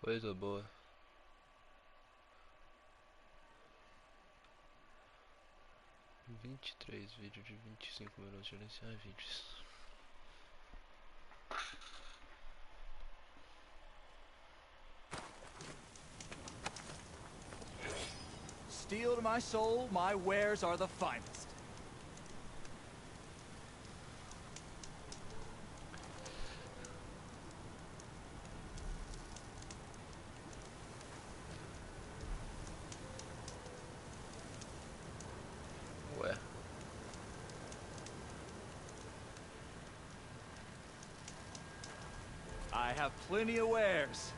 Coisa boa. "23 vídeo de 25 minutos, gerenciar vídeos". Steel to my soul, my wares are the finest. Ué. I have plenty of wares.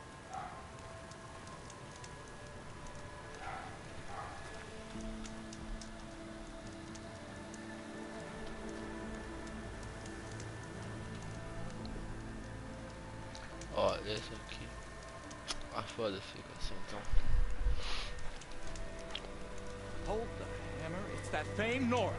Ó, esse aqui. Ah, foda-se, fica assim então. Hold the hammer, it's that famed Nora.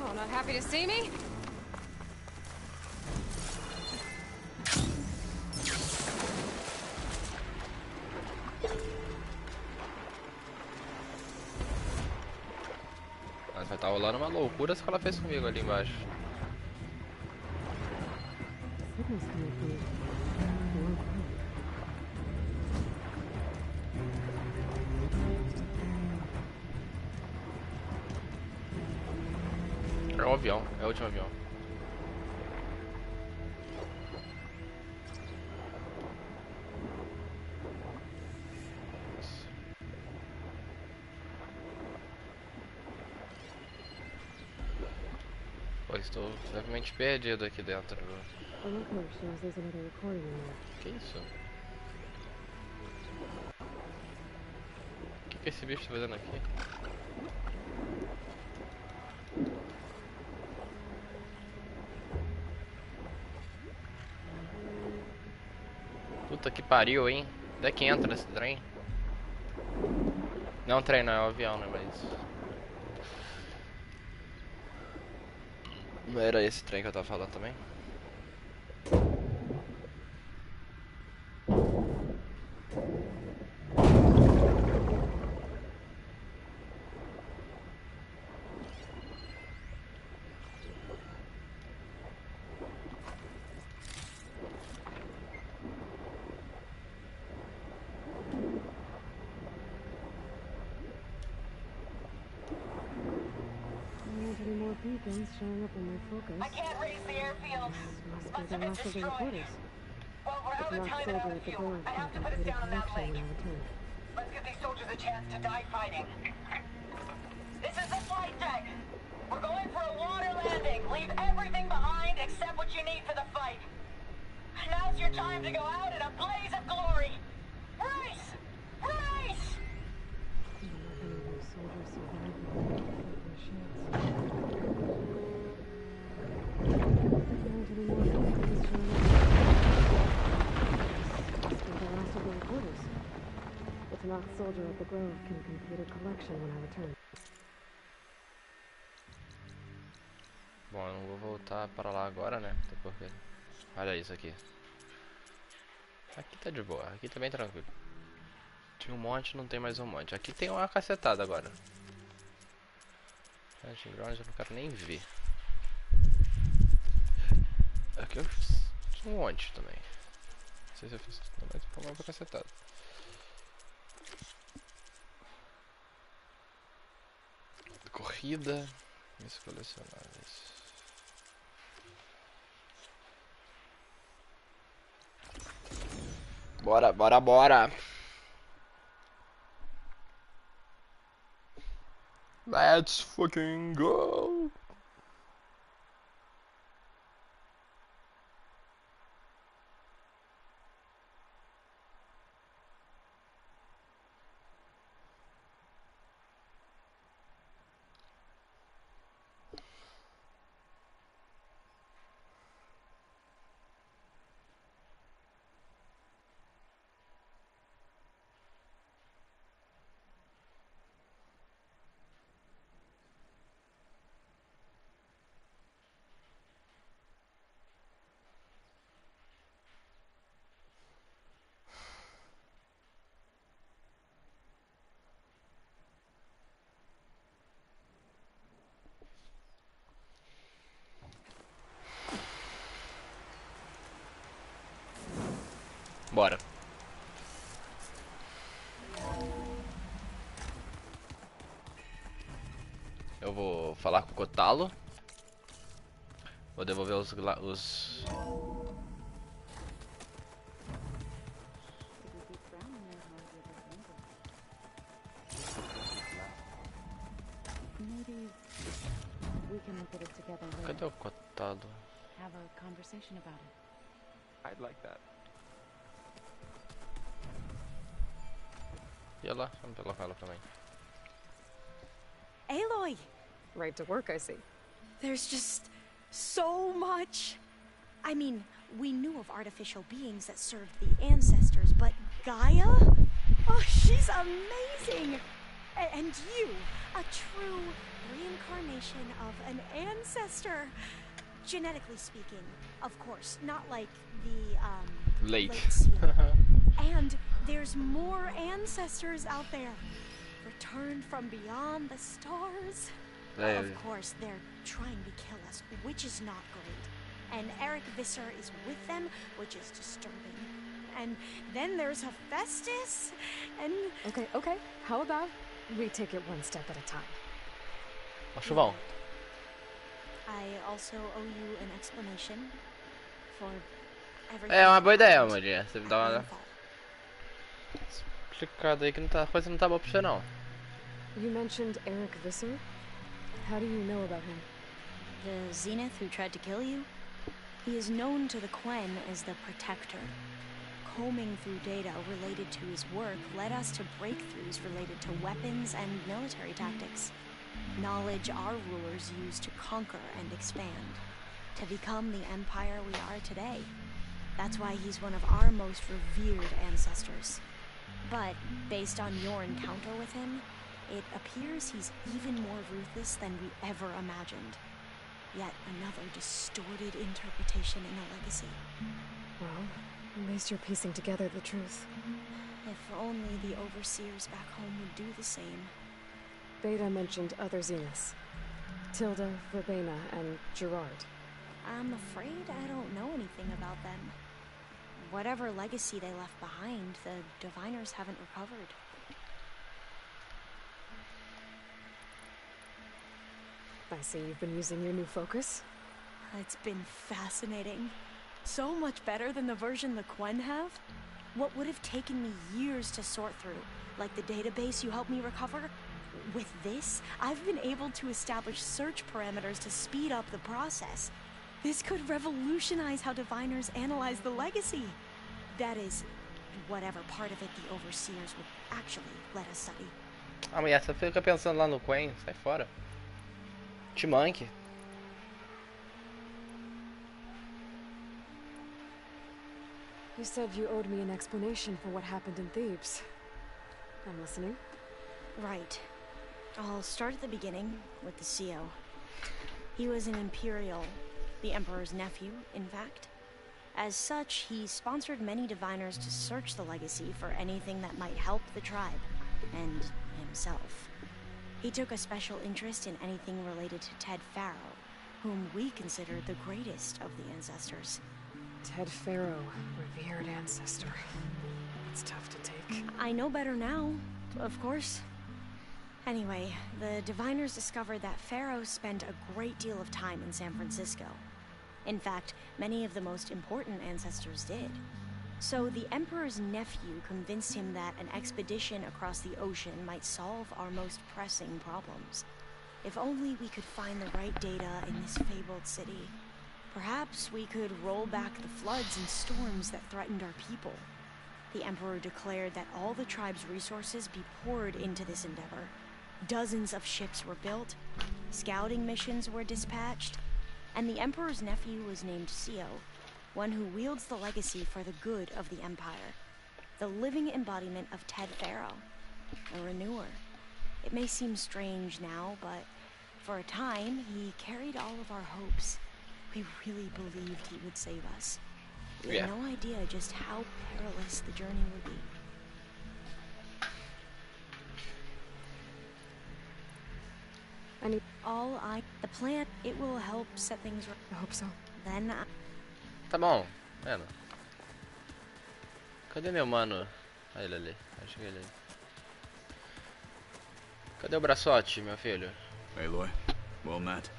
Oh, not happy to see me? Mas vai estar rolando uma loucura isso que ela fez comigo ali embaixo. É o avião, é o último avião. Pô, estou levemente perdido aqui dentro. Que isso? O que esse bicho tá fazendo aqui? Puta que pariu, hein? Onde é que entra esse trem? Não, trem não, é um avião, né? Mas... não era esse trem que eu tava falando também? I can't raise the airfield. Must have been destroyed. Well, we're out of time and out of fuel. I have to put us down on that lake. Let's give these soldiers a chance to die fighting. This is the flight deck. We're going for a water landing. Leave everything behind except what you need for the fight. Now's your time to go out in a blaze of glory. Race! Race! The last soldier at the Grove can complete a collection when I return. Bom, eu não vou voltar para lá agora, né? Até porque... olha isso aqui. Aqui tá de boa, aqui tá bem tranquilo. Tinha um monte, não tem mais um monte. Aqui tem uma cacetada agora. Ground eu não quero nem ver. Aqui eu fiz um monte também. Não sei se eu fiz tudo, mas foi uma cacetada. Corrida. Isso, colecionáveis. Bora, bora, bora! Let's fucking go! Bora. Eu vou falar com o Cotalo. Vou devolver os... Maybe we can look at it together later. Cadê o Cotalo? Have a conversation about it. I'd like that. E lá, vamos falar com ela também. Aloy! Right to work, I see. There's just so much. I mean, we knew of artificial beings that served the ancestors, but Gaia? Oh, she's amazing! And you, a true reincarnation of an ancestor. Genetically speaking, of course, not like the, Late. Seal. And there's more ancestors out there. Returned from beyond the stars. É, Of course, they're trying to kill us, which is not great. And Eric Visser is with them, which is disturbing. And then there's Hephaestus, and... Okay. How about we take it one step at a time? Ó, Chuvão. I also owe you an explanation for everything. É uma boa that ideia, happened Maria. Você me at dá uma Rainfall. explicada aí que não tá, a coisa não tá boa pra você não. You mentioned Eric Visser? How do you know about him? The Zenith who tried to kill you? He is known to the Quen as the Protector. Combing through data related to his work led us to breakthroughs related to weapons and military tactics. Knowledge our rulers used to conquer and expand. To become the empire we are today. That's why he's one of our most revered ancestors. But, based on your encounter with him, it appears he's even more ruthless than we ever imagined. Yet another distorted interpretation in the legacy. Well, at least you're piecing together the truth. If only the overseers back home would do the same. Beta mentioned other Zeniths. Tilda, Verbena, and Gerard. I'm afraid I don't know anything about them. Whatever legacy they left behind, the Diviners haven't recovered. I see you've been using your new focus. It's been fascinating. So much better than the version the Quen have. What would have taken me years to sort through, like the database you helped me recover, with this, I've been able to establish search parameters to speed up the process. This could revolutionize how Diviners analyze the legacy. That is, whatever part of it the Overseers would actually let us study. Ah, mulher, você fica pensando lá no Quen, sai fora. T-Monk. You said you owed me an explanation for what happened in Thebes. I'm listening. Right. I'll start at the beginning with the CO. He was an Imperial, the Emperor's nephew, in fact. As such, he sponsored many Diviners to search the legacy for anything that might help the tribe, and himself. He took a special interest in anything related to Ted Farrow, whom we considered the greatest of the ancestors. Ted Farrow, revered ancestor. That's tough to take. I know better now, of course. Anyway, the Diviners discovered that Pharaoh spent a great deal of time in San Francisco. In fact, many of the most important ancestors did. So the Emperor's nephew convinced him that an expedition across the ocean might solve our most pressing problems. If only we could find the right data in this fabled city. Perhaps we could roll back the floods and storms that threatened our people. The Emperor declared that all the tribe's resources be poured into this endeavor. Dozens of ships were built, scouting missions were dispatched, and the Emperor's nephew was named Sio, one who wields the legacy for the good of the Empire. The living embodiment of Ted Farrow, a renewer. It may seem strange now, but for a time, he carried all of our hopes. We really believed he would save us. We had no idea just how perilous the journey would be. The plan, it will help set things right. I hope so. Then Tá bom, vendo? Cadê meu mano? Ah, ele ali. Acho que ele ali. Cadê o braçote, meu filho? Aloy, well met.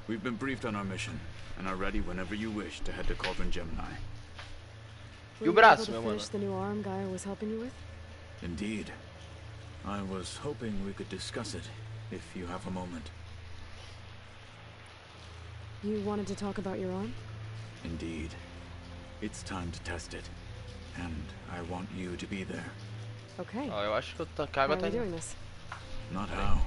We've been briefed on our mission, and are ready whenever you wish to head to Cauldron Gemini. E o Were you able braço, to meu mano? finish the new arm Gaia was helping you with? Indeed. I was hoping we could discuss it, if you have a moment. You wanted to talk about your arm? Indeed. It's time to test it. And I want you to be there. Okay. Ó, eu acho que a How água are tá we indo. doing this? Not how.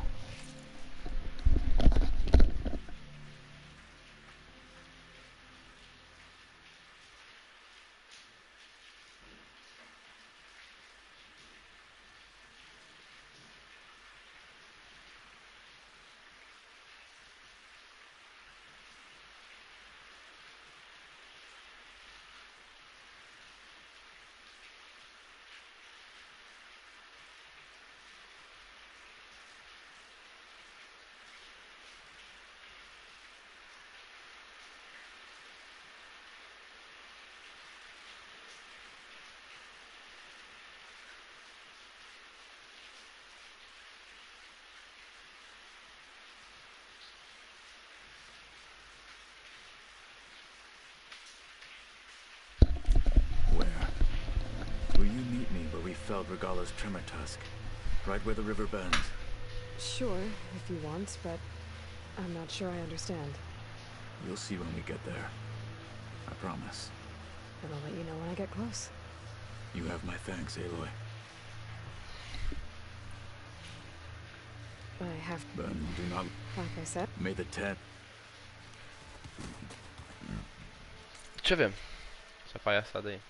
Where? Will you meet me where we felled Regala's tremor tusk? Right where the river bends? Sure, if you want, but I'm not sure I understand. You'll see when we get there. I promise. And I'll let you know when I get close. You have my thanks, Aloy. I have, Then do not... like I said. May the ten... Deixa eu ver. Essa palhaçada aí.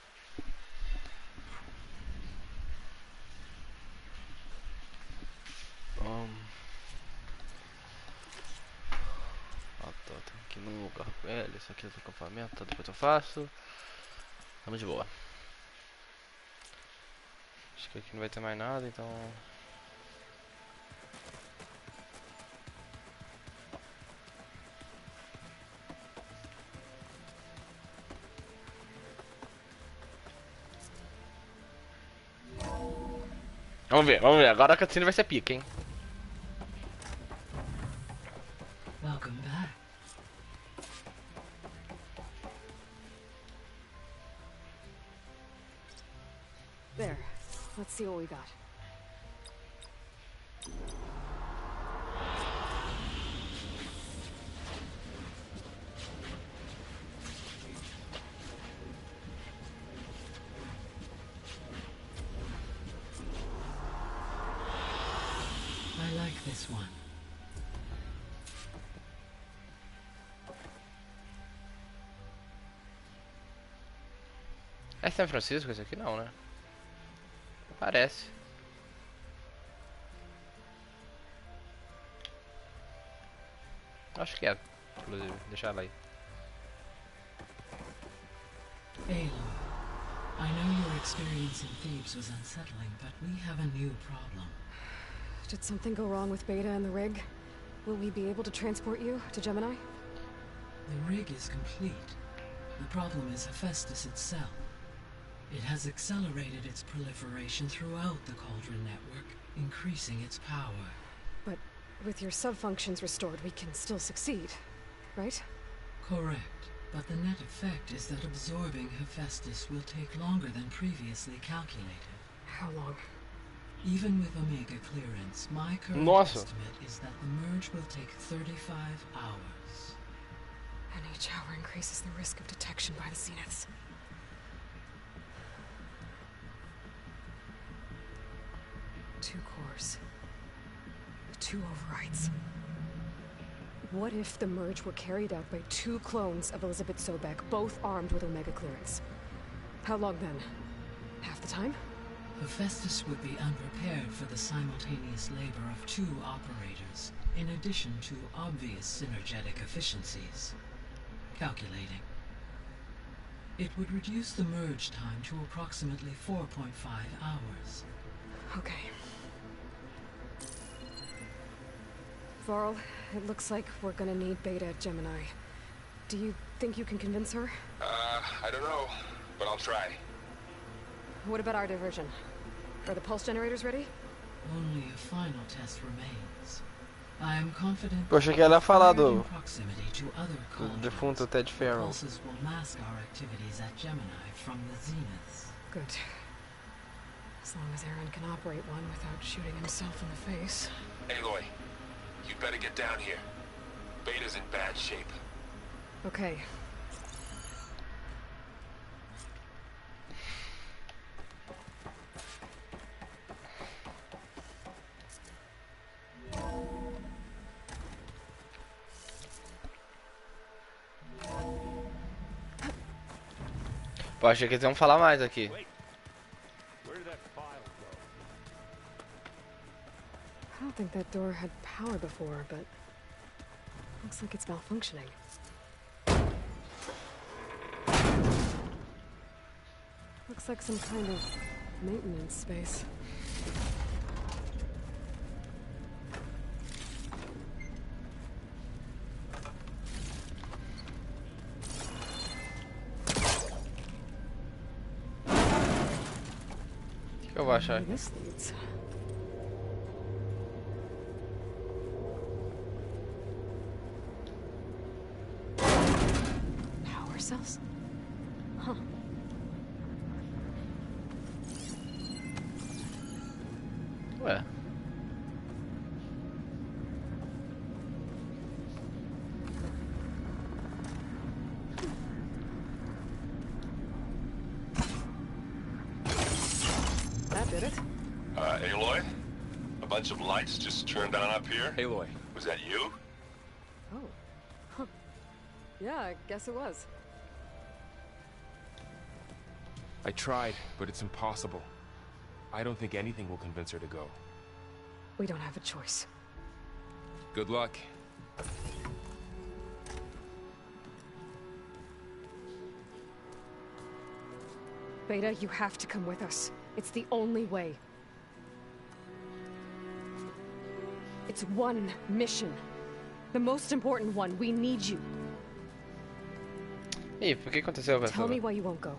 Ah, tá, tem que ir num lugar com ele. Isso aqui é do acampamento, tá, depois eu faço. Vamos de boa. Acho que aqui não vai ter mais nada, então... Vamos ver, vamos ver. Agora a cutscene vai ser pica, hein? Welcome back. There. Let's see what we got. I like this one. É São Francisco esse aqui? Não, né? Parece. Acho que é, inclusive. Deixa ela aí. Aloy, I know your experience in Thebes was unsettling, but we have a new problem. Did something go wrong with Beta and the rig? Will we be able to transport you to Gemini? The rig is complete. The problem is Hephaestus itself. It has accelerated its proliferation throughout the Cauldron network, increasing its power. But with your sub-functions restored, we can still succeed, right? Correct, but the net effect is that absorbing Hephaestus will take longer than previously calculated. How long? Even with Omega clearance, my current Nossa. estimate is that the merge will take 35 hours. And each hour increases the risk of detection by the Zeniths. Two cores. Two overrides. What if the merge were carried out by two clones of Elizabeth Sobek, both armed with Omega clearance? How long then? Half the time? Hephaestus would be unprepared for the simultaneous labor of two operators, in addition to obvious synergetic efficiencies. Calculating. It would reduce the merge time to approximately 4.5 hours. Okay. Varl, it looks like we're gonna need Beta at Gemini. Do you think you can convince her? I don't know, but I'll try. What about our diversion? Are the pulse generators ready? Only a final test remains. I am confident Eu achei que ela ia falar in proximity to other do colonies, defunto Ted Farrell. pulses will mask our activities at Gemini from the zenith. Good. As long as Aaron can operate one without shooting himself in the face. Aloy, you better get down here. Beta's in bad shape. Okay. Pô, achei que eles iam falar mais aqui. I don't think that door had power before, but looks like it's malfunctioning. Looks like some kind of maintenance space. O que eu vou achar? This leads. Power cells? Huh. Ué. That did it. Aloy? A bunch of lights just turned on up here? Aloy. Was that you? Oh. Huh. Yeah, I guess it was. I tried, but it's impossible. I don't think anything will convince her to go. We don't have a choice. Good luck. Beta, you have to come with us. It's the only way. It's one mission. The most important one. We need you. Ih, por que aconteceu com essa? Tell me why you won't go.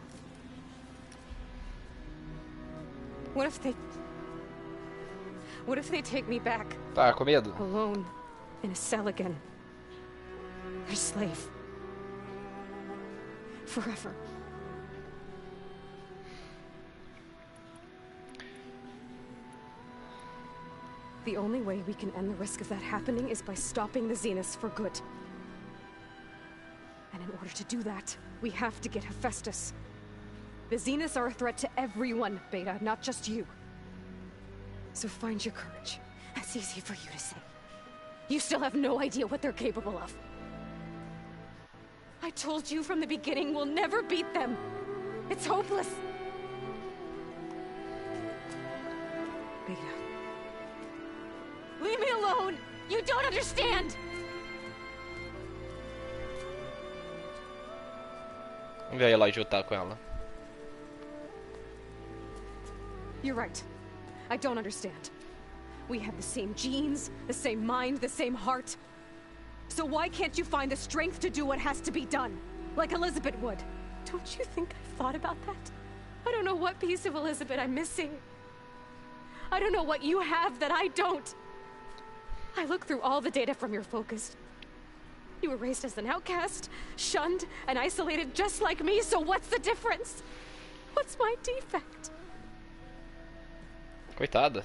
What if they take me back? Tá com medo? Alone. In a cell again. Their slave. Forever. The only way we can end the risk of that happening is by stopping the Zeniths for good. And in order to do that, we have to get Hephaestus. The Zeniths are a threat to everyone, Beta, not just you. So find your courage. That's easy for you to say. You still have no idea what they're capable of. I told you from the beginning we'll never beat them. It's hopeless. Beta. Leave me alone! You don't understand! Vamos ver a Aloy juntar com ela. You're right. I don't understand. We have the same genes, the same mind, the same heart. So why can't you find the strength to do what has to be done? Like Elizabeth would. Don't you think I've thought about that? I don't know what piece of Elizabeth I'm missing. I don't know what you have that I don't. I look through all the data from your focus. You were raised as an outcast, shunned, and isolated just like me, so what's the difference? What's my defect? Coitada.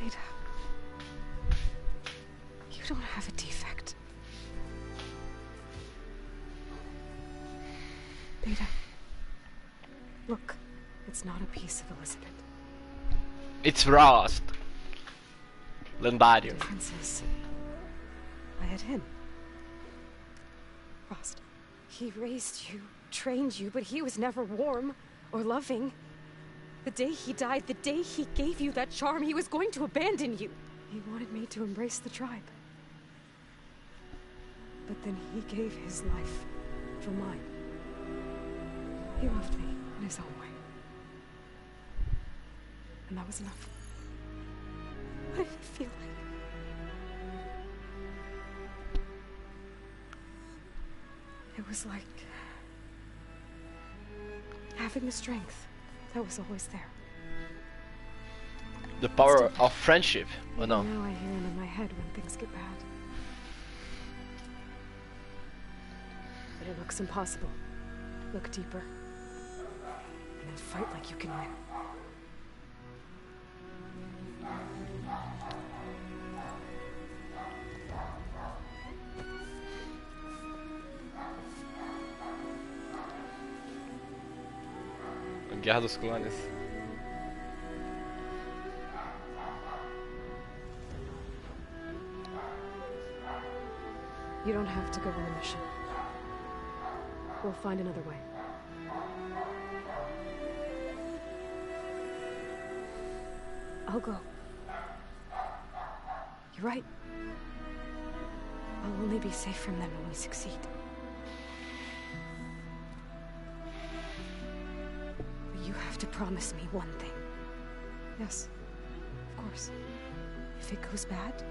Beta. You don't have a defect. Beta. Look, it's not a piece of Elizabeth. It's Frost. The Lendário. difference is, I had him. Frost. He raised you, trained you, but he was never warm or loving. The day he died, the day he gave you that charm, he was going to abandon you. He wanted me to embrace the tribe. But then he gave his life for mine. He loved me in his own way. And that was enough. What did it feel like? It was like having the strength that was always there. The power of friendship, or no? Now I hear him in my head when things get bad. But it looks impossible. Look deeper. And then fight like you can win. Guerra dos Clones. You don't have to go on the mission. We'll find another way. I'll go. You're right. I'll only be safe from them when we succeed. But you have to promise me one thing. Yes, of course. If it goes bad,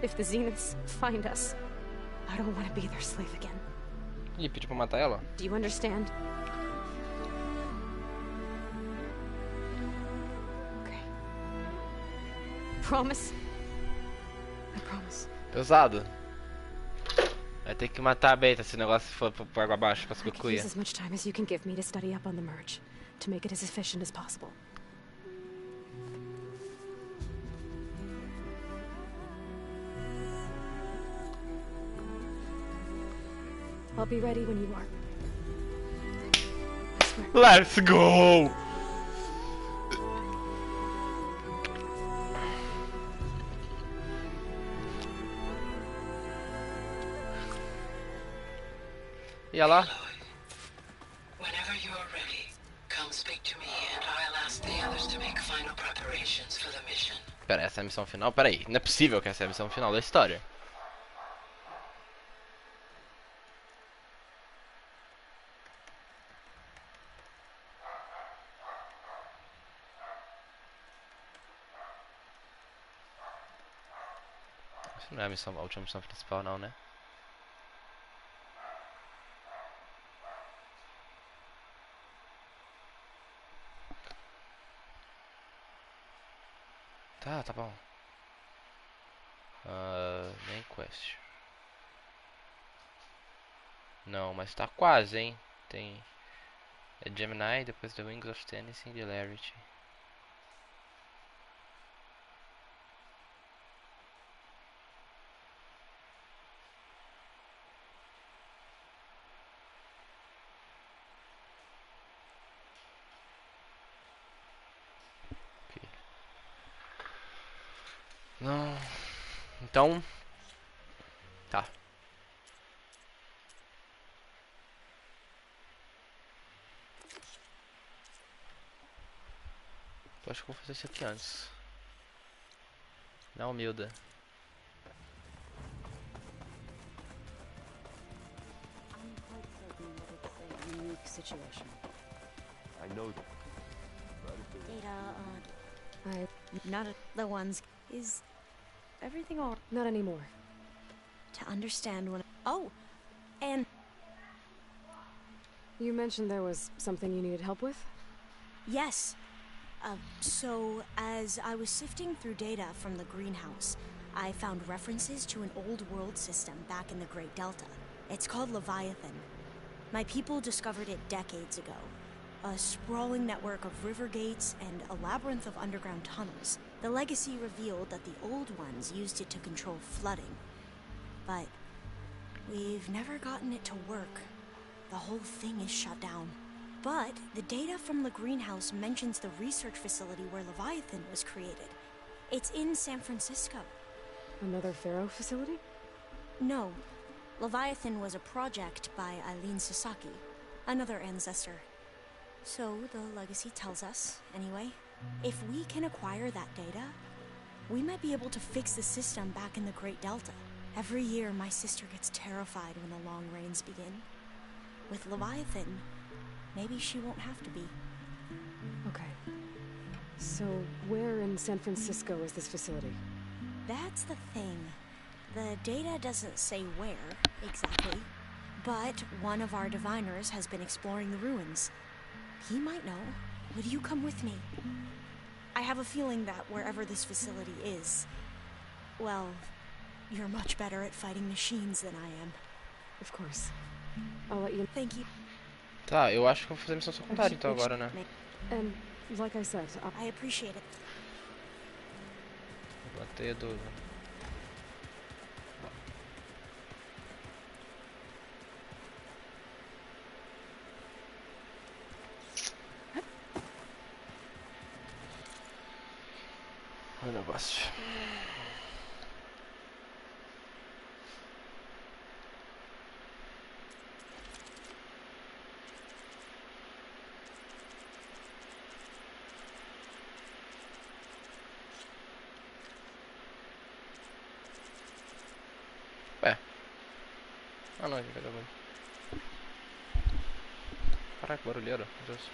if the Zeniths find us, I don't want to be their slave again. Ih, pediu pra matar ela? Do you understand? Okay. Promise? I promise. Pesado. Vai ter que matar a Beta se o negócio for por água abaixo pra I could Sukukuya. use as much time as you can give me to study up on the merge, to make it as efficient as possible. I'll be ready when you are. I swear. Let's go! E ela? Whenever you are ready, come speak to me and I'll ask the others to make final preparations for the mission. Pera, essa é a missão final? Pera aí, não é possível que essa é a missão final da história. Essa não é a última missão principal não, né? Tá bom. Main quest. Não, mas tá quase, hein? Tem... É Gemini, depois The Wings of Tennis e Singularity. Não. Então. Tá. Eu acho que vou fazer isso aqui antes. Não, humilda. I'm quite certain that it's a unique situation. I know that. Data, not the ones. Is everything all Not anymore. to understand when? Oh, and You mentioned there was something you needed help with? yes. So as I was sifting through data from the greenhouse, I found references to an old world system back in the Great Delta. It's called Leviathan. My people discovered it decades ago. A sprawling network of river gates and a labyrinth of underground tunnels. The legacy revealed that the old ones used it to control flooding. But we've never gotten it to work. The whole thing is shut down. But the data from the greenhouse mentions the research facility where Leviathan was created. It's in San Francisco. Another Pharaoh facility? No. Leviathan was a project by Eileen Sasaki, another ancestor. So the legacy tells us, anyway, if we can acquire that data, we might be able to fix the system back in the Great Delta. Every year, my sister gets terrified when the long rains begin. With Leviathan, maybe she won't have to be. Okay. So, where in San Francisco is this facility? That's the thing. The data doesn't say where, exactly. But one of our diviners has been exploring the ruins. He might know. Would you come with me? I have a feeling that wherever this facility is, well, you're much better at fighting machines than I am. Of course. I'll let you... Thank you. Tá, eu acho que eu vou fazer missão secundária então agora, né? And, like I said, I appreciate it. Bateia do... O negócio. Ué. Ah não, aqui, cadê o bagulho? Caraca, barulheira, meu Deus.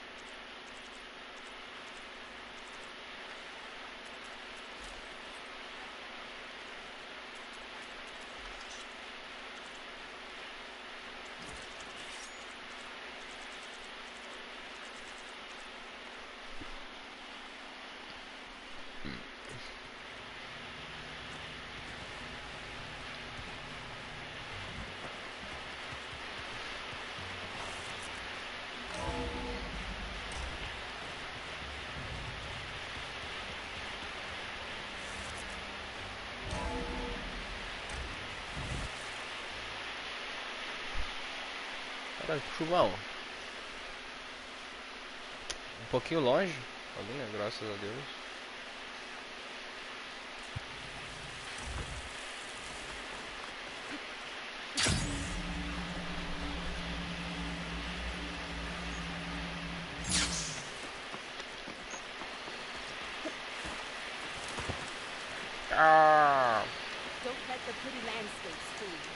Caralho, que chuvão. Um pouquinho longe, ali, né? Graças a Deus. Ah! Don't let the pretty landscapes fool you.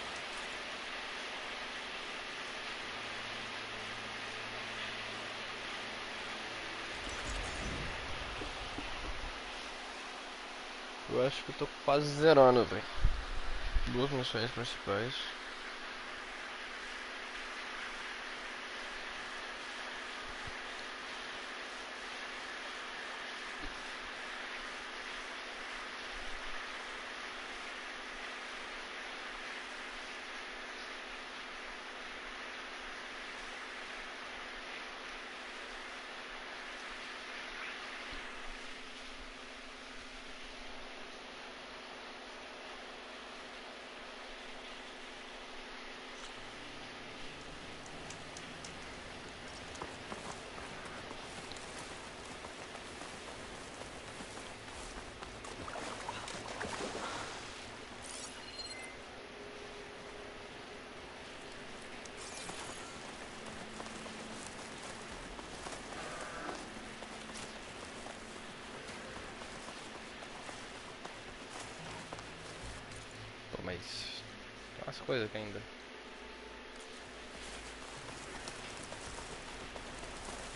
Eu acho que eu tô quase zerando, velho. Duas missões principais. Mas tem umas coisas aqui ainda.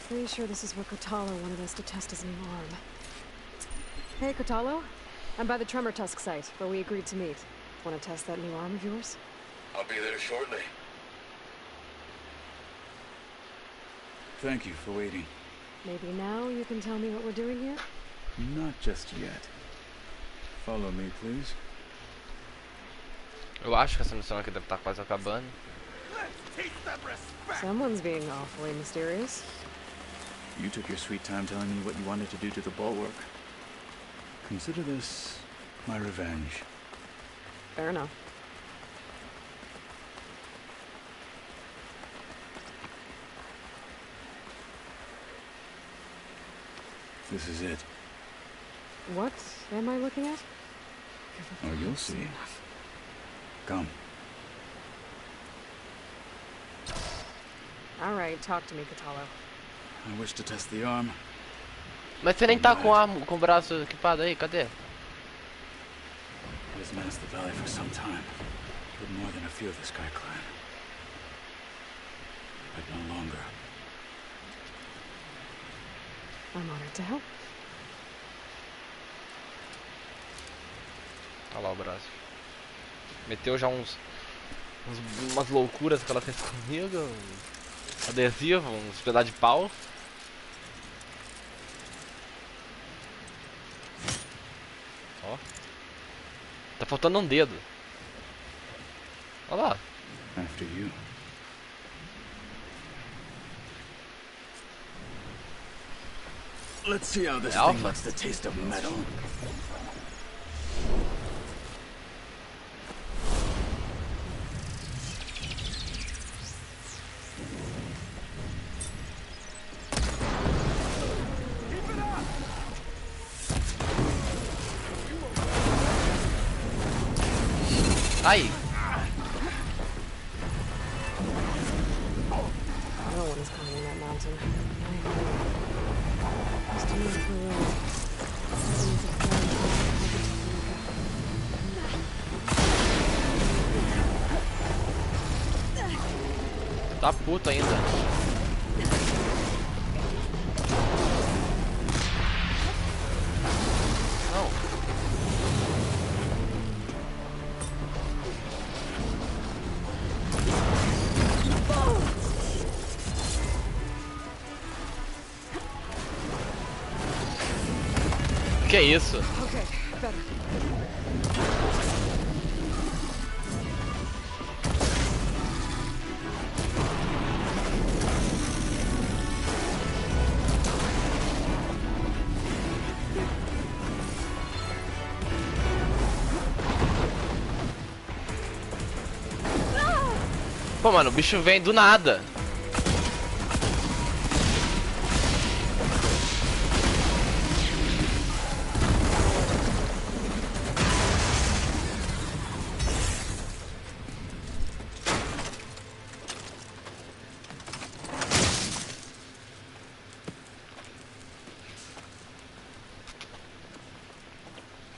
Pretty sure this is where Kotalo wanted us to test his new arm. Hey, Kotalo. I'm by the Tremor Tusk site, where we agreed to meet. Want to test that new arm of yours? I'll be there shortly. Thank you for waiting. Maybe now you can tell me what we're doing here? Not just yet. Follow me, please. Eu acho que essa missão aqui deve estar quase acabando. Someone's being awfully mysterious. You took your sweet time telling me what you wanted to do to the bulwark. Consider this my revenge. Fair enough. This is it. What am I looking at? Oh, you'll see. Come. Alright, talk to me, Kotalo. I wish to test the arm. Mas você nem tá com o braço equipado aí, cadê? It has menaced the valley for some time. Killed more than a few of the Sky Clan. But no longer. I'm honored to help. Olha lá o braço. Meteu já umas loucuras que ela fez comigo. Um adesivo, uns pedaços de pau. Ó. Tá faltando um dedo. Olha lá. After you. Let's see how this thing likes the taste of metal. Ai! No one is climbing that mountain. Just a minute for a ride. Tá puto ainda. Não. Que isso? Okay, better. Pô, mano, o bicho vem do nada.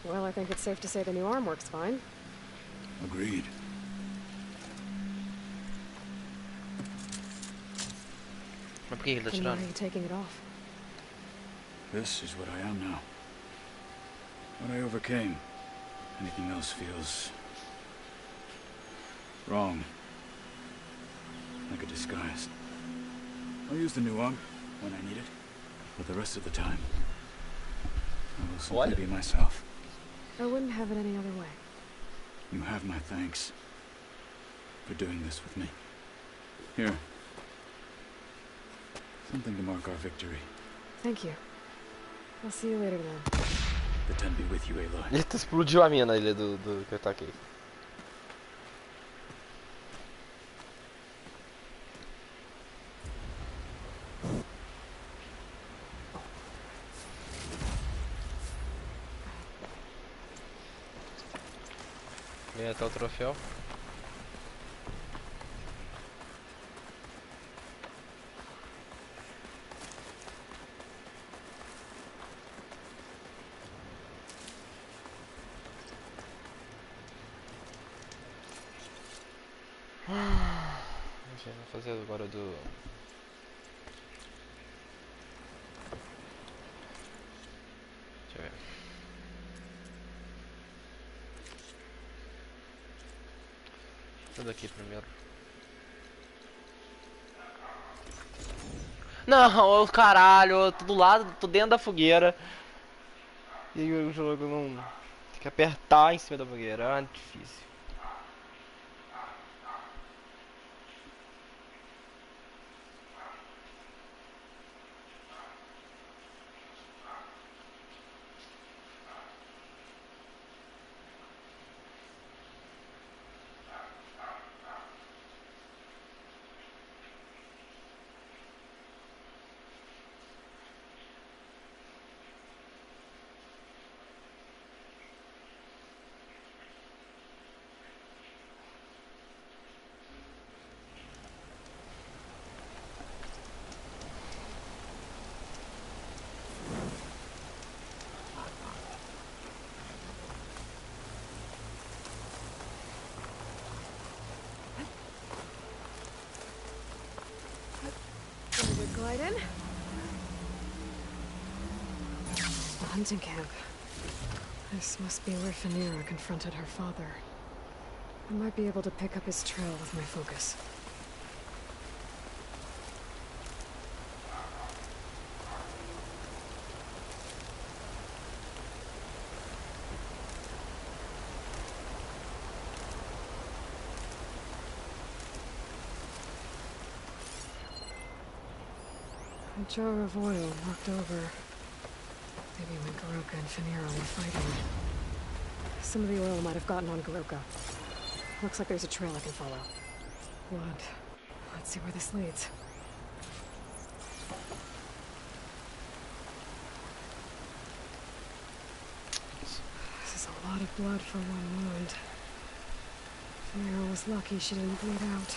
Well, I think it's safe to say the new arm works fine. Agreed. Mas por que ele tá Then why are tirando? you taking it off? This is what I am now. What I overcame. Anything else feels wrong. Like a disguise. I'll use the new arm when I need it. But the rest of the time, I will simply be myself. I wouldn't have it any other way. You have my thanks for doing this with me. Here. Something to mark our victory. Thank you. I'll see you later then. The ten be with you, Aloy. Ele explodiu a mina ali do que eu taquei. Vem até o troféu. Vou fazer agora do... Deixa eu ver. Esse daqui primeiro. Não, ô caralho, tô do lado, tô dentro da fogueira. E o jogo não... Tem que apertar em cima da fogueira, difícil. Right in. The hunting camp. This must be where Phaneira confronted her father. I might be able to pick up his trail with my focus. A jar of oil knocked over. Maybe when Garoka and Phaneira were fighting. Some of the oil might have gotten on Garoka. Looks like there's a trail I can follow. Blood. Let's see where this leads. This is a lot of blood for one wound. Phaneira was lucky she didn't bleed out.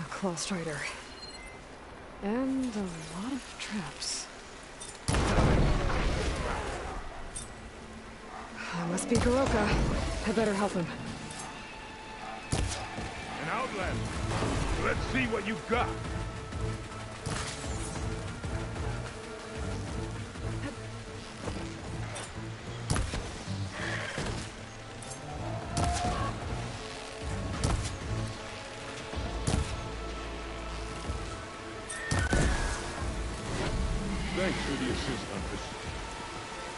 Claw strider. And a lot of traps. That must be Garoka. I better help him. An outlander. Let's see what you've got. Thanks for the assist, Huntress.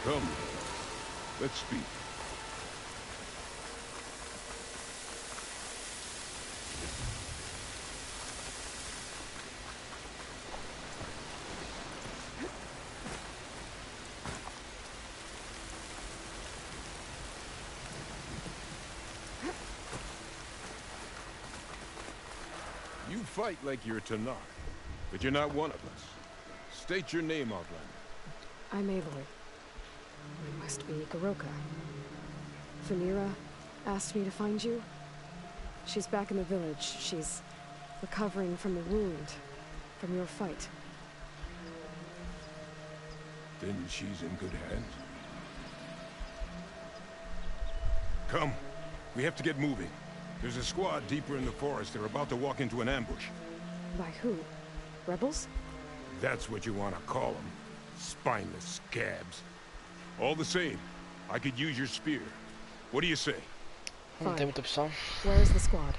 Come, let's speak. You fight like you're a Tanar, but you're not one of us. State your name, Outlander. I'm Aloy. I must be Garoka. Phaneira asked me to find you. She's back in the village. She's recovering from the wound from your fight. Then she's in good hands. Come. We have to get moving. There's a squad deeper in the forest. They're about to walk into an ambush. By who? Rebels? That's what you want to call them. Spineless scabs. All the same, I could use your spear. What do you say? Não tem muita opção. Where's the squad?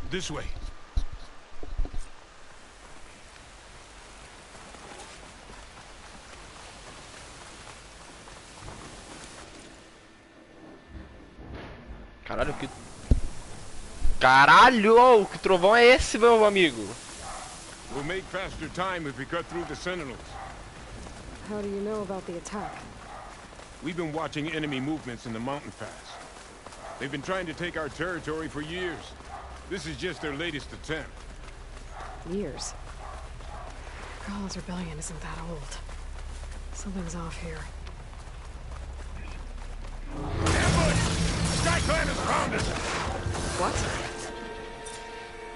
This way. Caralho, que... Caralho! Que trovão é esse, meu amigo? We'll make faster time if we cut through the sentinels. How do you know about the attack? We've been watching enemy movements in the mountain pass. They've been trying to take our territory for years. This is just their latest attempt. Years? Carl's rebellion isn't that old. Something's off here. Ambush! Sky Clan has found us! What?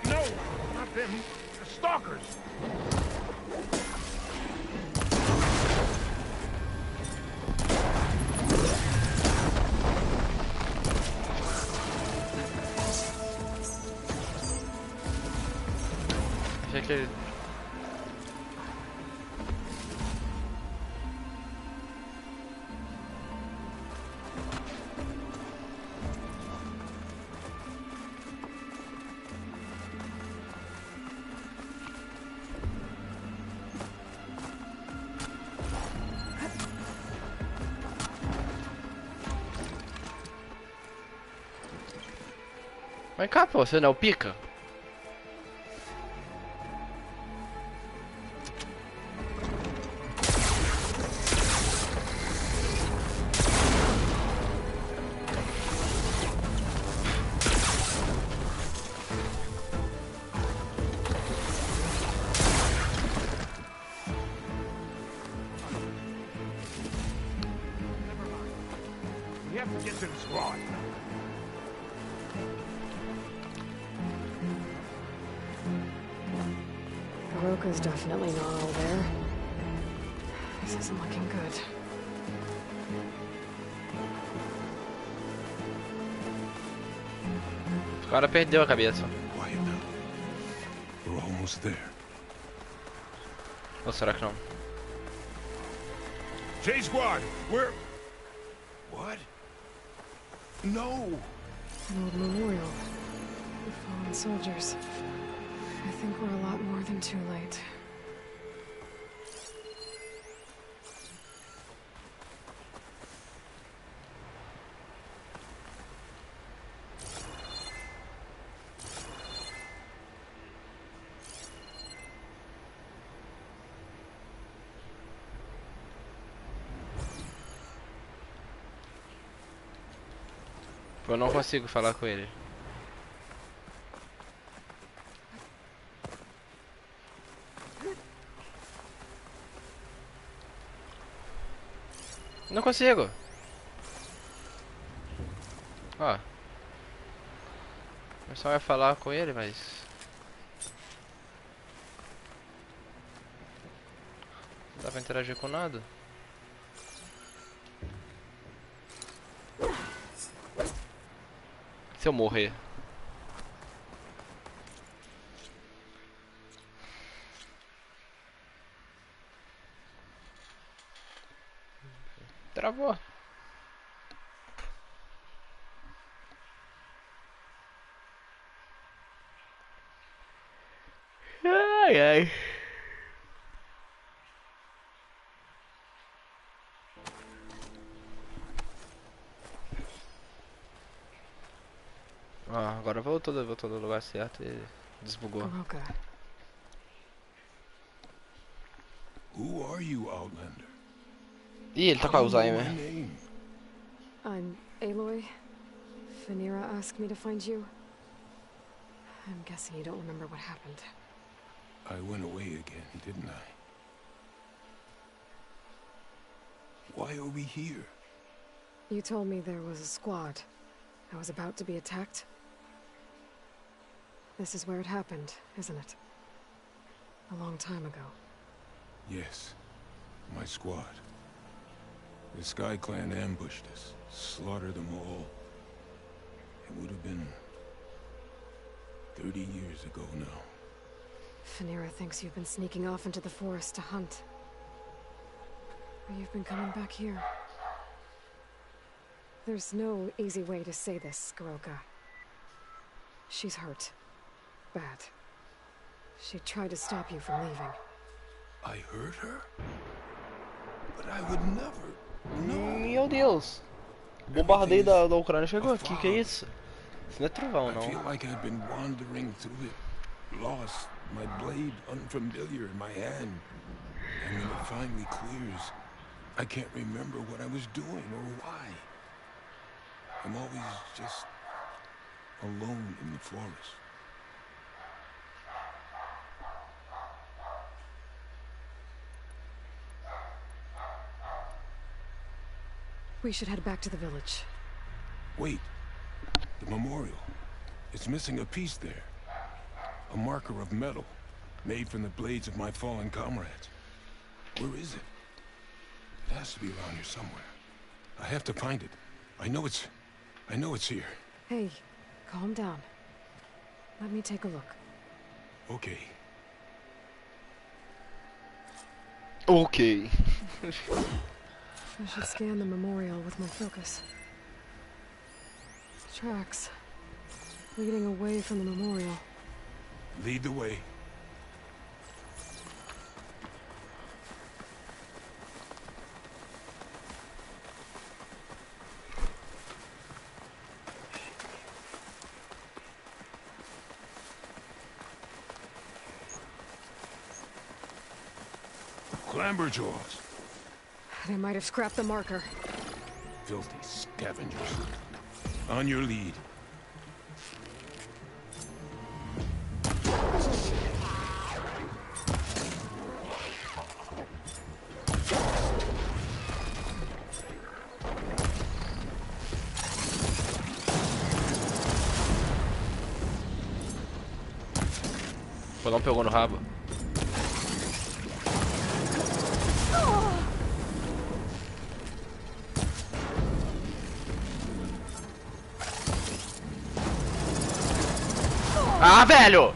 No, not them. The stalkers. Achei que ele... Vem cá, pô, você não é o pica? have to get to the squad. Garoka's definitely not all there. This isn't looking good. O cara perdeu a cabeça. Quiet now. We're almost there. Ou será que não? J Squad, we're... What? No! An old memorial. The fallen soldiers. I think we're a lot more than too late. Eu não consigo falar com ele. Não consigo. Ó. Eu só ia falar com ele, mas... Não dá pra interagir com nada. Se eu morrer. Travou. Ai, ai. Ah, agora voltou no lugar certo e desbugou. Garoka. Who are you, Outlander? Ih, ele tá com Alzheimer. My name. I'm Aloy. Phaneira asked me to find you. I'm guessing you don't remember what happened. I went away again, didn't I? Why are we here? You told me there was a squad. I was about to be attacked. This is where it happened, isn't it? A long time ago. Yes, my squad. The Sky Clan ambushed us, slaughtered them all. It would have been 30 years ago now. Phaneira thinks you've been sneaking off into the forest to hunt. Or you've been coming back here. There's no easy way to say this, Garoka. She's hurt. Bad. She tried to stop you from leaving. I hurt her? But I would never. No. Meu Deus. O bombardeio da Ucrânia chegou aqui, que é isso? Isso não é trovão, I não. feel like I've been wandering through it, lost, my blade unfamiliar in my hand. And when it finally clears, I can't remember what I was doing or why. I'm always just alone in the forest. We should head back to the village. Wait, the memorial. It's missing a piece there. A marker of metal, made from the blades of my fallen comrades. Where is it? It has to be around here somewhere. I have to find it. I know it's here. Hey, calm down. Let me take a look. Okay. Ok. I should scan the memorial with my focus. Tracks leading away from the memorial. Lead the way. Clamberjaws. They might have scrapped the marker. Filthy scavengers. On your lead. Fogão pegou no rabo. Ah, velho!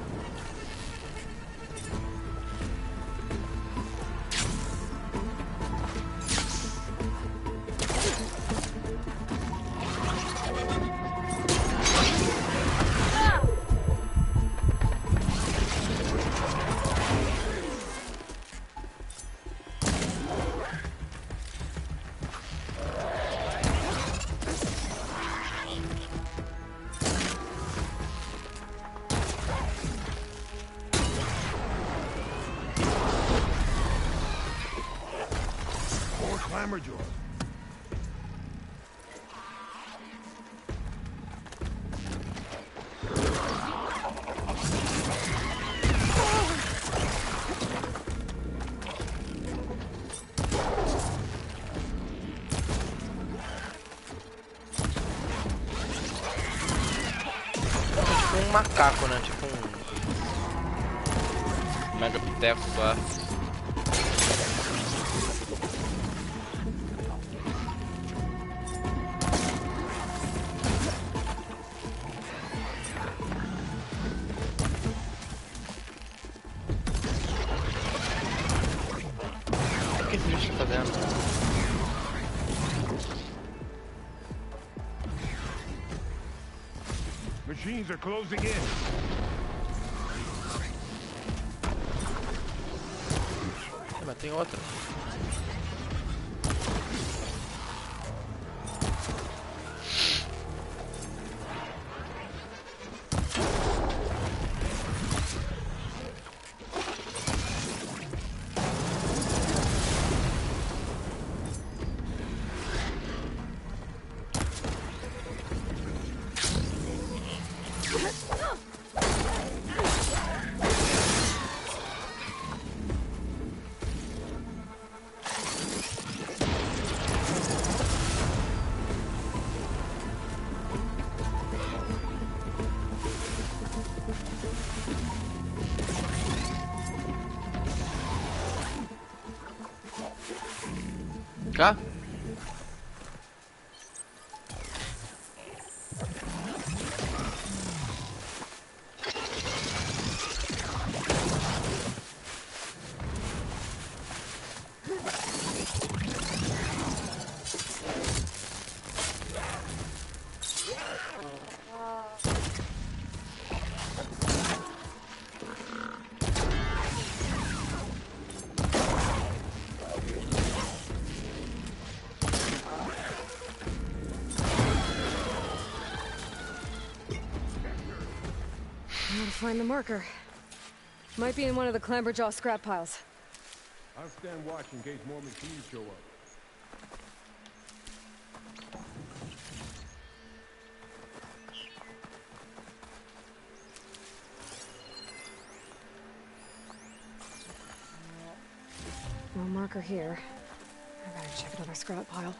Um macaco, né? Tipo um mega piteco lá. O que esse bicho tá fazendo? Machines are closing in. Mas tem outra. Cá? Gotta find the marker. Might be in one of the Clamberjaw scrap piles. I'll stand watch in case more machines show up. No marker here. I gotta check another scrap pile.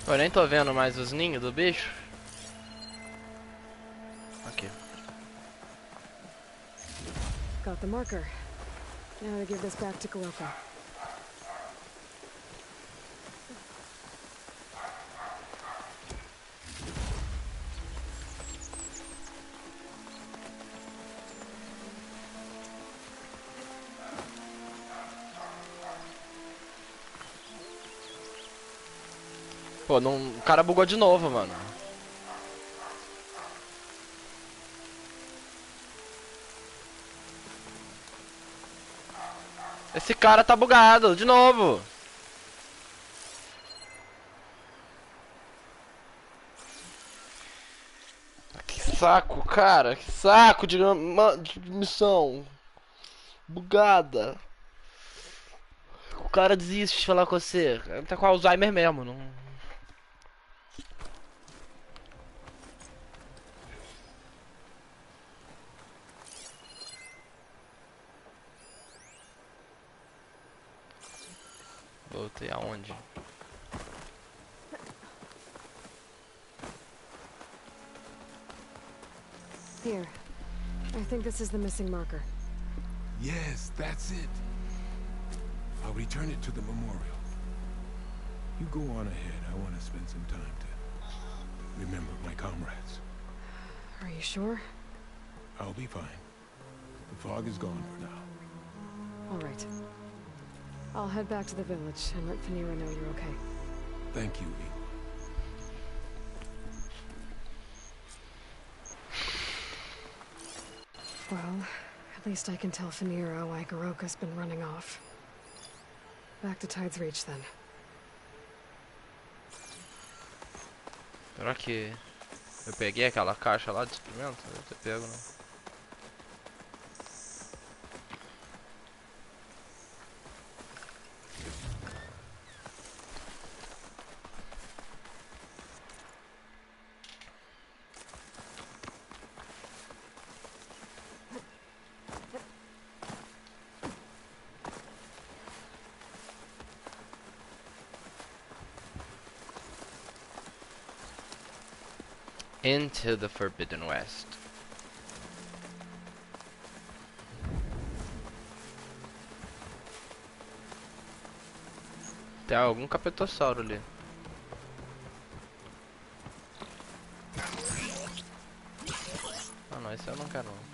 Eu nem tô vendo mais os ninhos do bicho. Aqui. Got the marker. Now to give this back to Kuroko. Pô, não, o cara bugou de novo, mano. Esse cara tá bugado, de novo. Que saco, cara. Que saco de missão. Bugada. O cara desiste de falar com você. Tá com Alzheimer mesmo. Não... Voltei aonde? Here. I think this is the missing marker. Yes, that's it. I'll return it to the memorial. You go on ahead. I want to spend some time to remember my comrades. Are you sure? I'll be fine. The fog is gone for now. All right. I'll head back to the village and let Fanira know you're okay. Thank you, Eva. Well, at least I can tell Fanira why Garoka's been running off. Back to Tide's Reach, then. Será que eu peguei aquela caixa lá de suprimento? Eu deve ter pego, não. Into the Forbidden West. Tem algum capetossauro ali. Ah não, esse eu não quero não.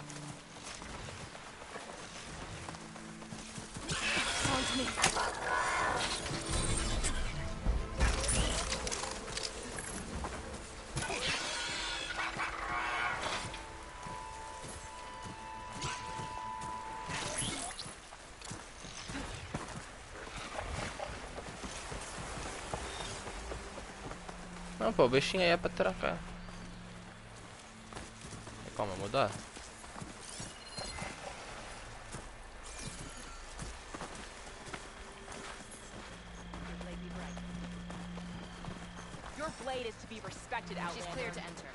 Não, pô, o bichinho aí é pra trocar. Tem como mudar? Your blade is to be respected, Outlander. She's clear to enter.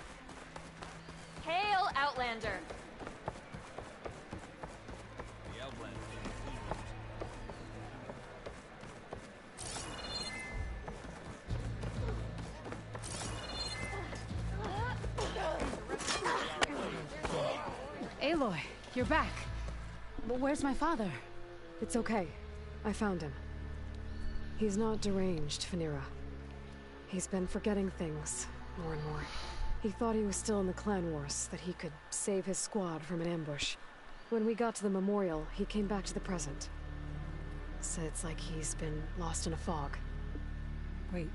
Hail, Outlander! The Outlander. Aloy, you're back. But where's my father? It's okay. I found him. He's not deranged, Fanira. He's been forgetting things, more and more. He thought he was still in the clan wars, that he could save his squad from an ambush. When we got to the memorial, he came back to the present. So it's like he's been lost in a fog. Wait.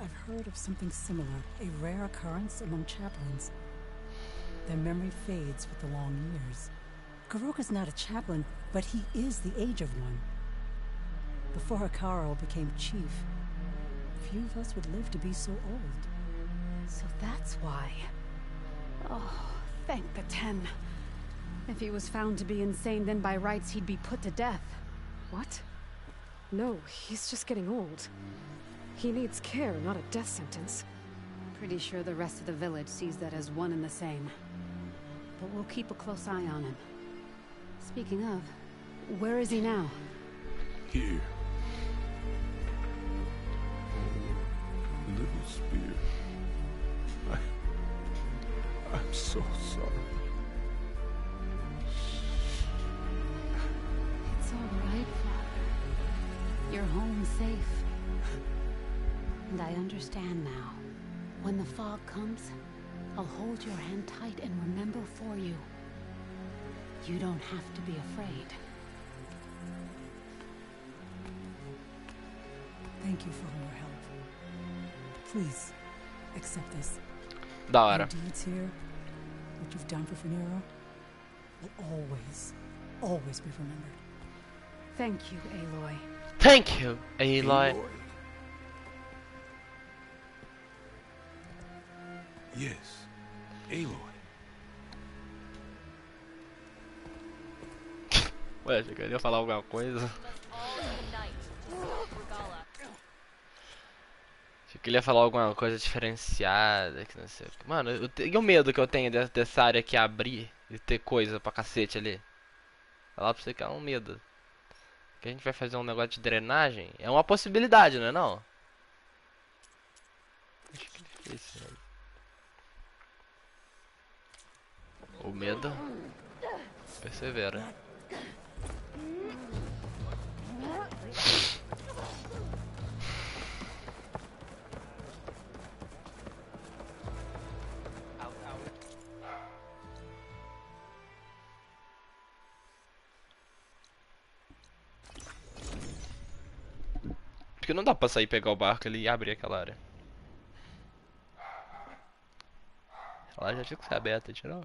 I've heard of something similar, a rare occurrence among chaplains. Their memory fades with the long years. Garoka's not a chaplain, but he is the age of one. Before Hikaro became chief, few of us would live to be so old. So that's why. Oh, thank the Ten. If he was found to be insane, then by rights he'd be put to death. What? No, he's just getting old. He needs care, not a death sentence. Pretty sure the rest of the village sees that as one and the same. But we'll keep a close eye on him. Speaking of, where is he now? Here. Oh, little spear. I'm so sorry. It's all right, Father. You're home safe. And I understand now. When the fog comes, I'll hold your hand tight and remember for you. You don't have to be afraid. Thank you for all your help. Please, accept this. Da hora. Your deeds here, what you've done for Fanira, will always, always be remembered. Thank you, Aloy. Thank you, Aloy. Yes, Aloy. Ué, você queria falar alguma coisa? Achei que ele ia falar alguma coisa diferenciada, que não sei o que. Mano, e o medo que eu tenho dessa área aqui abrir e ter coisa pra cacete ali? Falar pra você que é um medo. Que a gente vai fazer um negócio de drenagem? É uma possibilidade, não é não? Acho que difícil, né? O medo persevera. Porque não dá pra sair pegar o barco ali e abrir aquela área. Ela já tinha que ser aberta, tirou.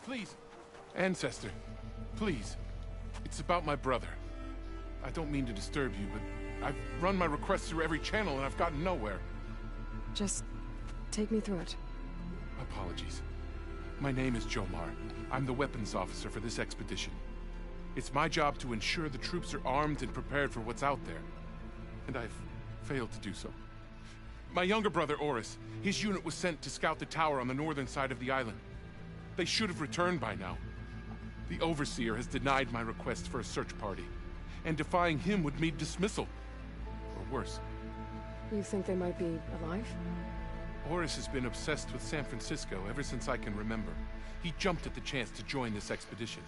Please. Ancestor, please. It's about my brother. I don't mean to disturb you, but I've run my requests through every channel and I've gotten nowhere. Just take me through it. Apologies. My name is Jomar. I'm the weapons officer for this expedition. It's my job to ensure the troops are armed and prepared for what's out there. And I've failed to do so. My younger brother, Oris, his unit was sent to scout the tower on the northern side of the island. They should have returned by now. The Overseer has denied my request for a search party, and defying him would mean dismissal. Or worse. You think they might be alive? Oris has been obsessed with San Francisco ever since I can remember. He jumped at the chance to join this expedition.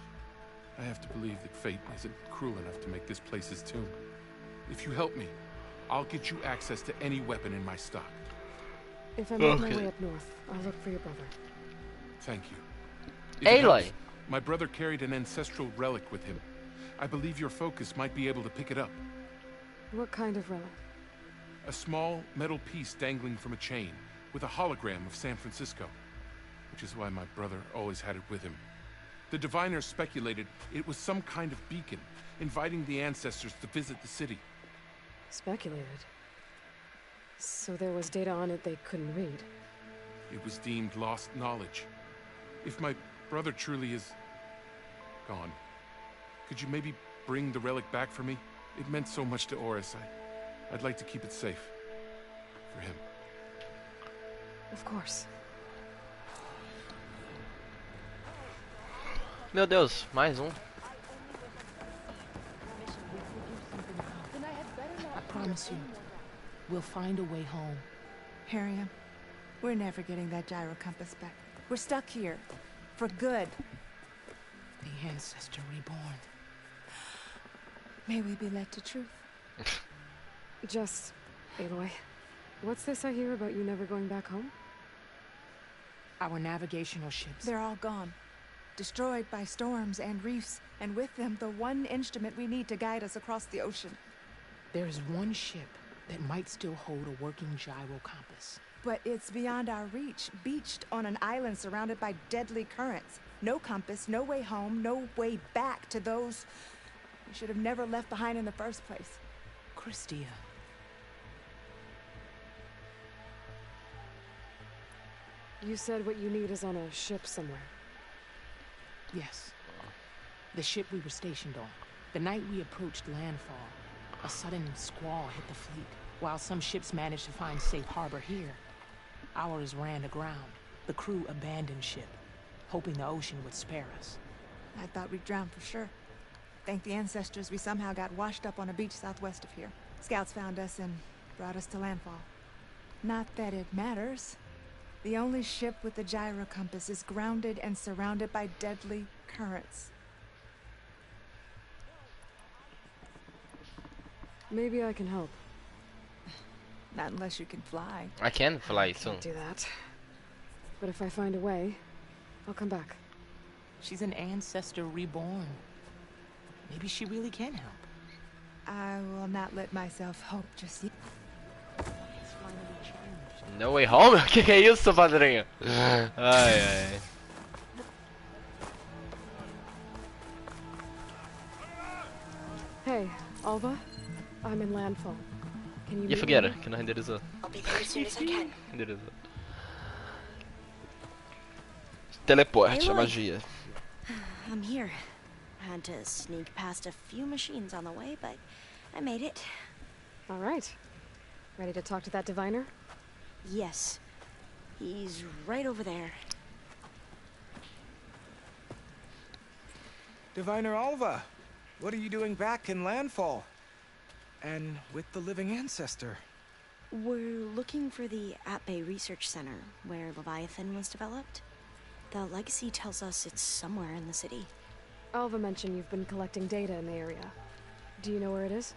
I have to believe that fate isn't cruel enough to make this place his tomb. If you help me, I'll get you access to any weapon in my stock. If I make my way up north, I'll look for your brother. Thank you. If it helps, my brother carried an ancestral relic with him. I believe your focus might be able to pick it up. What kind of relic? A small metal piece dangling from a chain, with a hologram of San Francisco. Which is why my brother always had it with him. The diviners speculated it was some kind of beacon, inviting the ancestors to visit the city. Speculated? So there was data on it they couldn't read? It was deemed lost knowledge. If my brother truly is gone, could you maybe bring the relic back for me? It meant so much to Oris. I'd like to keep it safe. For him. Of course. Meu Deus, mais um. I promise you, we'll find a way home. Harriam, we're never getting that gyro compass back. We're stuck here. For good. The ancestor reborn. May we be led to truth. Just, Aloy, what's this I hear about you never going back home? Our navigational ships. They're all gone. Destroyed by storms and reefs, and with them the one instrument we need to guide us across the ocean. There is one ship that might still hold a working gyro compass. But it's beyond our reach, beached on an island surrounded by deadly currents. No compass, no way home, no way back to those we should have never left behind in the first place. Christia. You said what you need is on a ship somewhere. Yes. The ship we were stationed on. The night we approached landfall, a sudden squall hit the fleet. While some ships managed to find safe harbor here, ours ran aground. The crew abandoned ship, hoping the ocean would spare us. I thought we'd drown for sure. Thank the ancestors we somehow got washed up on a beach southwest of here. Scouts found us and brought us to landfall. Not that it matters. The only ship with the gyro compass is grounded and surrounded by deadly currents. Maybe I can help. Not unless you can fly. I can fly soon. Do that. But if I find a way, I'll come back. She's an ancestor reborn. Maybe she really can help. I will not let myself hope just yet. No Way Home? Que é isso, padrinho? Ai, ai. Hey, Alva. I'm in landfall. Can you E a fogueira, que não renderizou. I'll be there as soon as I can. Renderizou. Teleporte, a magia. I'm here. Had to sneak past a few machines on the way, but I made it. All right. Ready to talk to that diviner? Yes. He's right over there. Diviner Alva, what are you doing back in landfall? And with the living ancestor? We're looking for the At-Bay Research Center, where Leviathan was developed. The legacy tells us it's somewhere in the city. Alva mentioned you've been collecting data in the area. Do you know where it is?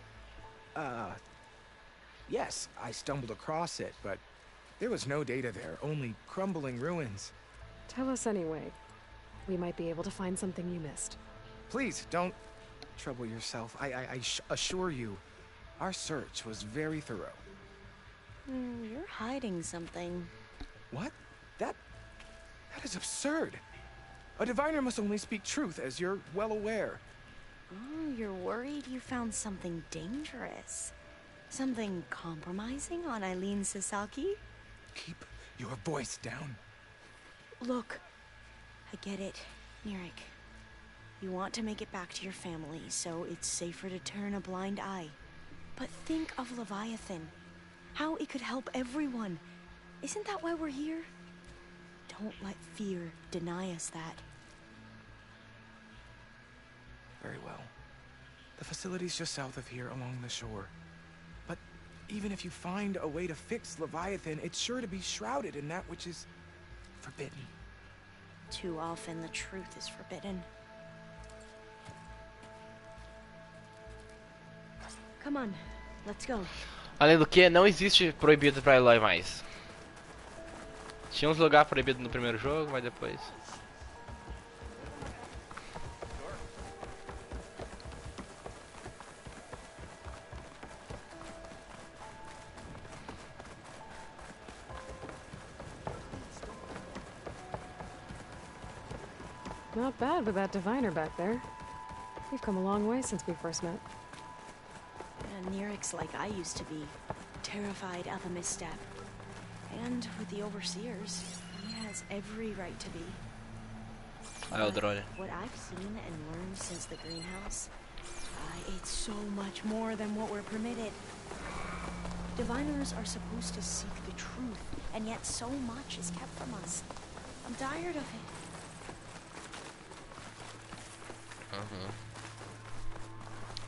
Yes, I stumbled across it, but there was no data there, only crumbling ruins. Tell us anyway. We might be able to find something you missed. Please, don't trouble yourself. I assure you, our search was very thorough. You're hiding something. What? That is absurd. A diviner must only speak truth, as you're well aware. Oh, you're worried you found something dangerous? Something compromising on Eileen Sasaki? Keep your voice down. Look, I get it, Nirik. You want to make it back to your family, so it's safer to turn a blind eye. But think of Leviathan. How it could help everyone. Isn't that why we're here? Don't let fear deny us that. Very well. The facility's just south of here along the shore. But even if you find a way to fix Leviathan, it's sure to be shrouded in that which is forbidden. Too often the truth is forbidden. Come on, let's go. Além do que, não existe proibido pra Eloy mais. Tinha uns lugares proibidos no primeiro jogo, mas depois... Not bad with that diviner back there. We've come a long way since we first met. And Nirik's like I used to be, terrified of a misstep. And with the overseers, he has every right to be. What I've seen and learned since the greenhouse, it's so much more than what we're permitted. Diviners are supposed to seek the truth, and yet so much is kept from us. I'm tired of it.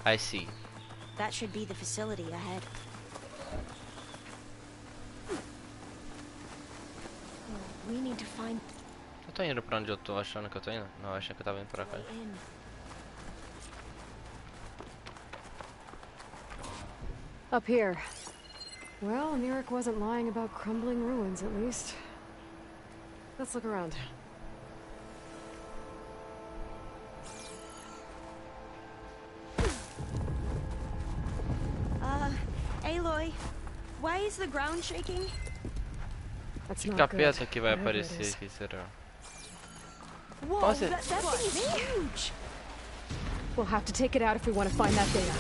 I see. That should be the facility ahead. We need to find... Eu tô indo pra onde eu tô achando que eu tô indo? Não, eu achei que eu tava indo pra cá. Up here. Well, Nirik wasn't lying about crumbling ruins, at least. Let's look around. Aloy, why is the ground shaking? That's Que not capeta good. que vai aparecer aqui, será? Whoa, Nossa. that thing is huge! We'll have to take it out if we want to find that data.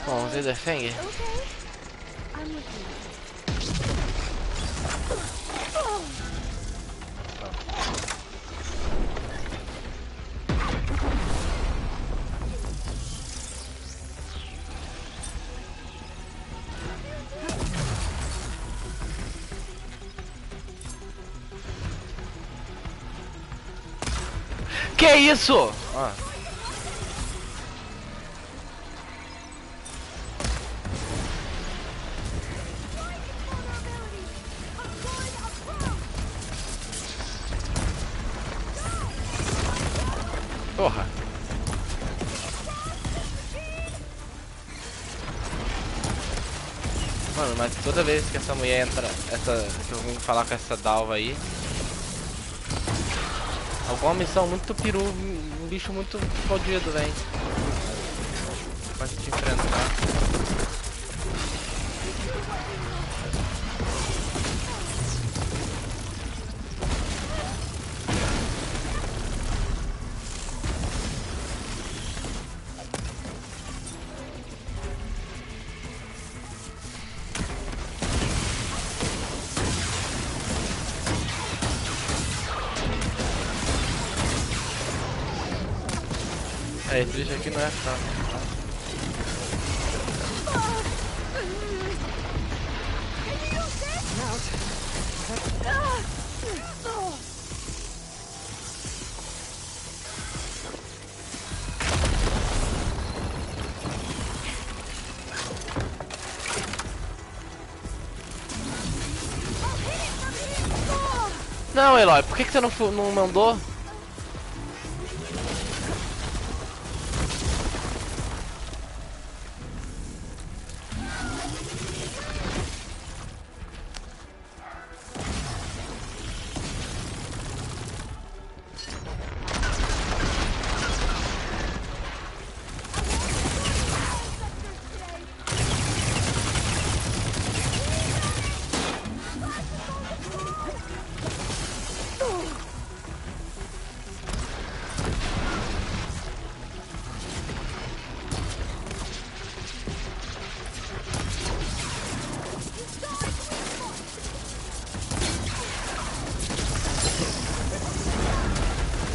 Bom, você defende? Okay. I'm with you. Que isso? Porra. Mano, mas toda vez que essa mulher entra, que eu vim falar com essa Dalva aí, alguma missão muito peru, um bicho muito fodido, velho. Pode te enfrentar. Esse bicho aqui não é fraco. Não, Eloy, por que você não mandou?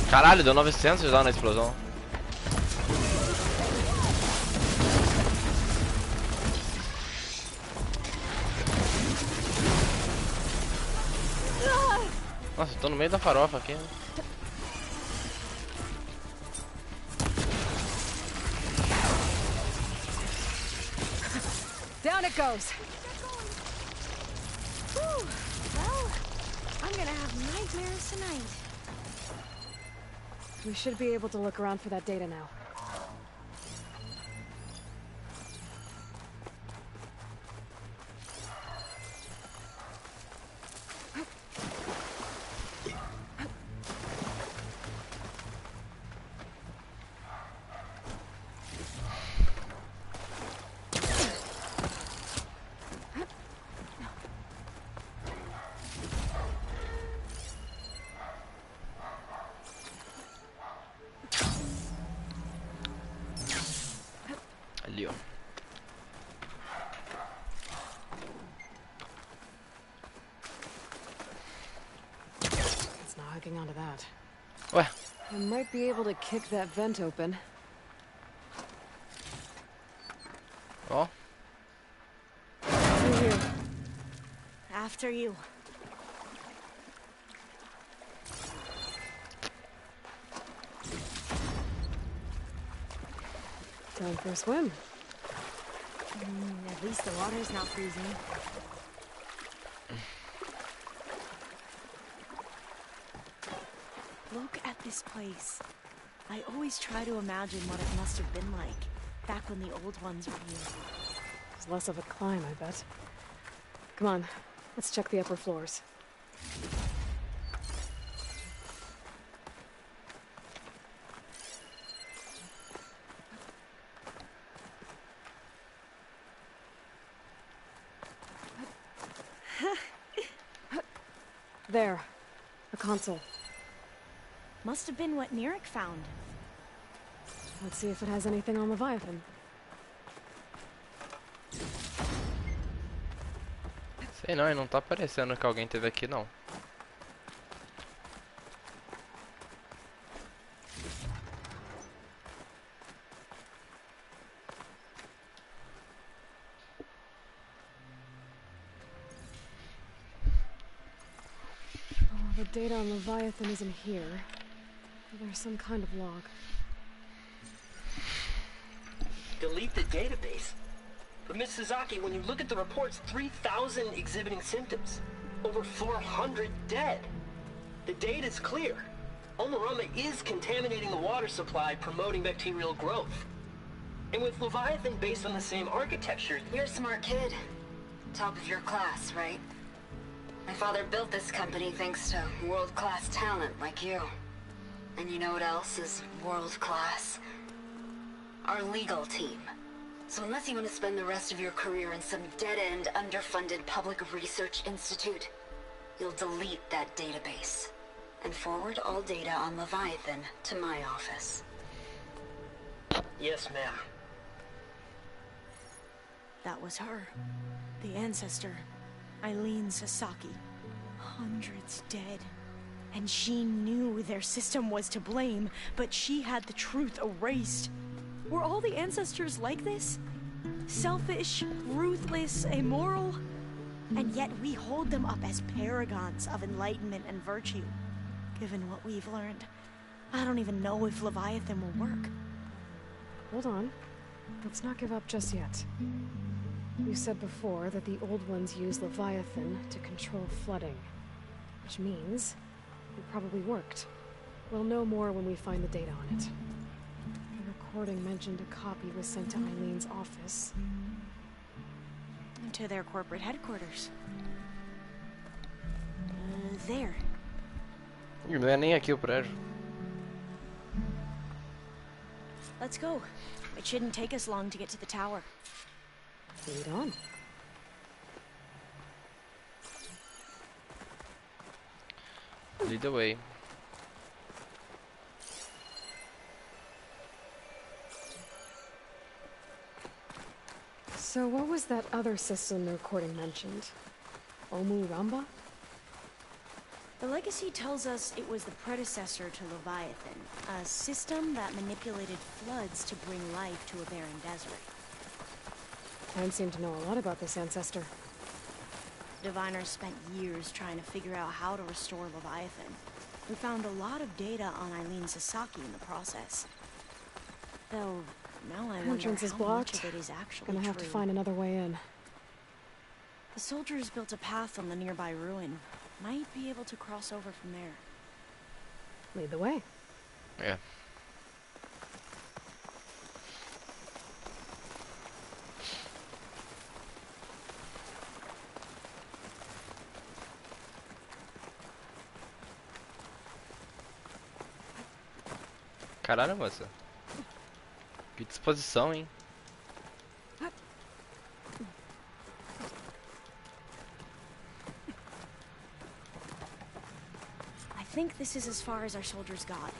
Caralho, deu 900 de dano na explosão. Nossa, eu tô no meio da farofa aqui. Down it goes. Well, I'm gonna have nightmares tonight. We should be able to look around for that data now. Ali, ó. It's not hooking onto that. Ué. I might be able to kick that vent open. Ó. Through here. After you. Time for a swim. At least the water's not freezing. Look at this place. I always try to imagine what it must have been like back when the old ones were here. It's less of a climb, I bet. Come on, let's check the upper floors. There. A console. Must have been what Neric found. Let's see if it has anything on Leviathan. Sei não, e não tá parecendo que alguém teve aqui não. The data on Leviathan isn't here. There's some kind of log. Delete the database? But Miss Suzaki, when you look at the reports, 3,000 exhibiting symptoms. Over 400 dead. The data's clear. Omarama is contaminating the water supply, promoting bacterial growth. And with Leviathan based on the same architecture... You're a smart kid. Top of your class, right? My father built this company thanks to world-class talent like you. And you know what else is world-class? Our legal team. So unless you want to spend the rest of your career in some dead-end, underfunded public research institute, you'll delete that database and forward all data on Leviathan to my office. Yes, ma'am. That was her. The ancestor, Eileen Sasaki. Hundreds dead. And she knew their system was to blame, but she had the truth erased. Were all the ancestors like this? Selfish, ruthless, immoral? And yet we hold them up as paragons of enlightenment and virtue. Given what we've learned, I don't even know if Leviathan will work. Hold on. Let's not give up just yet. You said before that the old ones use Leviathan to control flooding. Which means it probably worked. We'll know more when we find the data on it. The recording mentioned a copy was sent to Eileen's office. To their corporate headquarters. There. Não é nem aqui o prédio. Let's go. It shouldn't take us long to get to the tower. Lead on. Lead the way. So what was that other system the recording mentioned? Omuramba? The legacy tells us it was the predecessor to Leviathan, a system that manipulated floods to bring life to a barren desert. I seem to know a lot about this ancestor. Diviners spent years trying to figure out how to restore Leviathan. We found a lot of data on Eileen Sasaki in the process. Though, now I wonder Entrance is how blocked. much of it is actually Gonna have to true. find another way in. The soldiers built a path on the nearby ruin. Might be able to cross over from there. Lead the way. Yeah. Caralho, moça. Que disposição, hein? I think this is as far as our soldiers got.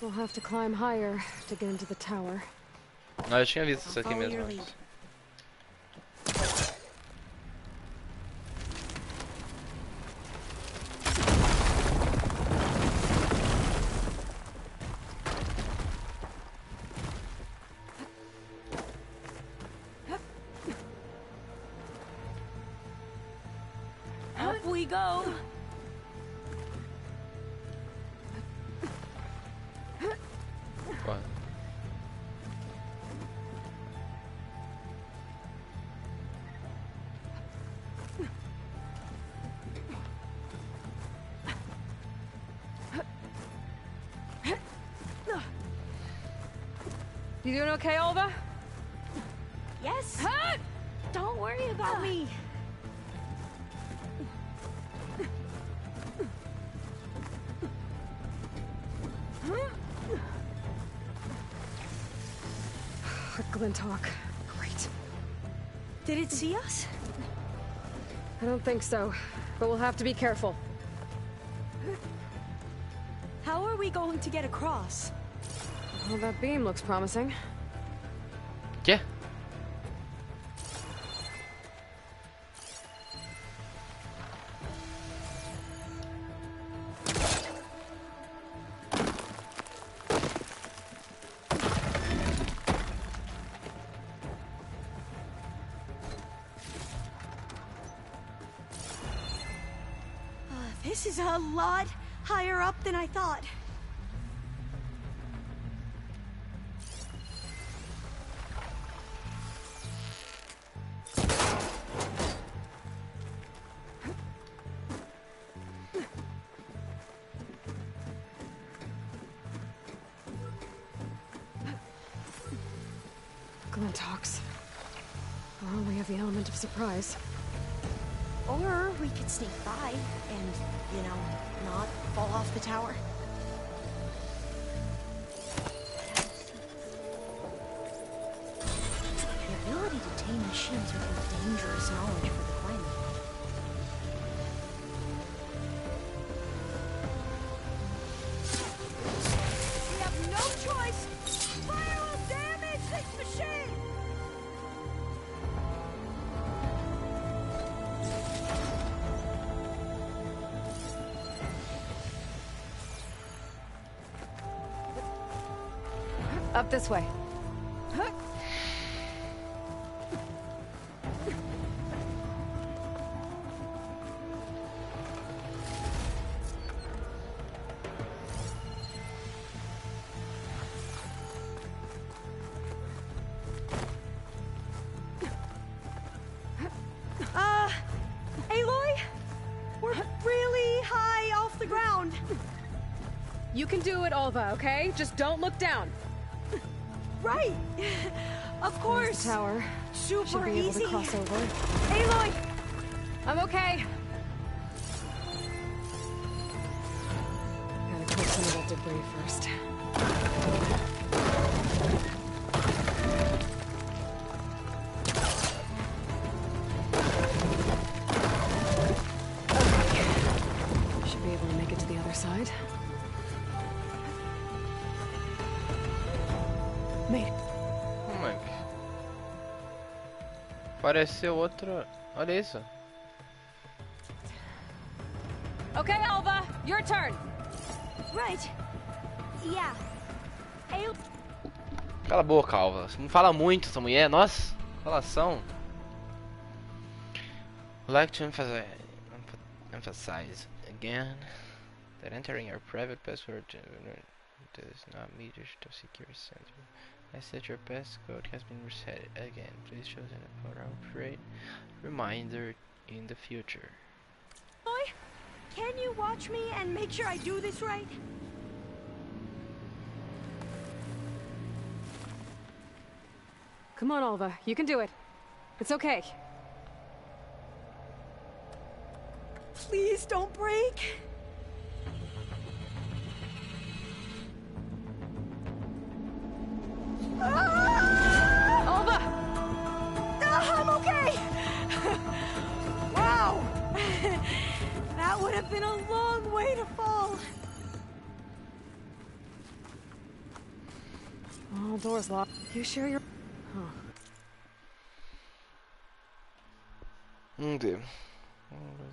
We'll have to climb higher to get into the tower. Ah, eu tinha visto isso aqui Follow mesmo. your lead. Up we go. Porra. You doing okay, Olva? Yes. Don't worry about me. Glinthawk. Great. Did it see us? I don't think so, but we'll have to be careful. How are we going to get across? Well, that beam looks promising. Quê? This is a lot higher up than I thought. Rembrandt talks. Or only have the element of surprise. Or we could sneak by and, you know, not fall off the tower. The ability to tame machines would be dangerous knowledge for the climate. We have no choice! Fire will damage this machine! Up this way. Aloy? We're really high off the ground. You can do it, Olva, okay? Just don't look down. Right. Of course. There's the tower. Super Should be able easy. to cross over. Aloy! I'm okay. Gotta clear some of that debris first. Okay. Should be able to make it to the other side. Made it. Como é que... Apareceu outra... Olha isso. Okay, Alva, your turn. Right. Yeah. Cala a boca, Alva. Você não fala muito, essa mulher. Nossa, falação. I'd like to emphasize again that entering your private password does not meet your security center. I said your passcode has been reset again. Please choose an appropriate reminder in the future. Boy, can you watch me and make sure I do this right? Come on, Alva, you can do it. It's okay. Please don't break. Alva! I'm okay! Wow! That would have been a long way to fall. Oh, door's locked. You sure you're... Huh. There's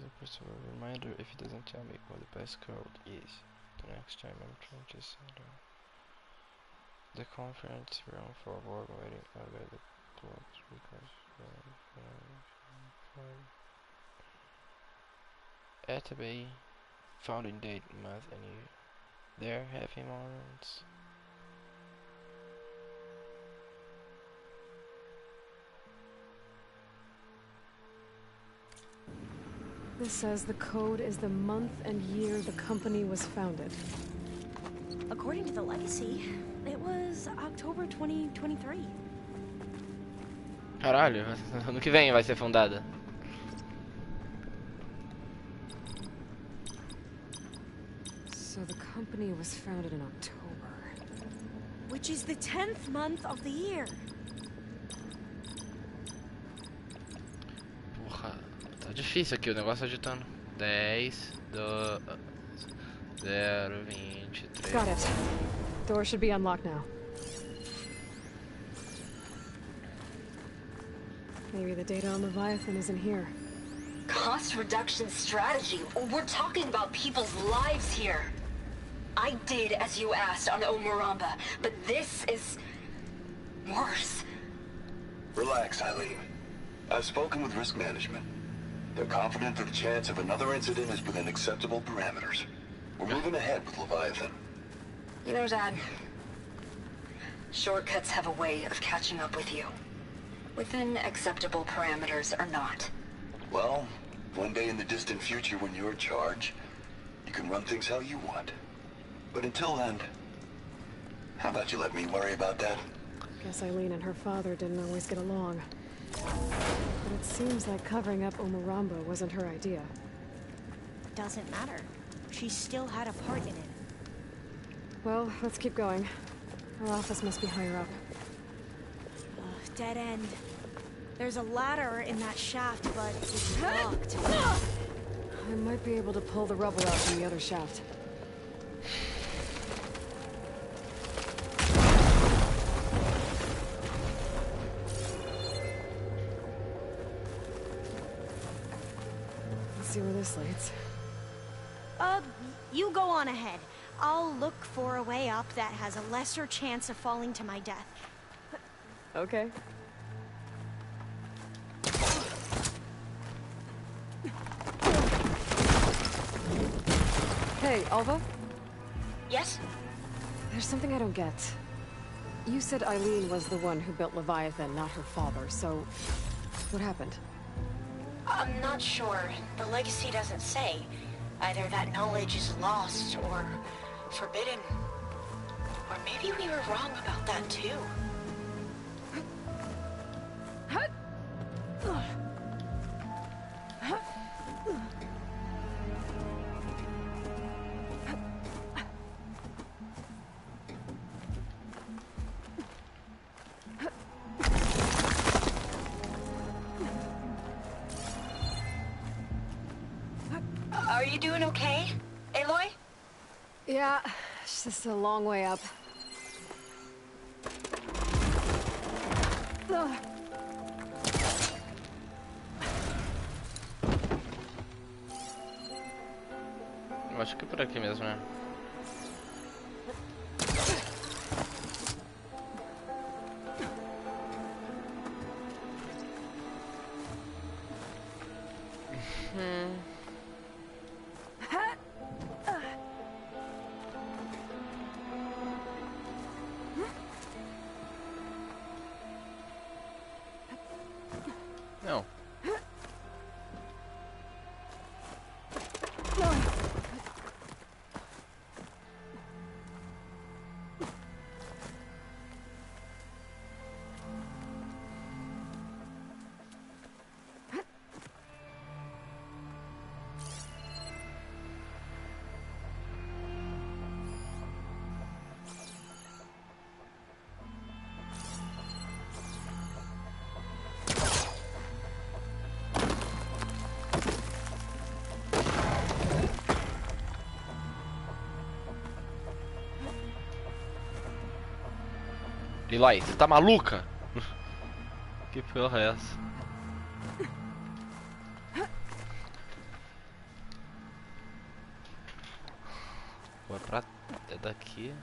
a personal reminder if it doesn't tell me what the passcode is. The next time I'm trying to set up the conference room for work waiting over the clocks because Atabey founding date, month and year. There, happy moments. This says the code is the month and year the company was founded. According to the legacy, it was October 2023. Caralho, ano que vem vai ser fundada. So the company was founded in October. Which is the 10th month of the year. Porra, tá difícil aqui o negócio agitando. 10, 0, 23. Got it. Door should be unlocked now. Maybe the data on Leviathan isn't here. Cost reduction strategy? We're talking about people's lives here. I did as you asked on Omuramba, but this is... worse. Relax, Eileen. I've spoken with risk management. They're confident that the chance of another incident is within acceptable parameters. We're moving ahead with Leviathan. You know, Dad, shortcuts have a way of catching up with you. Within acceptable parameters or not. Well, one day in the distant future when you're in charge, you can run things how you want. But until then, how about you let me worry about that? Guess Eileen and her father didn't always get along. But it seems like covering up Umurambo wasn't her idea. Doesn't matter. She still had a part in it. Well, let's keep going. Her office must be higher up. Dead end. There's a ladder in that shaft, but it's locked. I might be able to pull the rubble out from the other shaft. Let's see where this leads. You go on ahead. I'll look for a way up that has a lesser chance of falling to my death. Okay. Hey, Alva? Yes? There's something I don't get. You said Eileen was the one who built Leviathan, not her father, so... what happened? I'm not sure. The legacy doesn't say. Either that knowledge is lost, or forbidden. Or maybe we were wrong about that, too. Are you doing okay, Aloy? Yeah, it's just a long way up. Eu acho que é por aqui mesmo, né? Não. Eli, você tá maluca? Que porra é essa? Pô, é pra... é daqui...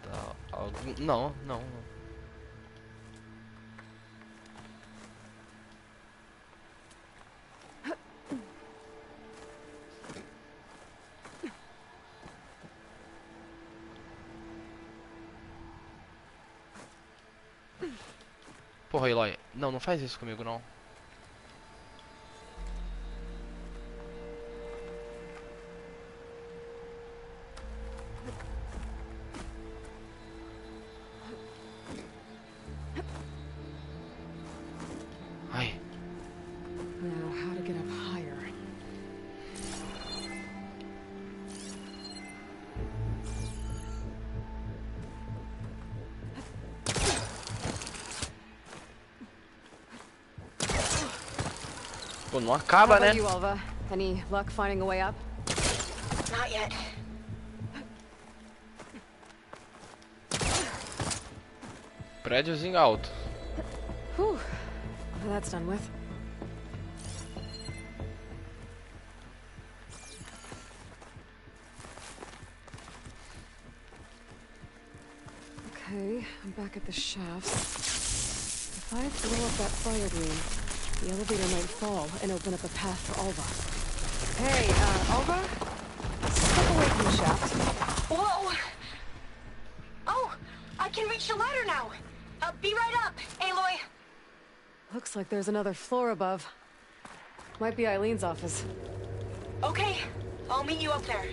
Dá algum... Não, não. Porra, Eloy. Não, não faz isso comigo, não. Ai. Now, how to get up higher? Pô, não acaba, né? You, Alva? Any luck finding a way up? Not yet. Prédiozinho alto. Whew. That's done with. Okay, I'm back at the shafts. If I throw up that fire beam, the elevator might fall and open up a path for Alva. Hey, Alva? Step away from the shaft. Whoa! Oh, I can reach the ladder now. Be right up, Aloy. Looks like there's another floor above. Might be Eileen's office. Okay, I'll meet you up there.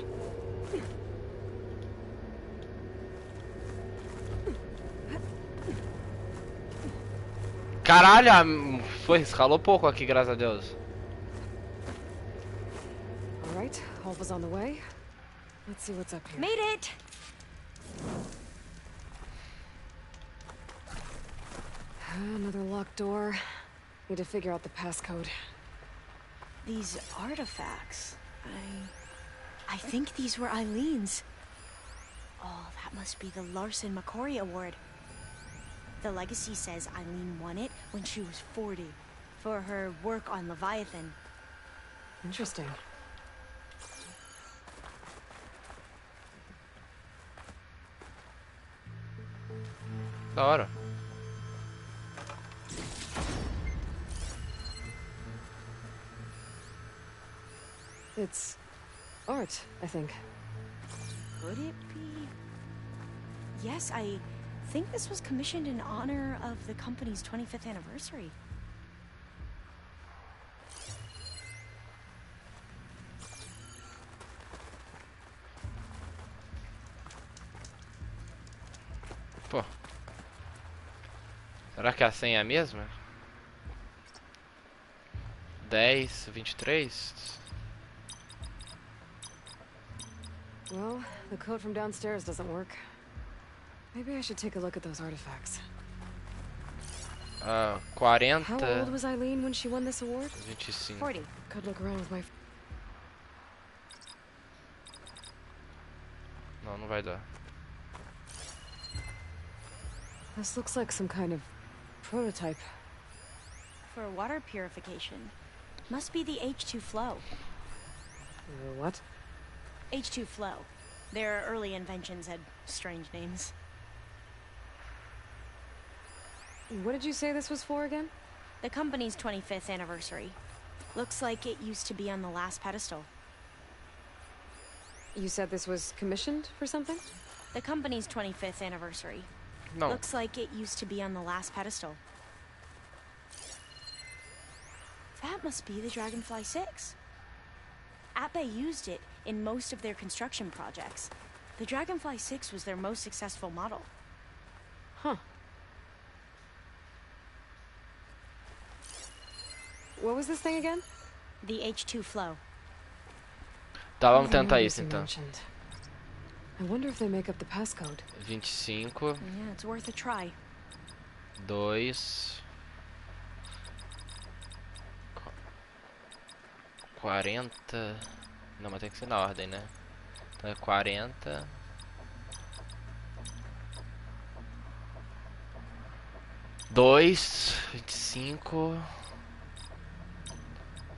Caralho, foi, escalou pouco aqui, graças a Deus. All right, Alva's on the way. Let's see what's up here. Made it! Another locked door. Need to figure out the passcode. These artifacts... I think these were Eileen's. Oh, that must be the Larson McCory Award. The legacy says Eileen won it when she was 40 for her work on Leviathan. Interesting. Da hora. It's art, I think. Could it be? Yes, I think this was commissioned in honor of the company's 25th anniversary. Pô. Será que a senha é a mesma? 10, 23? Well, the code from downstairs doesn't work. Maybe I should take a look at those artifacts. 40. How old was Eileen when she won this award? 25. 40. Could look around with my... Não vai dar. This looks like some kind of prototype. For water purification. Must be the H2 flow. What? H2 flow. Their early inventions had strange names. What did you say this was for again? The company's 25th anniversary. Looks like it used to be on the last pedestal. You said this was commissioned for something? The company's 25th anniversary. No. Looks like it used to be on the last pedestal. That must be the Dragonfly 6. Ape used it in most of their construction projects. The Dragonfly 6 was their most successful model. Huh. What was this thing again? The H2 flow. Tá, vamos tentar isso então. I wonder if they make up the passcode. 25. Yeah, it's worth a try. 2. 40. Não, mas tem que ser na ordem, né? Então é 40. 2. 25.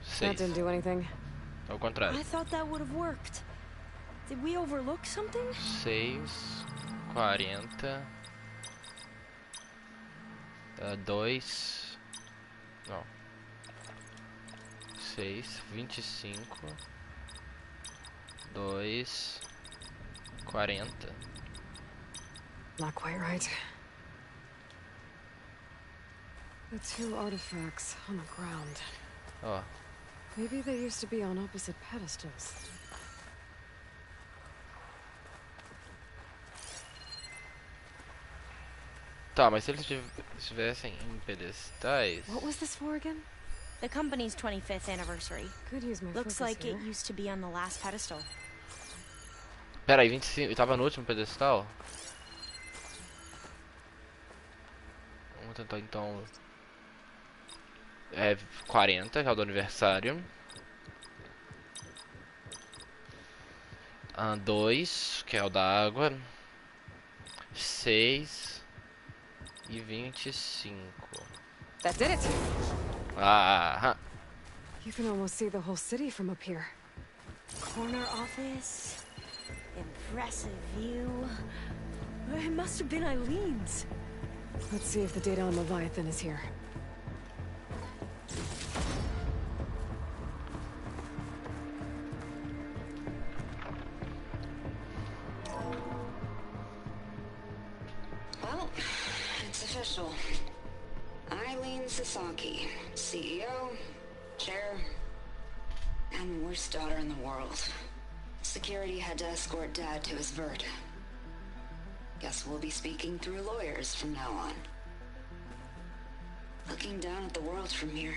6. That didn't do anything. Ao contrário. I thought that would have worked. Did we overlook something? 6. 40. 2. Não. 6. 25. 2. 40. Not quite right. The two artifacts on the ground. Oh. Maybe they used to be on opposite pedestals. Tá, mas se eles estivessem em pedestais... What was this for again? The company's 25th anniversary. Could use my Looks focus like here. it used to be on the last pedestal. Pera aí, 25... Eu tava no último pedestal? Vamos tentar então... 40, que é o do aniversário. 2, que é o da água. 6 e 25. That did it. Ah, You can almost see the whole city from up here. Corner office. Impressive view. It must have been Eileen's. Let's see if the data on Leviathan is here. Well, it's official. Eileen Sasaki, CEO, chair, and worst daughter in the world. Security had to escort Dad to his vert. Guess we'll be speaking through lawyers from now on. Looking down at the world from here,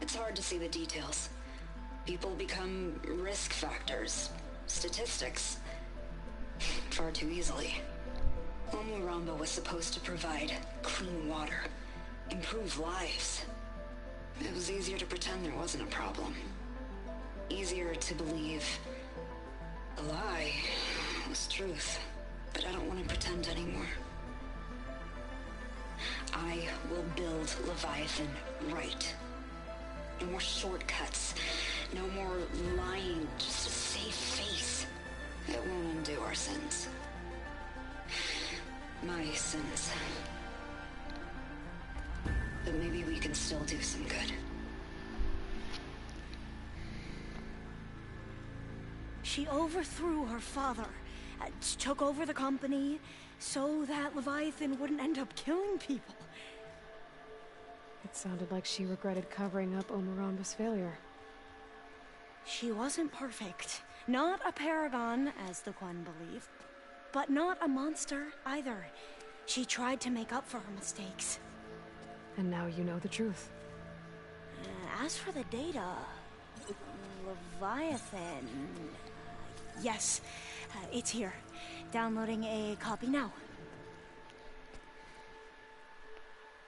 it's hard to see the details. People become risk factors, statistics, far too easily. Omuramba was supposed to provide clean water, improve lives. It was easier to pretend there wasn't a problem. Easier to believe the lie was truth. But I don't want to pretend anymore. I will build Leviathan right. No more shortcuts. No more lying just to save face. It won't undo our sins. My sins. But maybe we can still do some good. She overthrew her father, took over the company, so that Leviathan wouldn't end up killing people. It sounded like she regretted covering up Omuramba's failure. She wasn't perfect. Not a paragon, as the Quan believe, but not a monster either. She tried to make up for her mistakes. And now you know the truth. As for the data, Leviathan... yes, it's here. Downloading a copy now.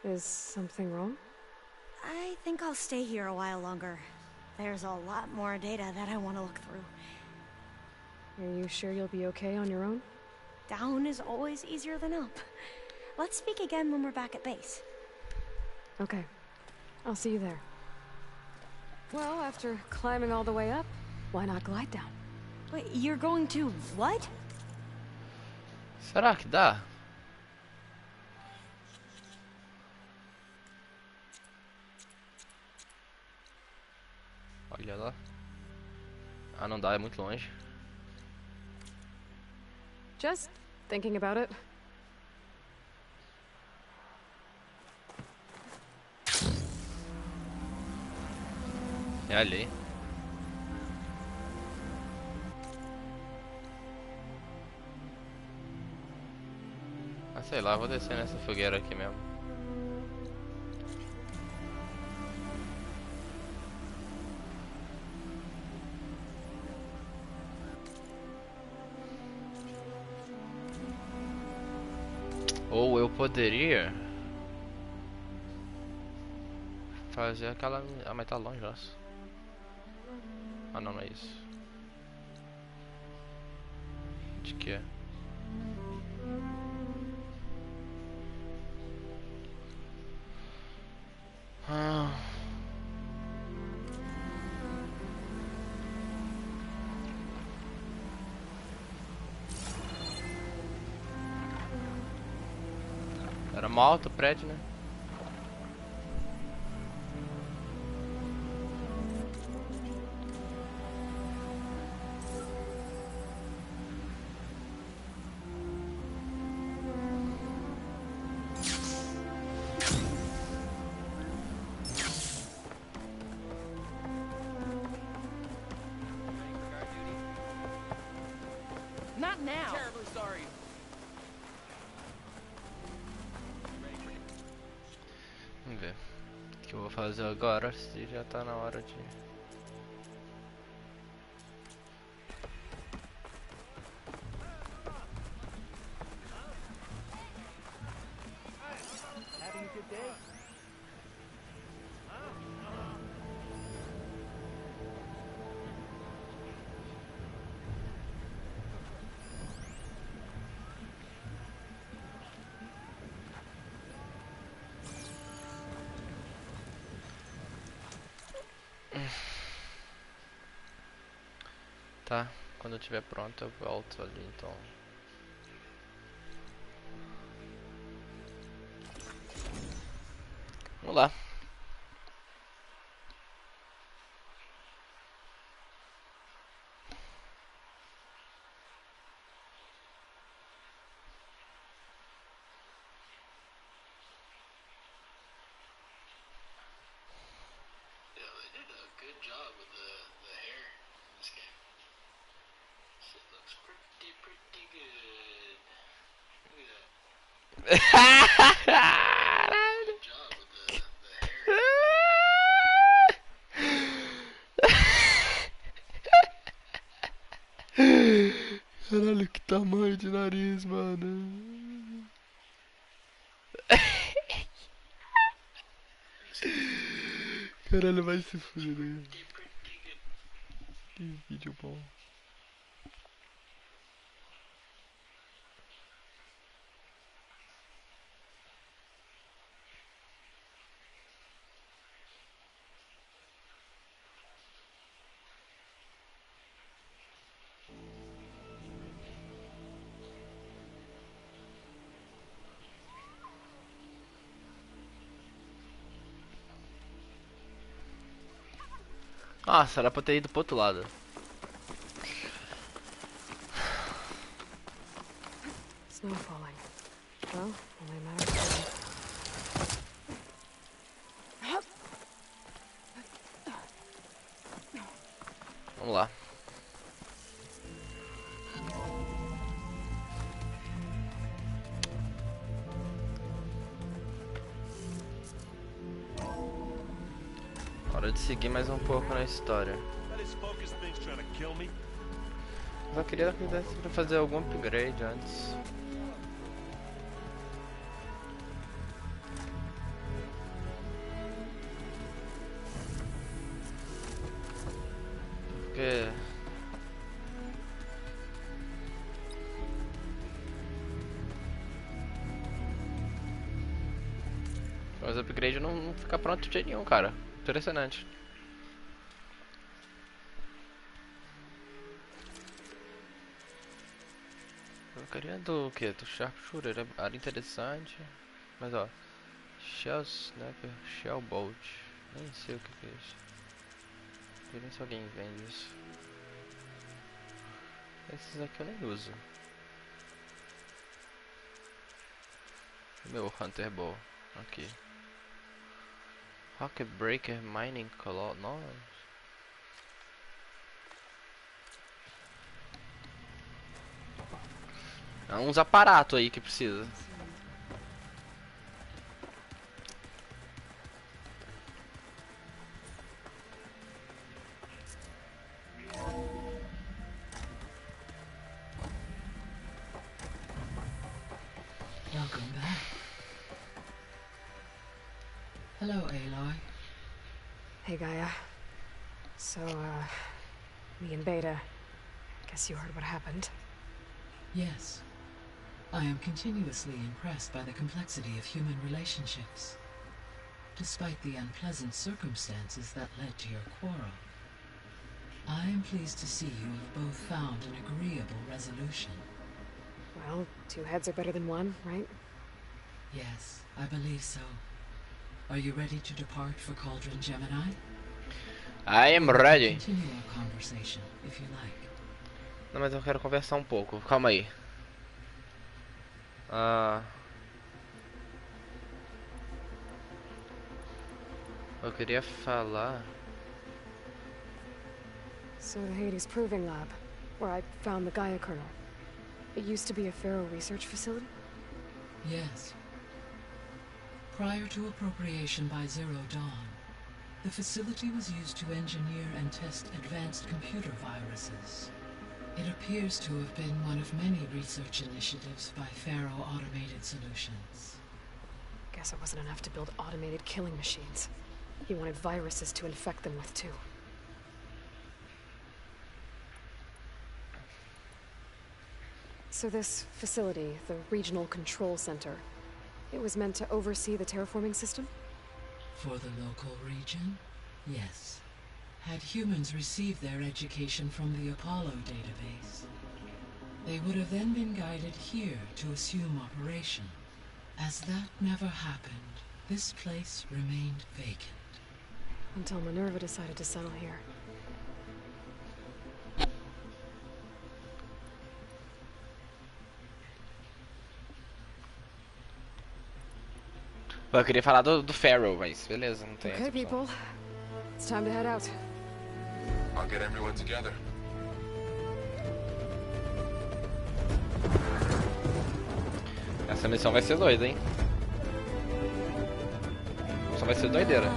Is something wrong? I think I'll stay here a while longer. There's a lot more data that I want to look through. Are you sure you'll be okay on your own? Down is always easier than up. Let's speak again when we're back at base. Okay. I'll see you there. Well, after climbing all the way up, why not glide down? Wait, you're going to what? Será que dá? Olha lá. Ah, não dá, é muito longe. Just thinking about it. É ali. Ah, sei lá, vou descer nessa fogueira aqui mesmo. Ou eu poderia fazer aquela... Ah, mas tá longe, nossa. Ah, não, não é isso. De que é? Ah. Era mó alto o prédio, né? Not now. Terribly sorry. Vamos ver o que eu vou fazer agora, se já tá na hora de... Having a good day? Tá, quando eu estiver pronto eu volto ali, então. Vamos lá. Yeah, they did a good job with the hair in this game. Shit looks pretty good. Look at that. Caralho, que tamanho de nariz, mano. Caralho, vai se fuder. Que vídeo bom. Nossa, era pra ter ido pro outro lado. Snow falling. Well, only a matter of time. Vamos lá. Hora de seguir mais um pouco na história. Só queria que desse pra fazer algum upgrade antes. Porque... Mas o upgrade não fica pronto de jeito nenhum, cara. Impressionante. Eu queria do que? Do Sharpshooter, era interessante. Mas ó, Shell Sniper, Shell Bolt. Nem sei o que é isso. Não sei nem se alguém vende isso. Esses aqui eu nem uso. Meu Hunter Bow aqui. Rocket Breaker Mining Color. Nossa. É uns aparatos aí que precisa. Welcome back. Hello, Aloy. Hey, Gaia. So, me and Beta, guess you heard what happened. Yes. I am continuously impressed by the complexity of human relationships. Despite the unpleasant circumstances that led to your quarrel, I am pleased to see you have both found an agreeable resolution. Well, two heads are better than one, right? Yes, I believe so. Are you ready to depart for Cauldron Gemini? I am ready. Continue our conversation, if you like. Não, mas eu quero conversar um pouco. Calma aí. Eu queria falar. So the Hades Proving Lab, where I found the Gaia kernel. It used to be a Pharaoh research facility? Yes. Prior to appropriation by Zero Dawn, the facility was used to engineer and test advanced computer viruses. It appears to have been one of many research initiatives by Pharaoh Automated Solutions. Guess it wasn't enough to build automated killing machines. He wanted viruses to infect them with, too. So this facility, the Regional Control Center, it was meant to oversee the terraforming system? For the local region, yes. Had humans received their education from the Apollo database, they would have then been guided here to assume operation. As that never happened, this place remained vacant. Until Minerva decided to settle here. Eu queria falar do Pharaoh, mas beleza, não tem Okay, people. It's time to head out. I'll get everyone together. Essa missão vai ser doida, hein? Só vai ser doideira.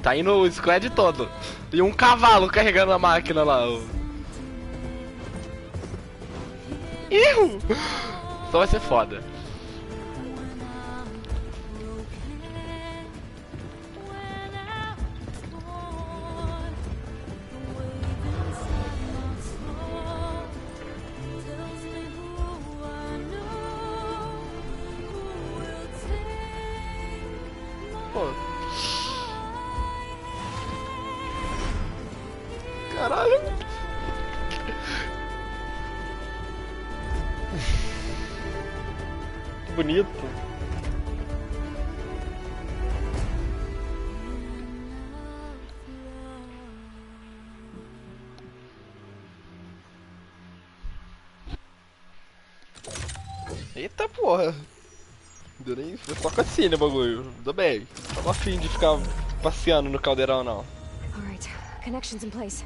Tá indo o squad todo. E um cavalo carregando a máquina lá. Ih! Só vai ser foda. Pô. Caralho. Que bonito. Eita porra. Deu nem... Foi só cutscene o bagulho. Tudo bem. Tava afim de ficar passeando no caldeirão não. Alright, connections in place.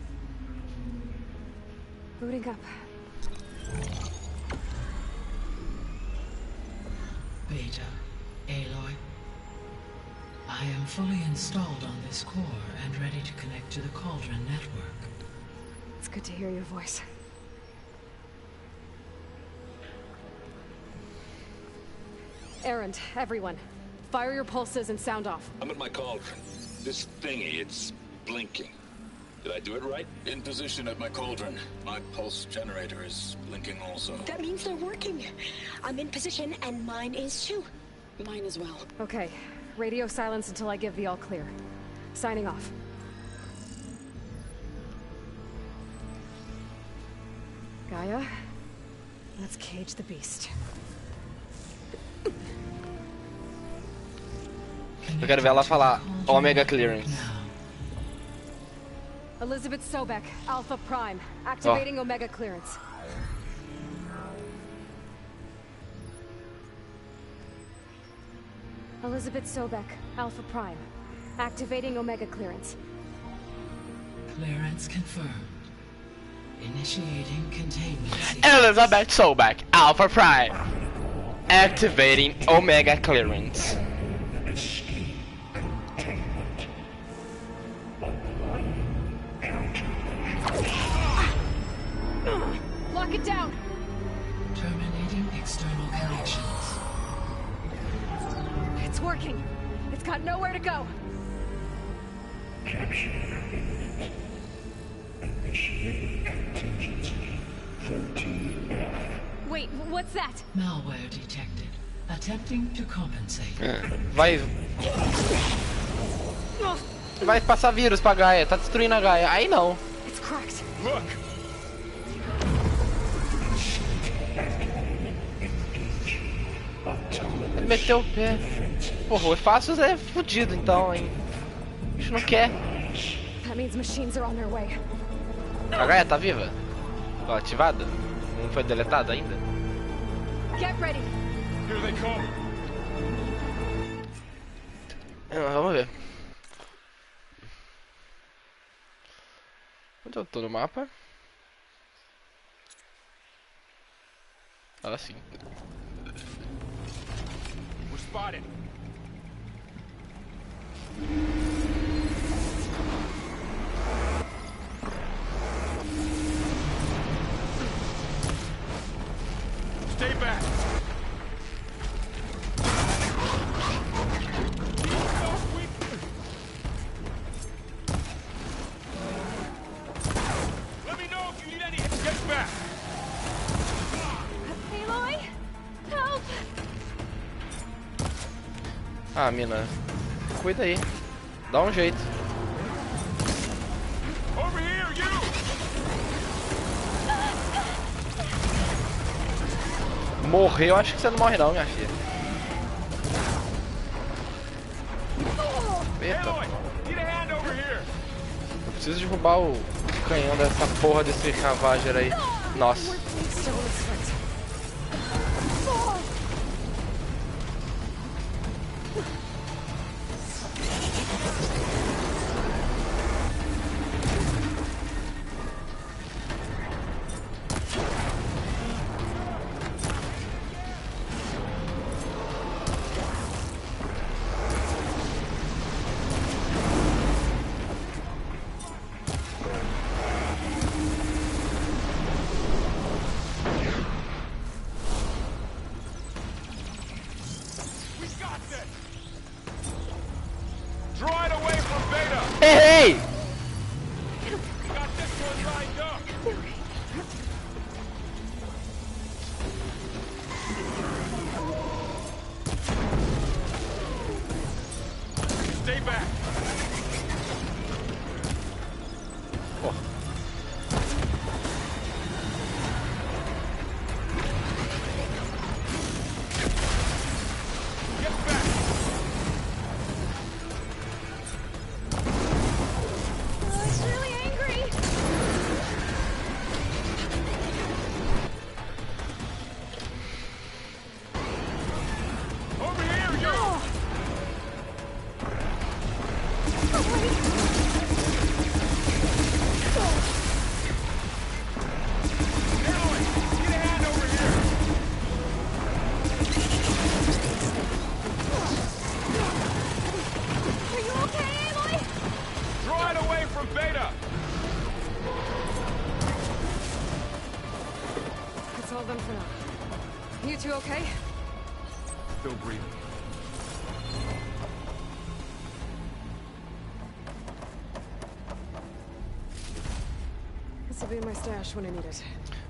Booting up. Beta, Aloy. I am fully installed on this core and ready to connect to the Cauldron network. It's good to hear your voice. Errand, everyone. Fire your pulses and sound off. I'm at my cauldron. This thingy, it's blinking. Did I do it right? In position at my cauldron. My pulse generator is blinking also. That means they're working. I'm in position, and mine is too. Mine as well. Okay. Radio silence until I give the all clear. Signing off. Gaia, let's cage the beast. Eu quero ver ela falar Omega Clearance. Elizabeth Sobek, Alpha Prime, activating Omega Clearance. Elizabeth Sobek, Alpha Prime, activating Omega Clearance. Clearance confirmed. Initiating containment. Elizabeth Sobek, Alpha Prime, activating Omega Clearance. Lock it down! Terminating external connections. It's working. It's got nowhere to go. Wait, what's that? Malware detected. Attempting to compensate. Vai passar vírus pra Gaia, tá destruindo a Gaia. Aí não. It's cracked. Look. Ele meteu o pé. Porra, o fácil é fudido então, hein. A gente não quer. That means machines are on their way. A Gaia tá viva? Ó, ativada? Não foi deletada ainda? Get ready. Here they come. Vamos ver. Onde eu tô no mapa? Ah, sim. We're spotted. Stay back. Let me know if you need any help. Get back. Aloy, help! Ah, mina. Cuida aí. Dá um jeito. Over here, you. Morreu, acho que você não morre não, minha filha. Eita. Eu preciso derrubar o canhão dessa porra desse Ravager aí. Nossa.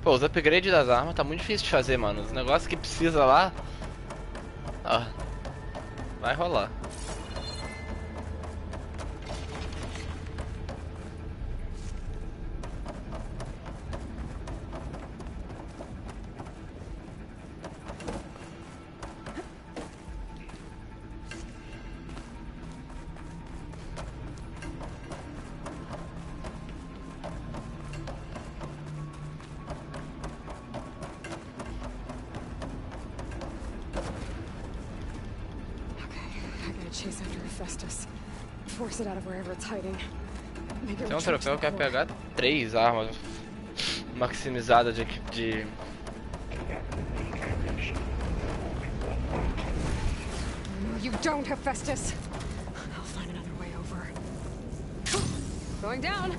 Pô, os upgrades das armas tá muito difícil de fazer, mano. Os negócios que precisa lá... Ó, vai rolar. Tem um troféu que é pegar 3 armas maximizadas de... No, you don't, Hephaestus. I'll find another way over. Going down.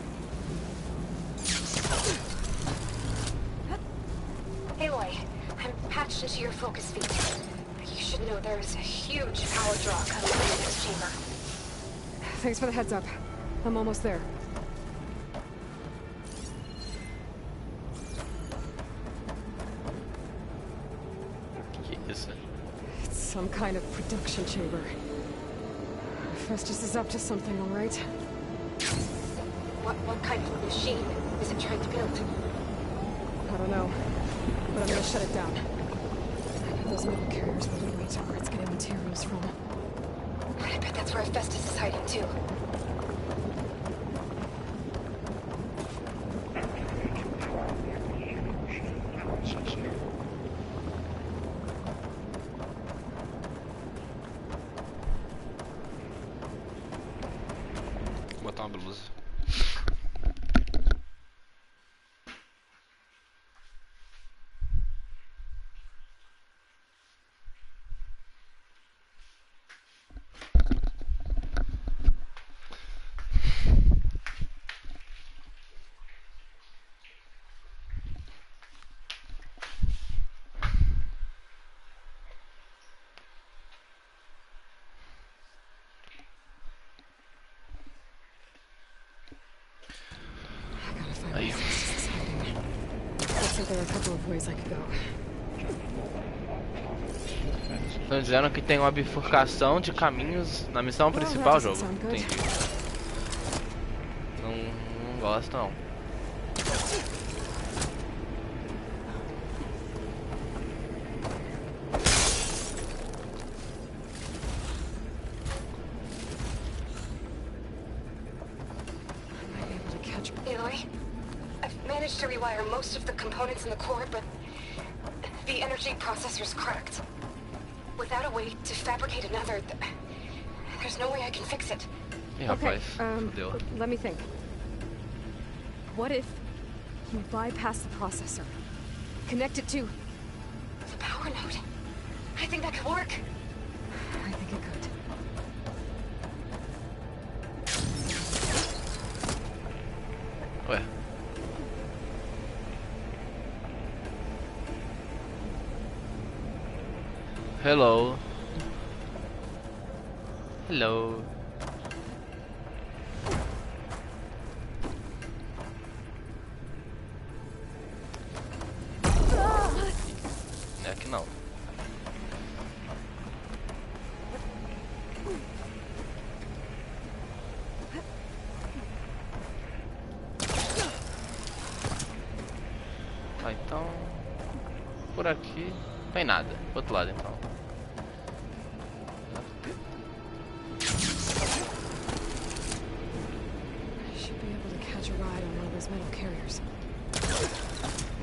Aloy, I'm patched into your focus feed. You should know there is a huge power draw coming from the next chamber. Thanks for the heads up. I'm almost there. It's some kind of production chamber. Hephaestus is up to something, all right? What kind of machine is it trying to build? I don't know, but I'm gonna shut it down. Those metal carriers will lead me to where it's getting materials from. I bet that's where Hephaestus is hiding too. Vou botar uma blusa. Aí. Estão dizendo que tem uma bifurcação de caminhos na missão principal, jogo. Entendi. Não gosto não. Aloy, I've managed to rewire most of the components in the core, but the energy processor's cracked. Without a way to fabricate another, there's no way I can fix it. Yeah, okay, let me think. What if you bypass the processor? Connect it to the power node. I think that could work. I think it could. Ué. Hello. Hello. É que não. Tá, então por aqui não tem nada. Do outro lado então.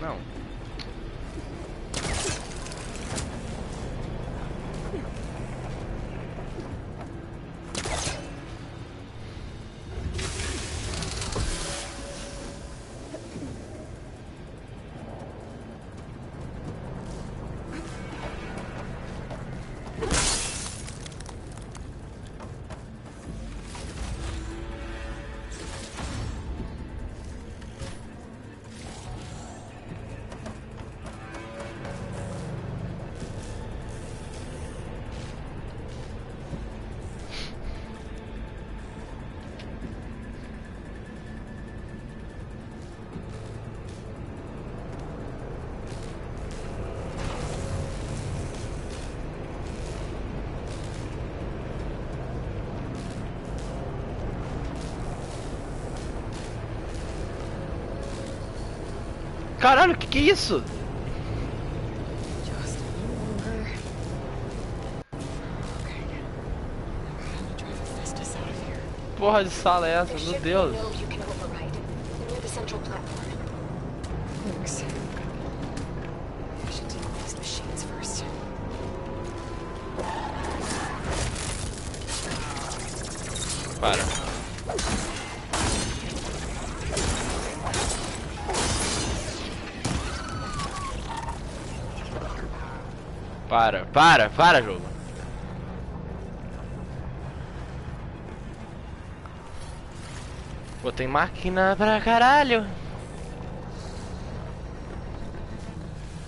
Não. Caralho, que é isso? Porra de sala é essa? Meu Deus. Para. Para, jogo. Pô, tem máquina pra caralho.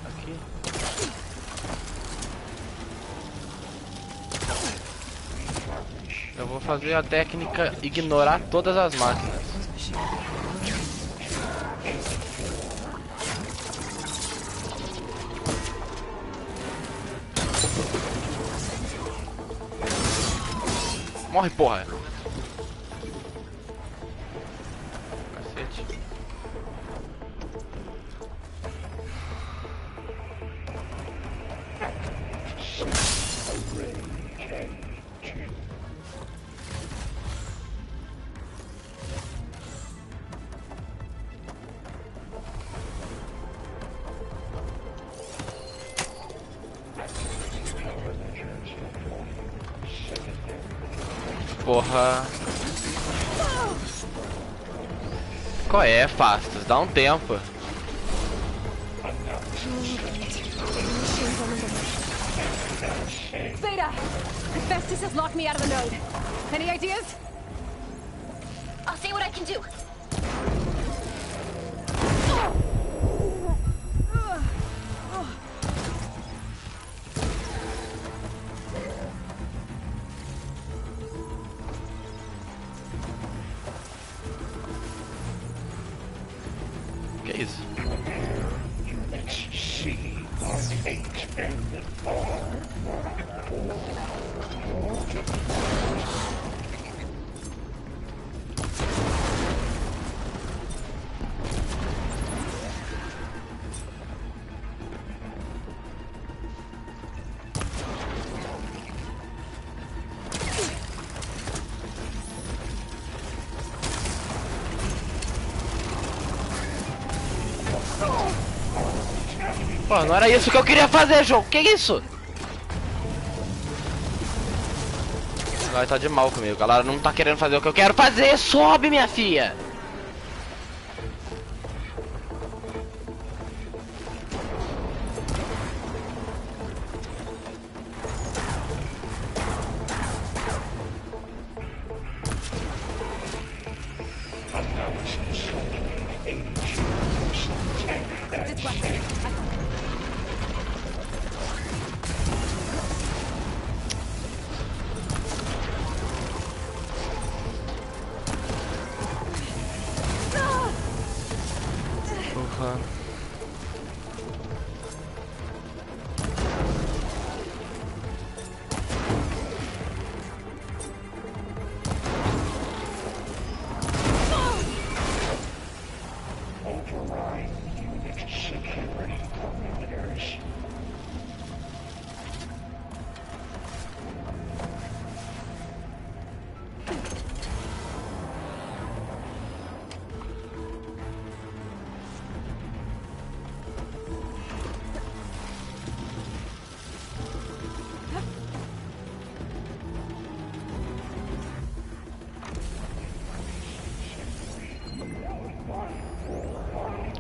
Aqui. Eu vou fazer a técnica ignorar todas as máquinas. Morre, porra! Cacete. Porra. Qual é, Fastos? Dá um tempo. Beta! Festus has locked me out of the node. Any ideas? I'll see what I can do. Que é isso? Pô, não era isso que eu queria fazer, jogo. Que isso? Vai tá de mal comigo. A galera não tá querendo fazer o que eu quero fazer. Sobe, minha filha. Porra.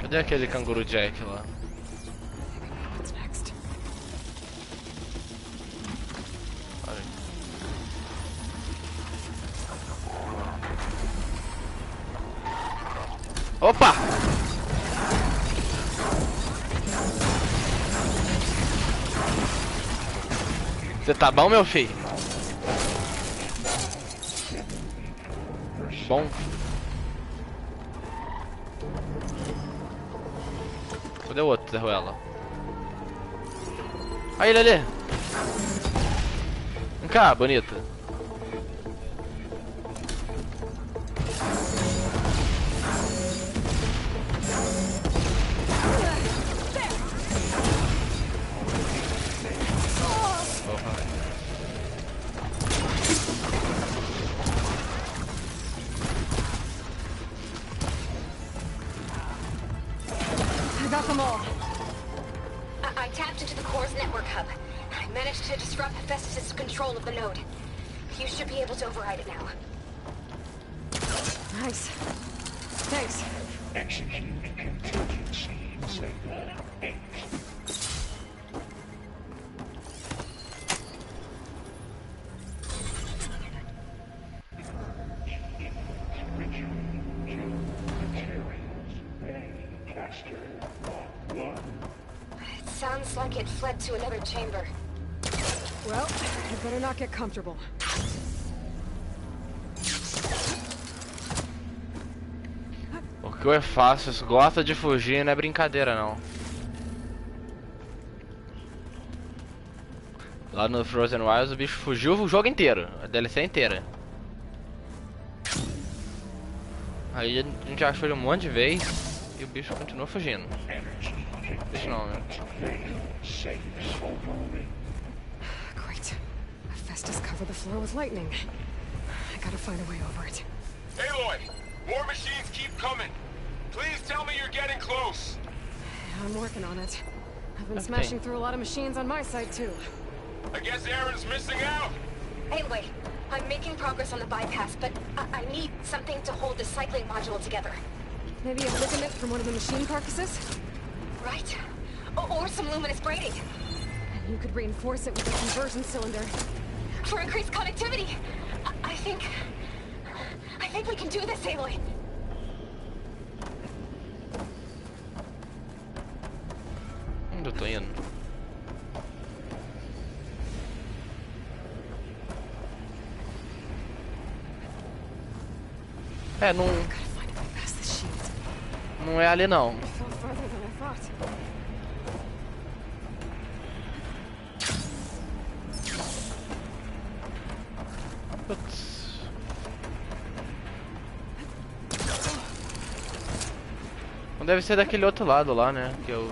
Cadê aquele canguru Jack lá? Opa! Você tá bom, meu filho? Bom. Cadê o outro, Zé Ruela? Aí, Lelê! Vem cá, bonita. Lock them all. I tapped into the core's network hub. I managed to disrupt Hephaestus' control of the node. You should be able to override it now. Nice. Thanks. Execute contingency signal 8. It sounds like it fled to another chamber. Well, I better not get comfortable. O que é fácil, gosta de fugir, não é brincadeira não. Lá no Frozen Wilds o bicho fugiu o jogo inteiro, a DLC inteira. Aí a gente já achou ele um monte de vez e o bicho continua fugindo. Bicho não, né? Great. Hephaestus covered the floor with lightning. I gotta find a way over it. Aloy! More machines keep coming! Please tell me you're getting close! I'm working on it. I've been smashing through a lot of machines on my side too. I guess Aaron's missing out! Anyway, I'm making progress on the bypass, but I need something to hold the cycling module together. Maybe a ligament from one of the machine carcasses? Right. Or some luminous braiding. And you could reinforce it with a conversion cylinder. For increased connectivity. I think we can do this, Aloy. Onde eu tô indo? É, não... Não é ali não. Putz. Não deve ser daquele outro lado lá, né? Que eu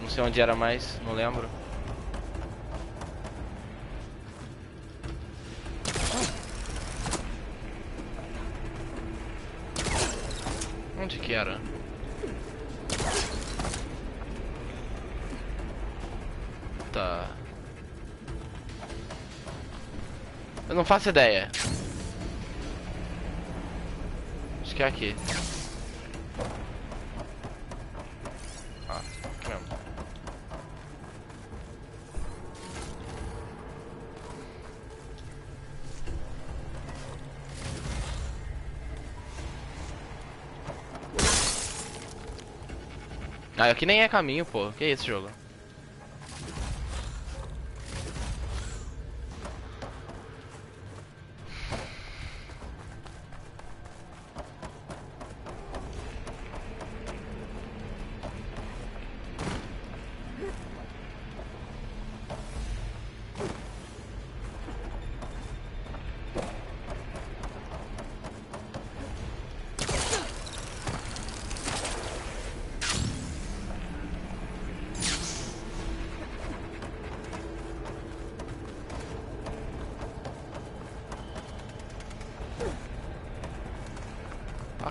não sei onde era mais, não lembro. Onde que era? Tá. Eu não faço ideia. Acho que é aqui. Ah, aqui mesmo. Ah, aqui nem é caminho, pô. Que é esse jogo?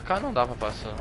Cá não dá pra passar.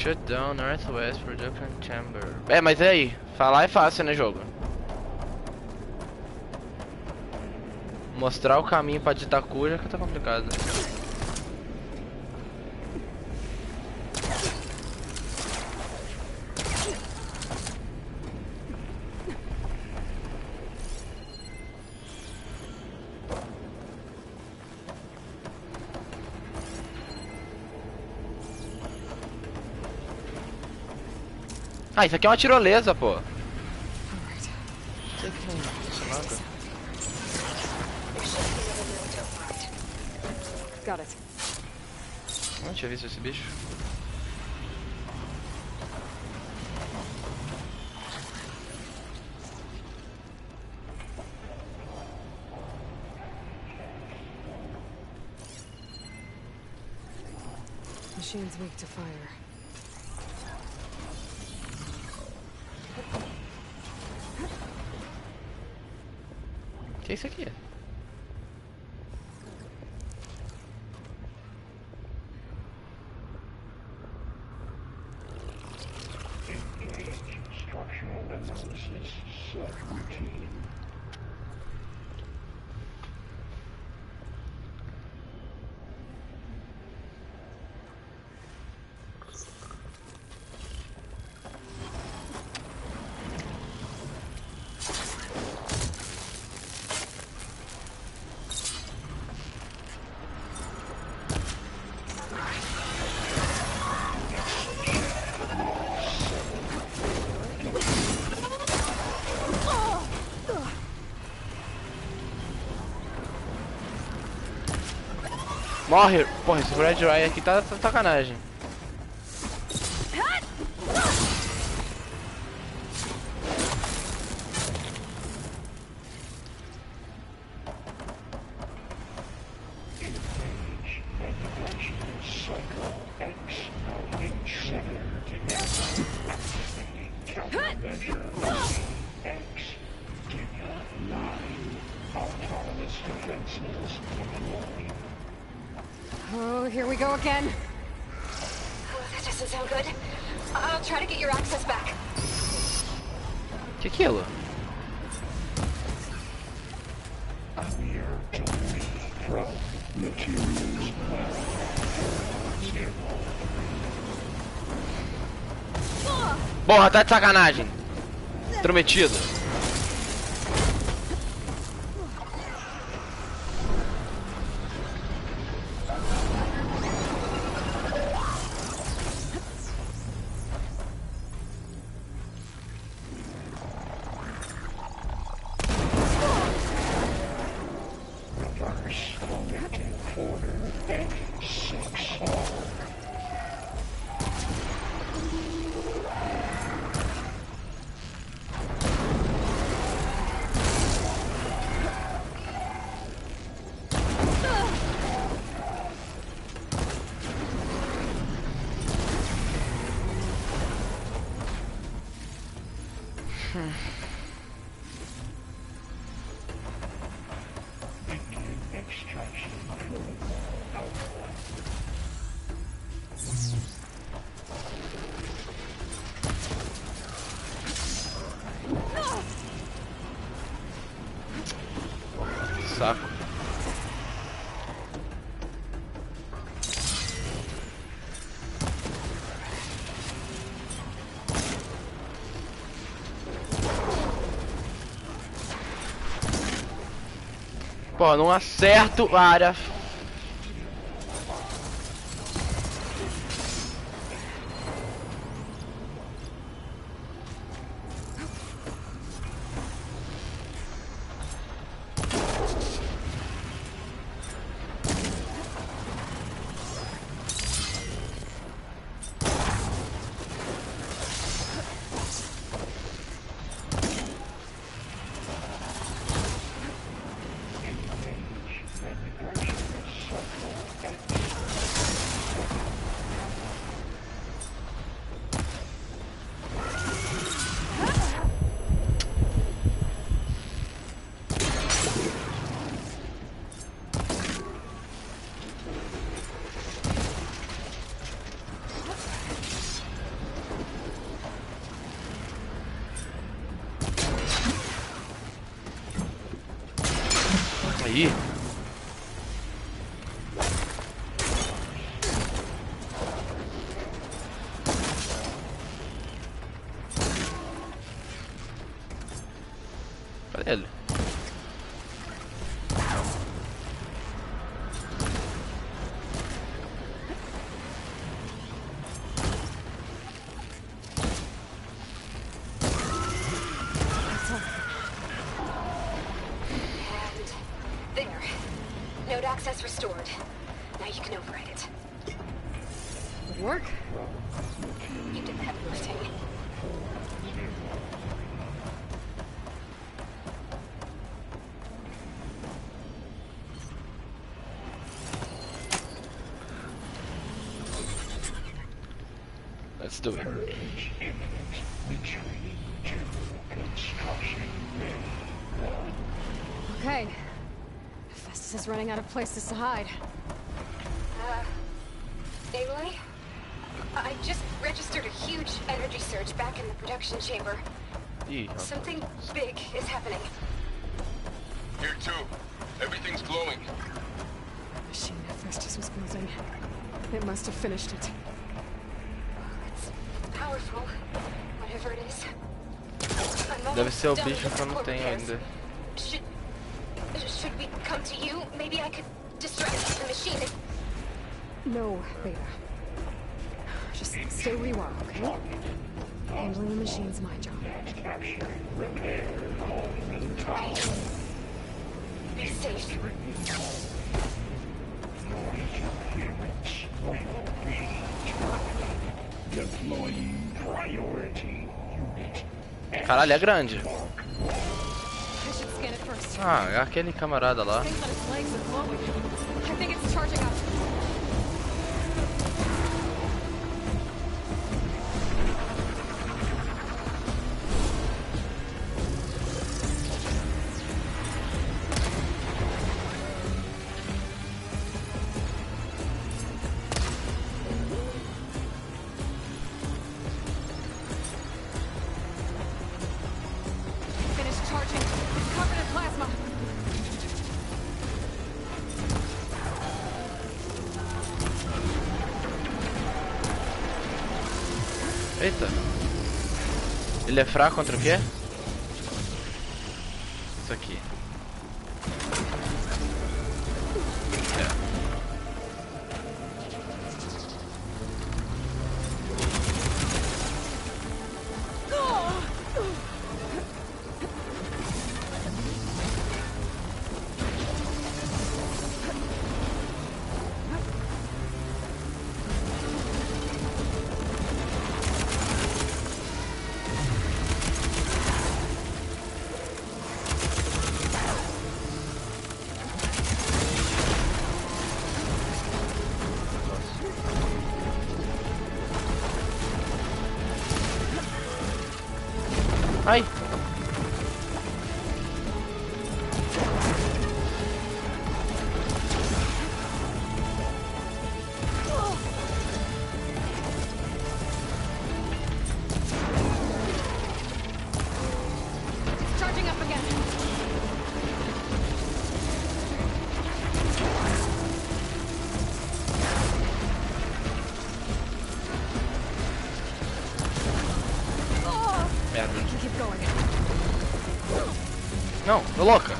Shut down Northwest Production Chamber. É, mas e aí? Falar é fácil, né, jogo? Mostrar o caminho pra Ditaku já que tá complicado. Ah, isso aqui é uma tirolesa, pô. Não sei que não nada. Got it. Não tinha visto esse bicho. Machine's weak to fire. Que é isso aqui? Structural analysis set routine. Morre! Porra, esse Red Eye aqui tá sacanagem. Oh, here we go again. Oh, that doesn't sound good. I'll try to get your access back. Que é aquilo? Porra, tá de sacanagem. Intrometido. Saco. Pô, não acerto a área. Aí. Cadê ele? access restored. Now you can override it. Good work. You did the heavy lifting. Let's do it. Okay. Festus is running out of places to hide. Aloy? I just registered a huge energy surge back in the production chamber. Something big is happening. Here too. Everything's glowing. The machine that Festus was building. It must have finished it. It's powerful, whatever it is. Deve ser o bicho que eu não tenho ainda. Should we come to you? Maybe I could distract the machine. No, Beta. Just stay where you are, okay? Handling the machine's my job. Be safe. Deploying priority unit. Caralho, é grande. I should scan it first. Ah, é aquele camarada lá. I think it's charging up. Finished charging. It's covered in plasma. Eita. Ele é fraco contra o quê? Isso aqui. Ai! Charging up again. Merda. You keep going. Não, tô louca.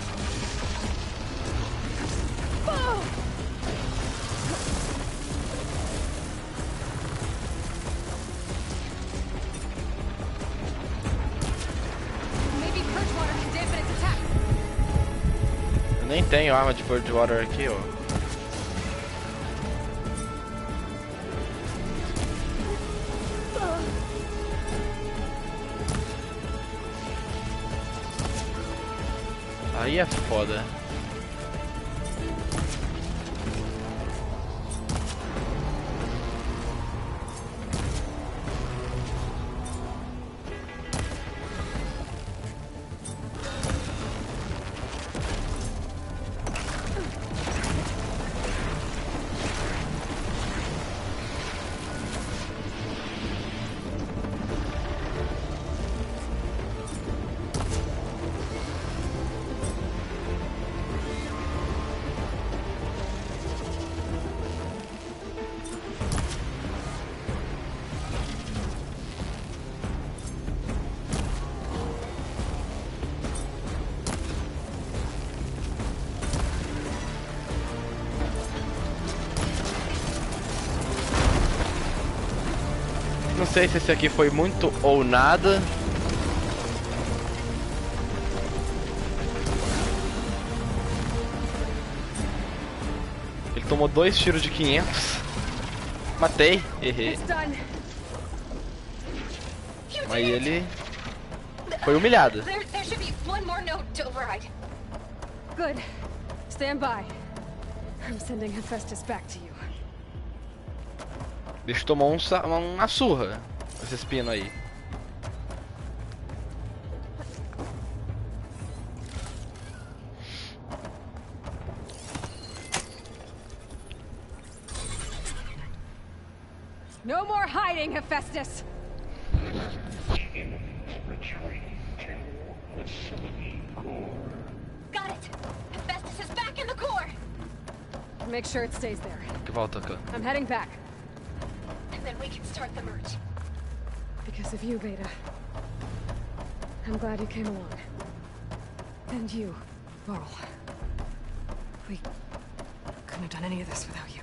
Maybe purge water can dampen its attack. Eu nem tenho arma de Purge Water aqui, ó. Aí é foda. Não sei se esse aqui foi muito ou nada. tomou 2 tiros de 500. Matei, errei. Mas ele foi humilhado. There should be one more note to override. Good. Stand by. I'm sending Hephaestus back to you. O bicho tomou uma surra. Esse espino aí. No more hiding, Hephaestus! Got it! Hephaestus is back in the core! Make sure it stays there. Que volta cá. I'm heading back. And then we can start the merge. Because of you, Beta. I'm glad you came along. And you, Laurel. We couldn't have done any of this without you.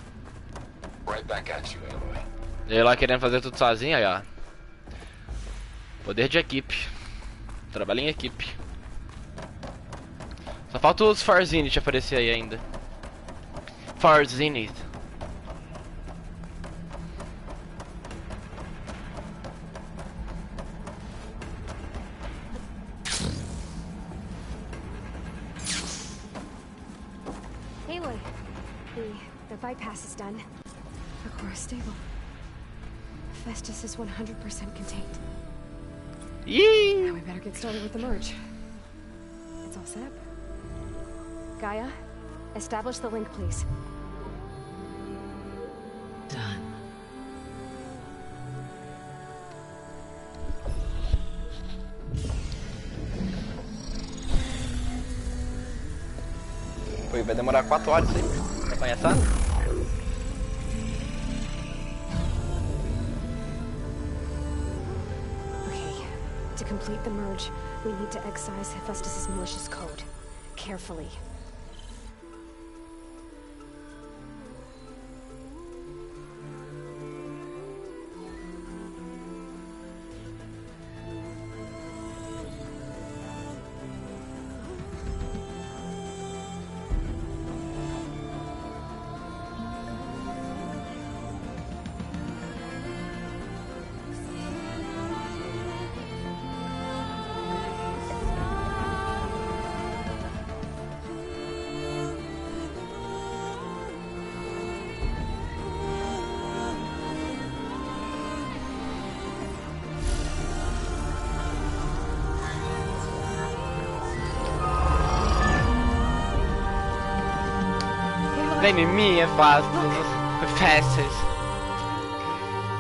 Right back at you, Aloy. Ele lá querendo fazer tudo sozinho, aí ó. Poder de equipe. Trabalho em equipe. Só falta os Farzinit aparecer aí ainda. Farzinit. Aloy, the bypass is done. The core is stable. Hephaestus is 100% contained. Yee! Now we better get started with the merge. It's all set. Gaia, establish the link, please. Done. Pô, vai demorar 4 horas aí. Tá conhecendo? To complete the merge, we need to excise Hephaestus' malicious code. Carefully. Vem em mim, é fácil. É fácil.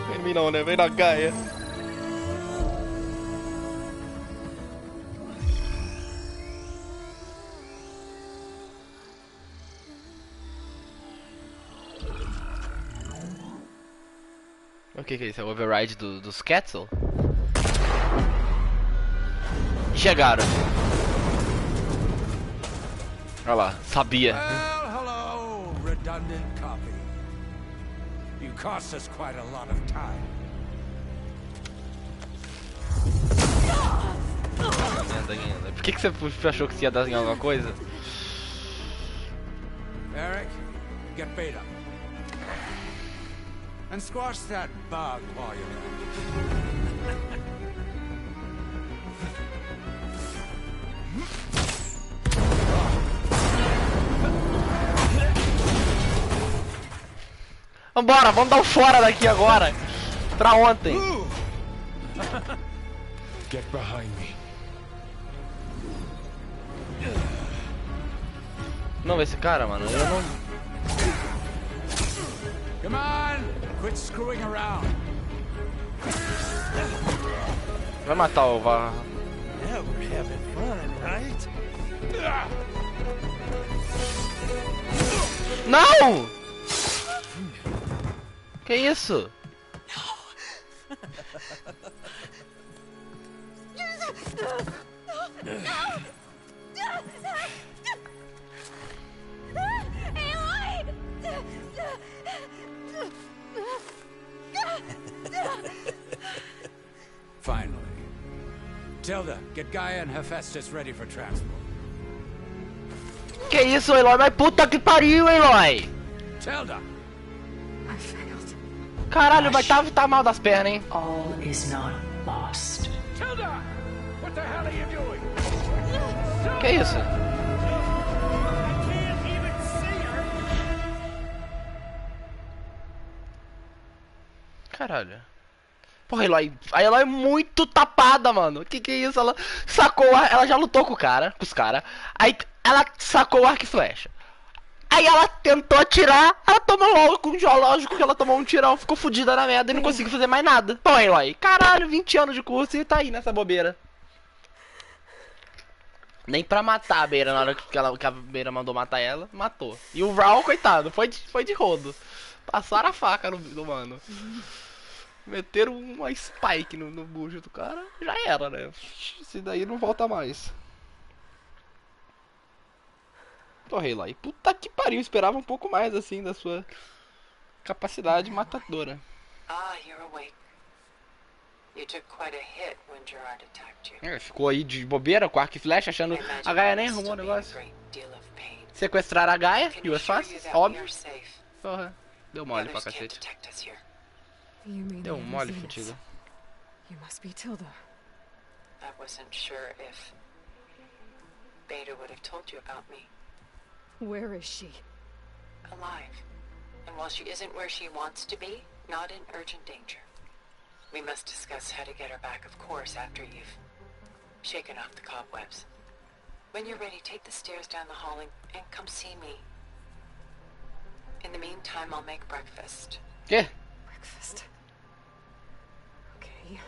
Vem em mim não, né? Vem na Gaia. O que é isso? É o override dos Quetzal? Chegaram. Olha lá, sabia. Redundant copy. You cost us quite a lot of time. Por que você achou que você ia dar em alguma coisa? Eric, get Beta. And squash that bug while you're at it. Vambora, vamos dar um fora daqui agora. Pra ontem. Get behind me. Não, esse cara, mano, eu não... Come on, quit screwing around. Vai matar o Va... Yeah, we're having fun, right? Não! Que isso? Finally. Tilda, get Gaia and Hephaestus ready for transport. Que isso, Eloy? Mas puta que pariu, Eloy! Tilda! I failed. Caralho, mas tá mal das pernas, hein? All is not lost. Tilda! What the hell are you doing? Que isso? Caralho. Porra, Eloy. A Eloy é muito tapada, mano. Que é isso? Ela sacou o ar. Ela já lutou com os caras. Aí ela sacou o arco e flecha. Aí ela tentou atirar. Ela tomou logo com o geológico que ela tomou um tirão. Ficou fodida na merda e não conseguiu fazer mais nada. Pô, Eloy. Caralho, 20 anos de curso e tá aí nessa bobeira. Nem pra matar a Beira na hora que a Beira mandou matar ela, matou. E o Raul, coitado, foi de rodo. Passaram a faca no mano. Meteram uma spike no bucho do cara, já era, né? Esse daí não volta mais. Torrei lá. E puta que pariu, esperava um pouco mais assim da sua capacidade matadora. Ah, you're awake. You took quite a hit when Gerard attacked you. Ficou aí de bobeira com arco e flecha, achando a Gaia nem arrumou o negócio. Sequestrar a Gaia, e o fácil, óbvio. Porra, deu mole pra cacete. Deu um mole fudido. You must be Tilda. I wasn't sure if Beta would have told you about me. Where is she? Alive. And while she isn't where she wants to be, not in urgent danger. We must discuss how to get her back, of course, after you've shaken off the cobwebs. When you're ready, take the stairs down the hall and come see me. In the meantime, I'll make breakfast. Que? Breakfast. Okay.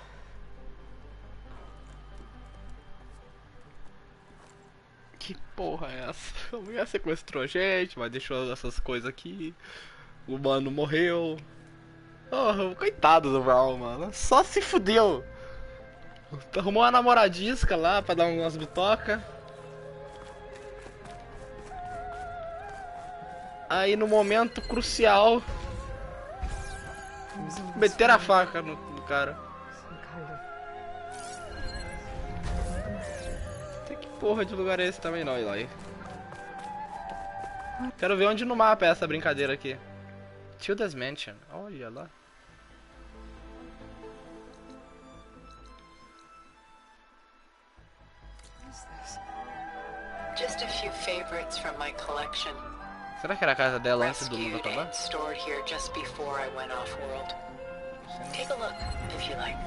Que porra é essa? A mulher sequestrou a gente, mas deixou essas coisas aqui. O mano morreu. Oh, coitado do Val, mano. Só se fudeu. Arrumou uma namoradisca lá pra dar umas bitoca. Aí no momento crucial meteram a faca no cara. Que porra de lugar é esse também não, Eloy? Quero ver onde no mapa é essa brincadeira aqui. Tilda's Mansion, olha lá. Just a few favorites from my collection. Será que era a casa dela antes do mundo Rescued acabar? and stored here just before I went off-world. Take a look, if you like.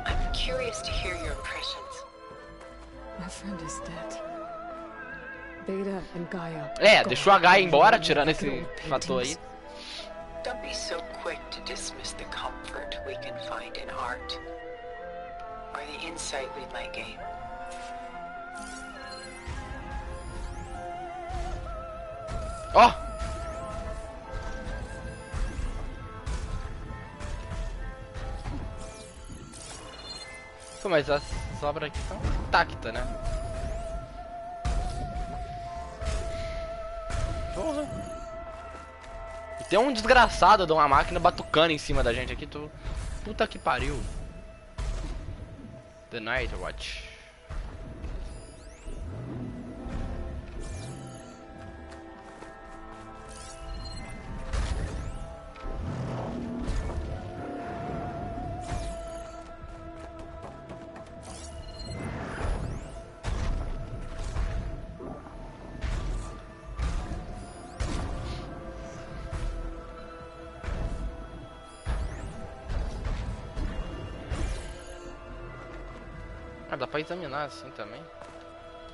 I'm curious to hear your impressions. My friend is dead. Beta and Gaia. Deixou a Gaia embora, tirando esse fator aí. Don't be so quick to dismiss the comfort we can find in art, or the insight we might gain. Ó! Pô, mas as obras aqui são intactas, né? Porra! E tem um desgraçado de uma máquina batucando em cima da gente aqui, puta que pariu. The Night Watch. Ah, dá pra examinar assim também.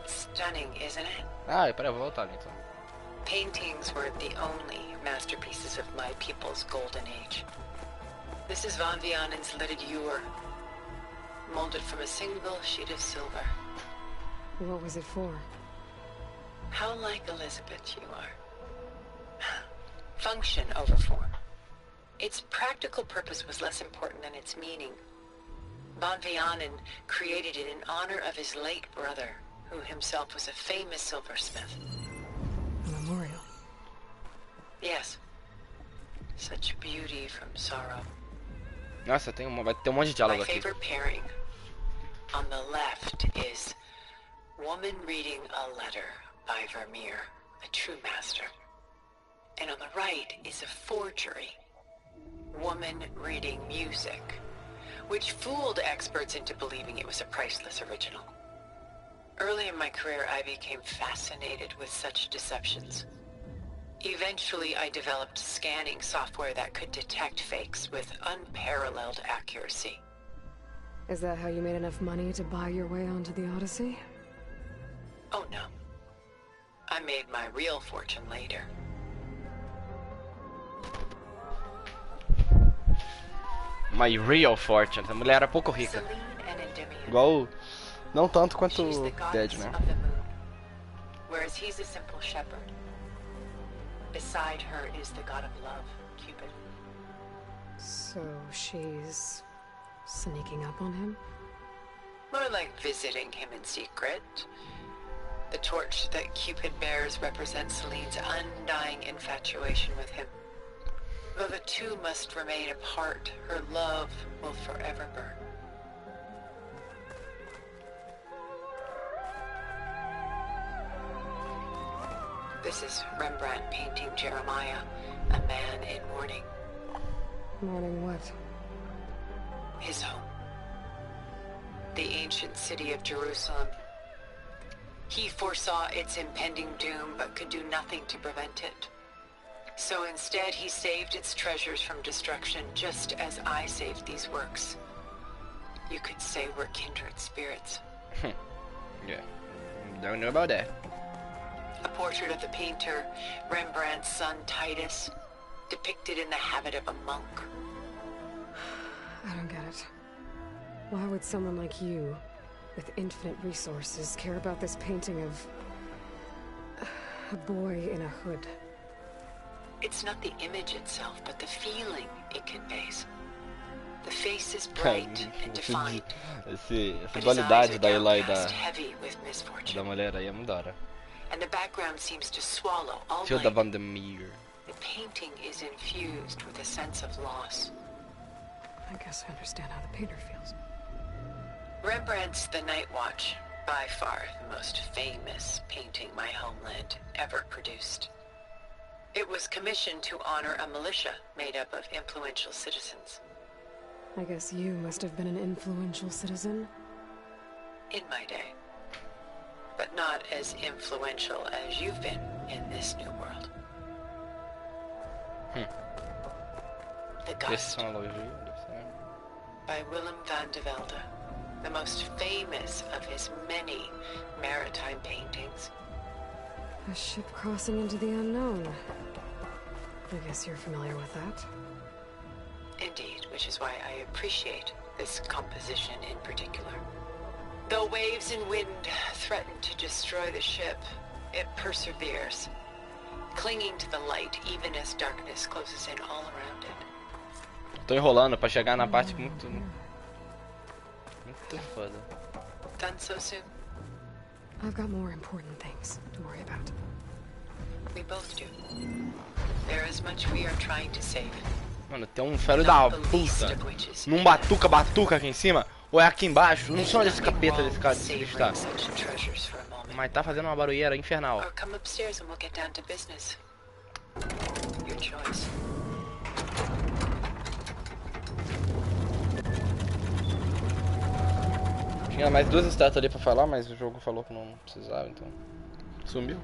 Stunning, isn't it? Ah, peraí, eu vou voltar ali então. Paintings were the only masterpieces of my people's golden age. This is Von Vianen's lidded ewer, molded from a single sheet of silver. What was it for? How like Elizabeth you are. Function over form. Its practical purpose was less important than its meaning. Von Vianen created it in honor of his late brother, who himself was a famous silversmith. A memorial. Yes. Such beauty from sorrow. Nossa, vai ter um monte de diálogo My aqui. favorite pairing. On the left is Woman Reading a Letter by Vermeer, a true master. And on the right is a forgery. Woman reading music, which fooled experts into believing it was a priceless original. Early in my career, I became fascinated with such deceptions. Eventually, I developed scanning software that could detect fakes with unparalleled accuracy. Is that how you made enough money to buy your way onto the Odyssey? Oh no. I made my real fortune later. My real fortune. A mulher era pouco rica. Igual... Não tanto quanto o Dead, né? Whereas he's a simple shepherd. Beside her is the god of love, Cupid. So she's sneaking up on him? More like visiting him in secret. The torch that Cupid bears represents Celine's undying infatuation with him. Though the two must remain apart, her love will forever burn. This is Rembrandt painting Jeremiah, a man in mourning. Mourning what? His home. The ancient city of Jerusalem. He foresaw its impending doom, but could do nothing to prevent it. So instead, he saved its treasures from destruction, just as I saved these works. You could say we're kindred spirits. Yeah, don't know about that. A portrait of the painter, Rembrandt's son Titus, depicted in the habit of a monk. I don't get it. Why would someone like you, with infinite resources, care about this painting of a boy in a hood? It's not the image itself, but the feeling it conveys. The face is bright and defined, Essa dualidade da Eloy da mulher aí é muito da hora. And the background seems to swallow all Tilda light. Vandermeer. The painting is infused with a sense of loss. I guess I understand how the painter feels. Rembrandt's The Night Watch, by far the most famous painting my homeland ever produced. It was commissioned to honor a militia made up of influential citizens. I guess you must have been an influential citizen. In my day. But not as influential as you've been in this new world. The Gust, by Willem van de Velde, the most famous of his many maritime paintings. A ship crossing into the unknown. I guess you're familiar with that. Indeed, which is why I appreciate this composition in particular. Though waves and wind threaten to destroy the ship, it perseveres, clinging to the light even as darkness closes in all around it. Tô enrolando pra chegar na parte muito foda. Done so soon? I've got more important things to worry about. We both do. There is much we are trying to save. Mano, tem um filho da puta num batuca aqui em cima, ou é aqui embaixo, não sei onde esse capeta desse cara está. Mas tá fazendo uma barulheira infernal. Or come upstairs and we'll get down to business. Your choice. Tinha mais duas estátuas ali pra falar, mas o jogo falou que não precisava, então sumiu.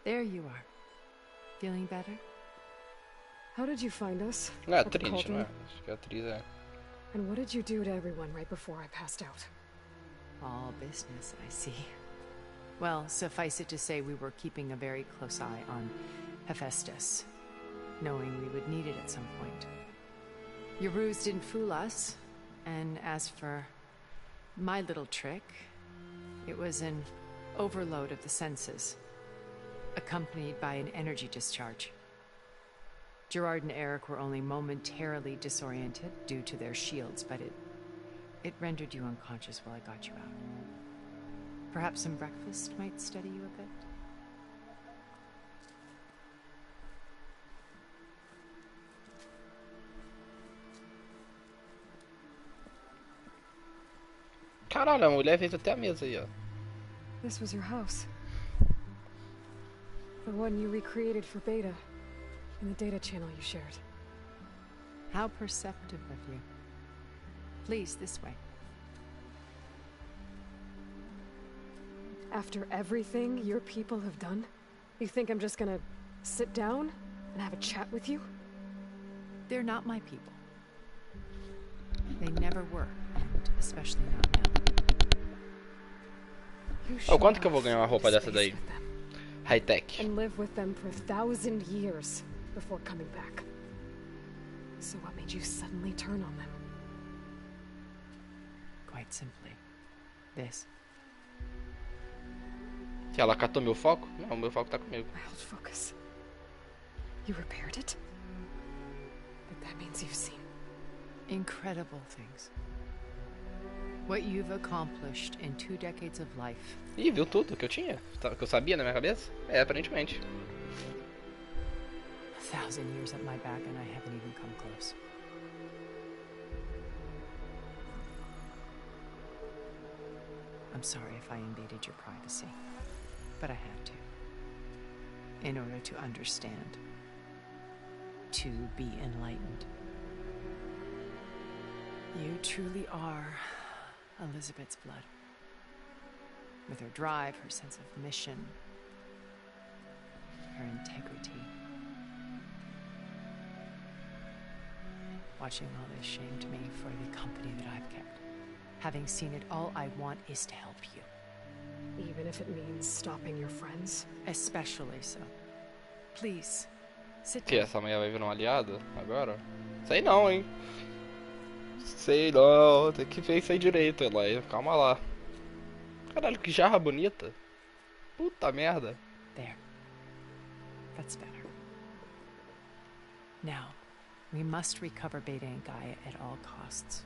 There you are. Feeling better? How did you find us? É atriz, né? Acho que a atriz é. And what did you do to everyone right before I passed out? All business, I see. Well, suffice it to say we were keeping a very close eye on Hephaestus, knowing we would need it at some point. Your ruse didn't fool us, and as for my little trick, it was an overload of the senses, accompanied by an energy discharge. Gerard and Eric were only momentarily disoriented due to their shields, but it rendered you unconscious while I got you out. Perhaps some breakfast might steady you a bit? Caralho, a mulher fez até a mesa aí, ó. This was your house. The one you recreated for Beta. In the data channel you shared. How perceptive of you. Please, this way. After everything your people have done, you think I'm just gonna sit down and have a chat with you? They're not my people. They never were, and especially not now. Oh, quanto que eu vou ganhar uma roupa dessa daí? High tech. And live with them for 1,000 years before coming back. So what made you suddenly turn on them? Quite simply, this. Que ela catou meu foco? Não, meu foco tá comigo. My old focus. You repaired it? But that means you've seen incredible things. What you've accomplished in 2 decades of life. Ih, viu tudo que eu tinha? Que eu sabia na minha cabeça? É, aparentemente. 1,000 years at my back and I haven't even come close. I'm sorry if I invaded your privacy, but I had to. In order to understand. To be enlightened. You truly are Elizabeth's blood. With her drive, her sense of mission, her integrity. Watching all this shamed me for the company that I've kept. Having seen it, all I want is to help you. Even if it means stopping your friends? Especially so. Please, sit down. Que essa mulher vai vir um aliado agora? Sei não, hein? Sei não, tem que ver isso aí direito, Eloy. Calma lá. Caralho, que jarra bonita. Puta merda. There. That's better. Now, we must recover Beta and Gaia at all costs.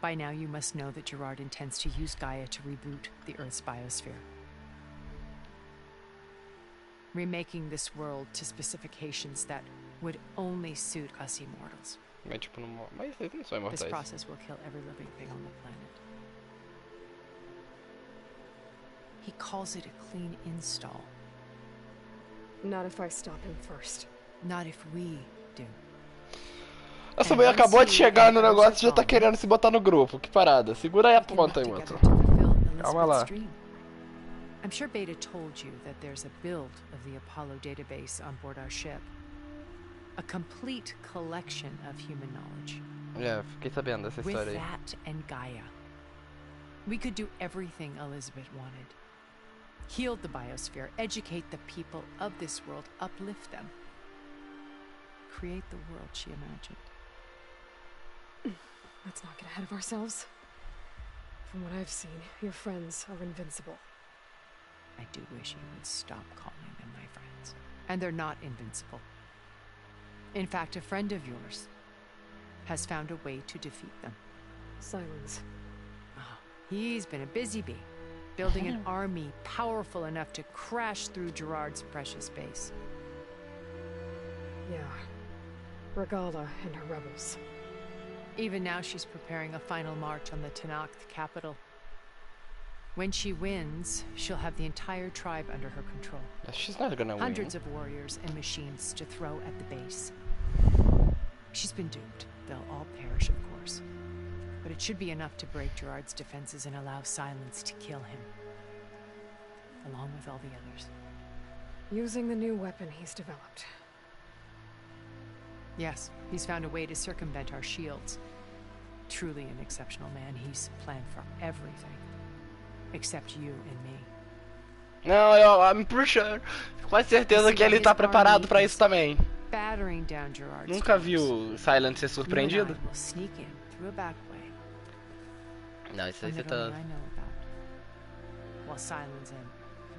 By now you must know that Gerard intends to use Gaia to reboot the Earth's biosphere. Remaking this world to specifications that would only suit us immortals. Mas tipo, não... Mas eles não são imortais. This process will kill every living thing on the planet. He calls it a clean install. Not if I stop him first. Not if we do. Essa mulher acabou de chegar no negócio e já tá querendo se botar no grupo. Que parada. Segura aí a ponta aí, moto. Calma lá. I'm sure Beta told you that there's a build of the Apollo database on board our ship. A complete collection of human knowledge. É, fiquei sabendo dessa história aí. With that and Gaia, we could do everything Elizabeth wanted. Heal the biosphere, educate the people of this world, uplift them. Create the world she imagined. Let's not get ahead of ourselves. From what I've seen, your friends are invincible. I do wish you would stop calling them my friends. And they're not invincible. In fact, a friend of yours has found a way to defeat them. Silence. Oh, he's been a busy bee, building an army powerful enough to crash through Gerard's precious base. Yeah. Regala and her rebels. Even now she's preparing a final march on the Tenakth capital. When she wins, she'll have the entire tribe under her control. She's not gonna win. Hundreds of warriors and machines to throw at the base. She's been doomed. They'll all perish, of course. But it should be enough to break Gerard's defenses and allow Silence to kill him. Along with all the others. Using the new weapon he's developed. Yes, he's found a way to circumvent our shields. Truly an exceptional man. He's planned for everything. Except you and me. Não, I'm pretty sure. Com certeza que ele tá preparado pra isso também. Battering down Gerard's Nunca viu Silent ser surpreendido? Sneak in through a back way. Não, isso aí você tá... While Silence and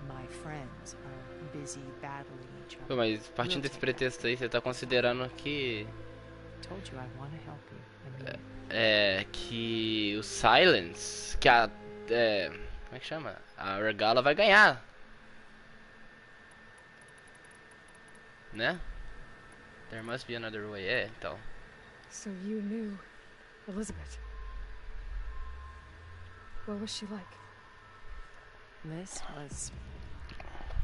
my friends are busy battling each other. Pô, mas partindo desse pretexto aí, você tá considerando que... Told you I want to help you. É que o Silence, que a... como é que chama? A Regala vai ganhar. Né? There must be another way. É, então. So you knew Elizabeth? What was she like? Liz was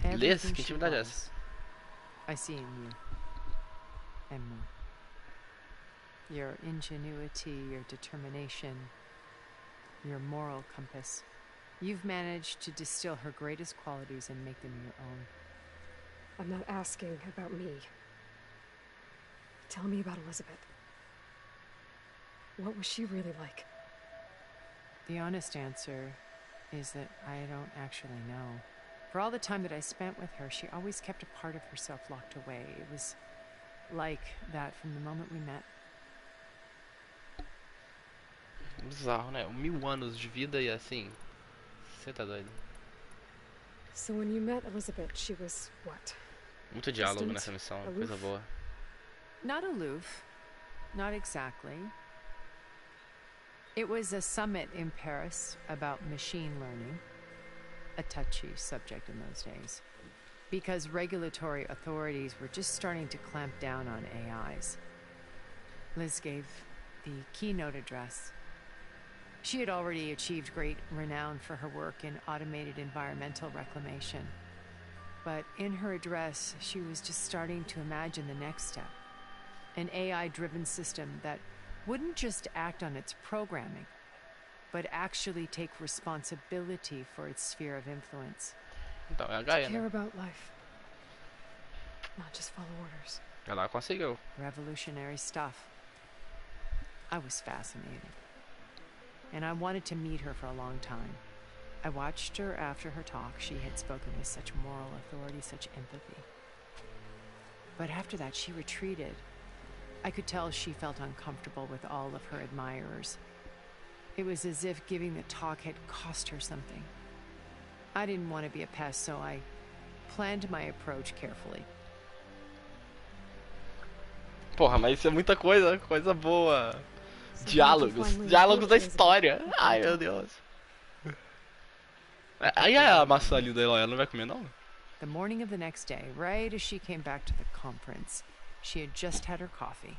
Liz? everything Que she intimidade é was. essa? I see in you. And more. Your ingenuity, your determination, your moral compass. You've managed to distill her greatest qualities and make them your own. I'm not asking about me. Tell me about Elizabeth. What was she really like? The honest answer is that I don't actually know. For all the time that I spent with her, she always kept a part of herself locked away. It was like that from the moment we met. Bizarro, né? 1000 anos de vida e assim. Você tá doido? So when you met Elizabeth, she was what? Muito diálogo Distant? nessa missão, Aloof? coisa boa. Not aloof. Not exactly. It was a summit in Paris about machine learning, a touchy subject in those days, because regulatory authorities were just starting to clamp down on AIs. Liz gave the keynote address. She had already achieved great renown for her work in automated environmental reclamation. But in her address, she was just starting to imagine the next step. An AI-driven system that wouldn't just act on its programming, but actually take responsibility for its sphere of influence. Então, é a To Gaia, care né? about life. Not just follow orders. Ela conseguiu. Revolutionary stuff. I was fascinated. And I wanted to meet her for a long time. I watched her after her talk. She had spoken with such moral authority, such empathy. But after that, she retreated. I could tell she felt uncomfortable with all of her admirers. It was as if giving the talk had cost her something. I didn't want to be a pest, so I planned my approach carefully. Porra, mas isso é muita coisa, coisa boa. Diálogos da história. Ai, meu Deus. Aí a maçã ali da Eloy, ela não vai comer, não? The morning of the next day, right as she came back to the conference, she had just had her coffee.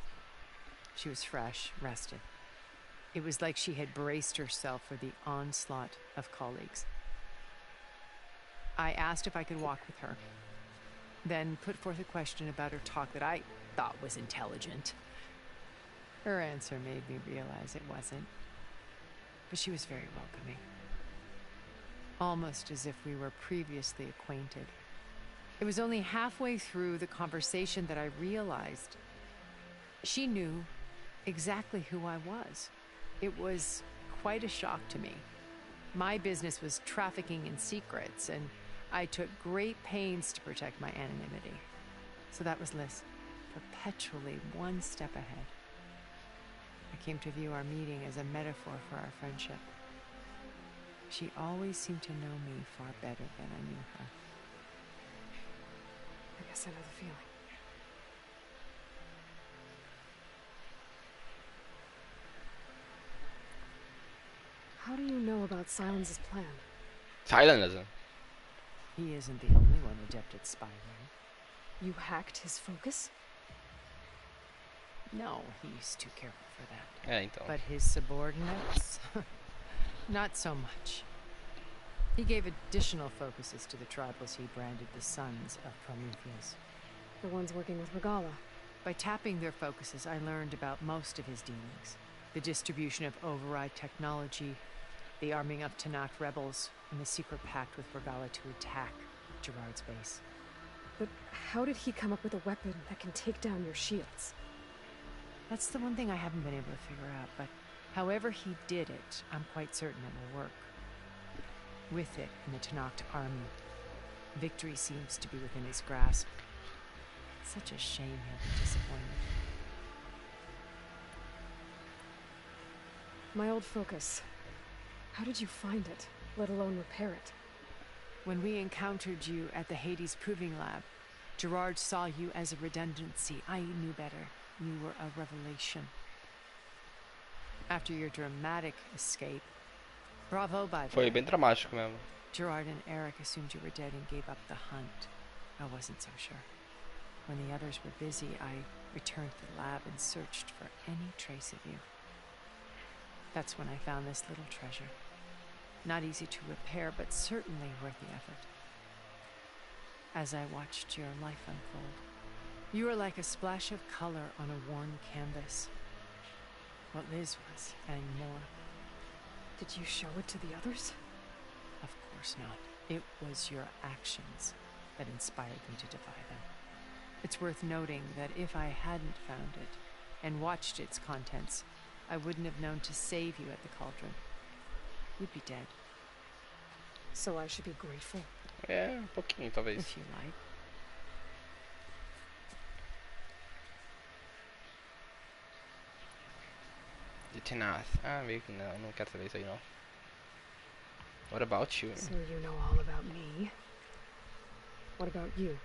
She was fresh, rested. It was like she had braced herself for the onslaught of colleagues. I asked if I could walk with her, then put forth a question about her talk that I thought was intelligent. Her answer made me realize it wasn't, but she was very welcoming. Almost as if we were previously acquainted. It was only halfway through the conversation that I realized she knew exactly who I was. It was quite a shock to me. My business was trafficking in secrets, and I took great pains to protect my anonymity. So that was Liz, perpetually one step ahead. I came to view our meeting as a metaphor for our friendship. She always seemed to know me far better than I knew her. I guess I know the feeling. How do you know about Silence's plan? Silence. He isn't the only one adept at spyware. You hacked his focus? No, he's too careful for that. É, então. But his subordinates? Not so much. He gave additional focuses to the tribals he branded the Sons of Prometheus. The ones working with Regala. By tapping their focuses, I learned about most of his dealings. The distribution of override technology, the arming of Tanakh rebels, and the secret pact with Regala to attack Gerard's base. But how did he come up with a weapon that can take down your shields? That's the one thing I haven't been able to figure out, but however he did it, I'm quite certain it will work. With it and the Tanakh army, victory seems to be within his grasp. Such a shame he'll be disappointed. My old focus. How did you find it, let alone repair it? When we encountered you at the Hades Proving Lab, Gerard saw you as a redundancy. I knew better. You were a revelation. After your dramatic escape, bravo by the Foi way, bem dramático mesmo. Gerard and Eric assumed you were dead and gave up the hunt. I wasn't so sure. When the others were busy, I returned to the lab and searched for any trace of you. That's when I found this little treasure. Not easy to repair, but certainly worth the effort. As I watched your life unfold, you were like a splash of color on a worn canvas. What Liz was, and more. Did you show it to the others? Of course not. It was your actions that inspired me to defy them. It's worth noting that if I hadn't found it and watched its contents, I wouldn't have known to save you at the cauldron. You'd be dead. So I should be grateful? É, pouquinho, talvez. If you like. De tenaz. Ah, meio que não quero saber isso aí não. What about you? So you know all about me. What about you?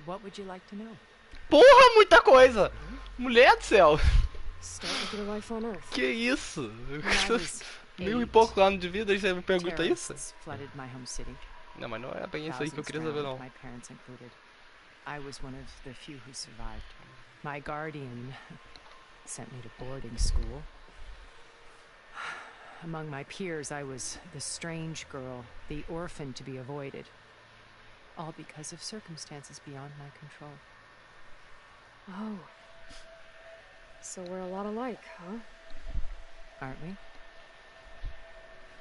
What would you like to know? Porra, muita coisa! Mulher do céu! Start with your life on Earth. Que isso? 1000 e pouco anos de vida e você me pergunta isso? Flooded my home city. Não, mas não é bem isso aí que eu queria saber não. My parents included. I was one of the few who survived. My guardian sent me to boarding school. Among my peers, I was the strange girl, the orphan to be avoided. All because of circumstances beyond my control. Oh. So we're a lot alike, huh? Aren't we?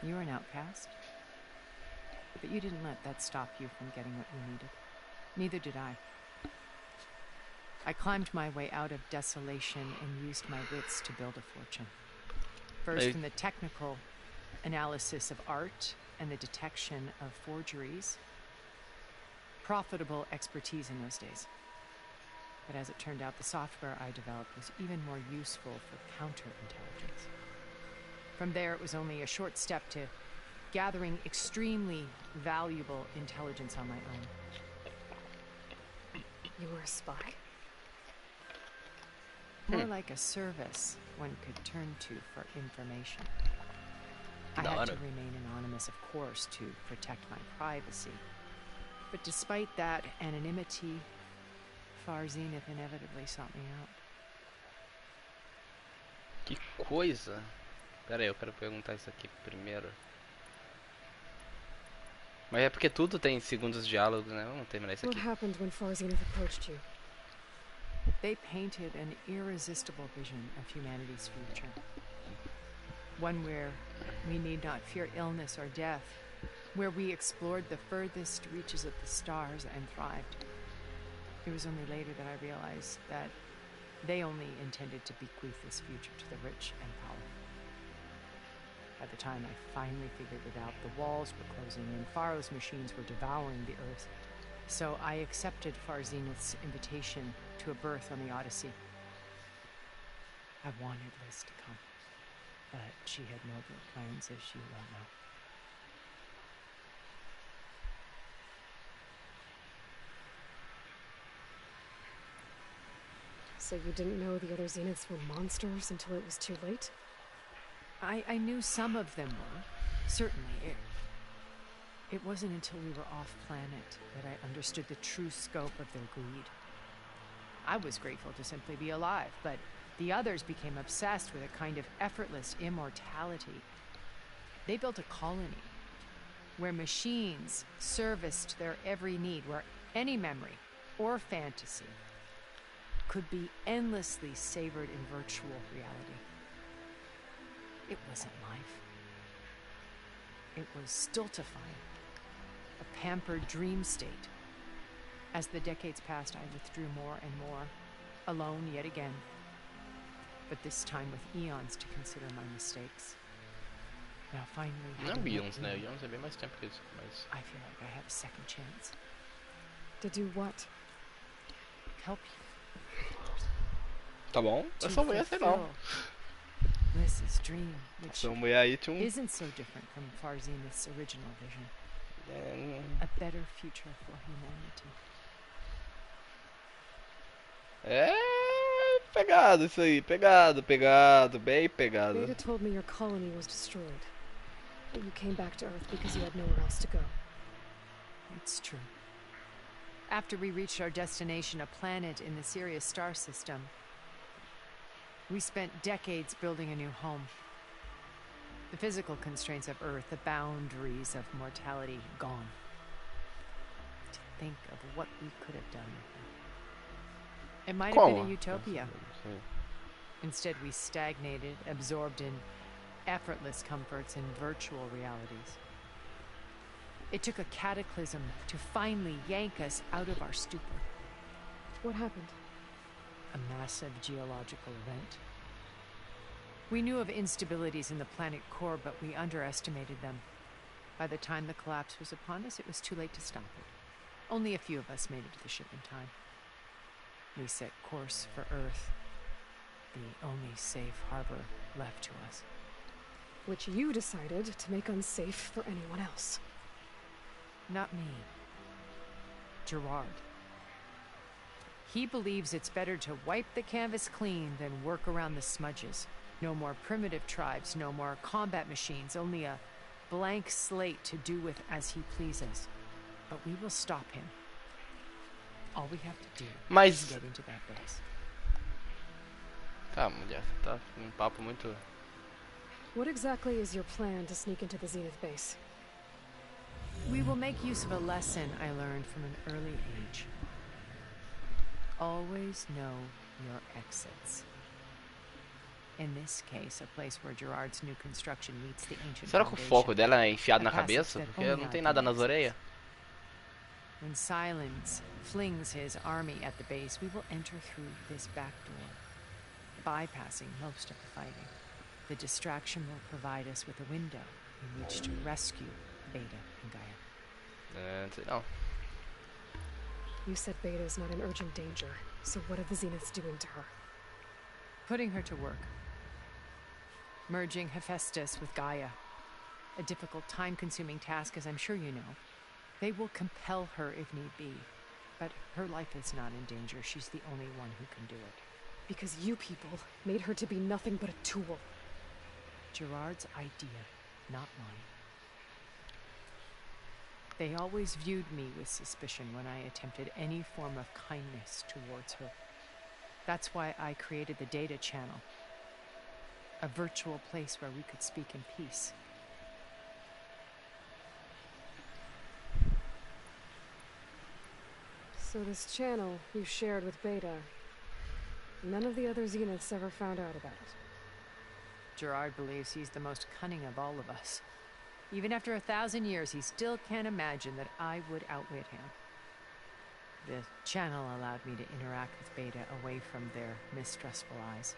You were an outcast. But you didn't let that stop you from getting what you needed. Neither did I. I climbed my way out of desolation and used my wits to build a fortune. First in the technical analysis of art and the detection of forgeries. Profitable expertise in those days. But as it turned out, the software I developed was even more useful for counterintelligence. From there, it was only a short step to gathering extremely valuable intelligence on my own. You were a spy? More like a service one could turn to for information. I had to remain anonymous, of course, to protect my privacy. But despite that anonymity, Far Zenith inevitably sought me out. Que coisa! Pera aí, eu quero perguntar isso aqui primeiro. Mas é porque tudo tem segundos diálogos, né? Vamos terminar isso aqui. What happened when Far Zenith approached you? They painted an irresistible vision of humanity's future. One where we need not fear illness or death, where we explored the furthest reaches of the stars and thrived. It was only later that I realized that they only intended to bequeath this future to the rich and powerful. By the time I finally figured it out, the walls were closing in, Pharaoh's machines were devouring the earth. So I accepted Far Zenith's invitation to a berth on the Odyssey. I wanted Liz to come, but she had nobler plans, as you well know. So you didn't know the other Zeniths were monsters until it was too late? I knew some of them were, certainly. It wasn't until we were off-planet that I understood the true scope of their greed. I was grateful to simply be alive, but the others became obsessed with a kind of effortless immortality. They built a colony where machines serviced their every need, where any memory or fantasy could be endlessly savored in virtual reality. It wasn't life. It was stultifying, a pampered dream state. As the decades passed, I withdrew more and more, alone yet again, but this time with eons to consider my mistakes. Now finally... Não eons, né? Eons é bem mais tempo que isso, mas... I feel like I have a second chance. To do what? Help you. Tá bom, essa mulher sei não. Liz's dream, which essa mulher aí tinha isn't so different from Far Zenith's original vision. A better future for humanity. É pegado isso aí, pegado, bem pegado. Beta told me your colony was destroyed, but you came back to Earth because you had nowhere else to go. It's true. After we reached our destination, a planet in the Sirius star system, we spent decades building a new home. The physical constraints of Earth, the boundaries of mortality, gone. To think of what we could have done with them. It might have been a utopia. Instead, we stagnated, absorbed in effortless comforts and virtual realities. It took a cataclysm to finally yank us out of our stupor. What happened? A massive geological event. We knew of instabilities in the planet core, but we underestimated them. By the time the collapse was upon us, it was too late to stop it. Only a few of us made it to the ship in time. We set course for Earth, the only safe harbor left to us. Which you decided to make unsafe for anyone else. Not me. Gerard. He believes it's better to wipe the canvas clean than work around the smudges. No more primitive tribes, no more combat machines, only a blank slate to do with as he pleases. But we will stop him. All we have to do is get into that base. Tá, mulher, tá papo muito... What exactly is your plan to sneak into the Zenith base? We will make use of a lesson I learned from an early age. Always know your exits. In this case, a place where Gerard's new construction meets the ancient Será que o foco dela é enfiado na cabeça? Porque não tem nada nas orelhas. When Silence flings his army at the base, we will enter through this back door, bypassing most of the fighting. The distraction will provide us with a window in which to rescue Beta and Gaia. No. You said Beta is not in urgent danger, so what are the Zeniths doing to her? Putting her to work. Merging Hephaestus with Gaia. A difficult, time-consuming task, as I'm sure you know. They will compel her if need be. But her life is not in danger. She's the only one who can do it. Because you people made her to be nothing but a tool. Gerard's idea, not mine. They always viewed me with suspicion when I attempted any form of kindness towards her. That's why I created the data channel. A virtual place where we could speak in peace. So this channel you shared with Beta, none of the other Zeniths ever found out about it. Gerard believes he's the most cunning of all of us. Even after 1,000 years, he still can't imagine that I would outwit him. The channel allowed me to interact with Beta away from their mistrustful eyes.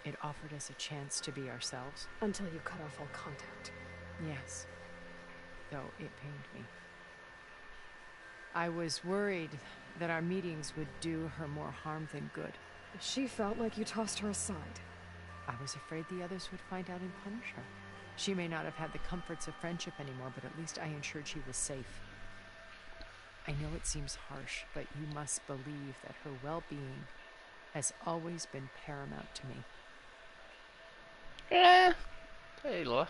It offered us a chance to be ourselves. Until you cut off all contact. Yes. Though it pained me. I was worried that our meetings would do her more harm than good. She felt like you tossed her aside. I was afraid the others would find out and punish her. She may not have had the comforts of friendship anymore, but at least I ensured she was safe. I know it seems harsh, but you must believe that her well-being has always been paramount to me. Sei lá.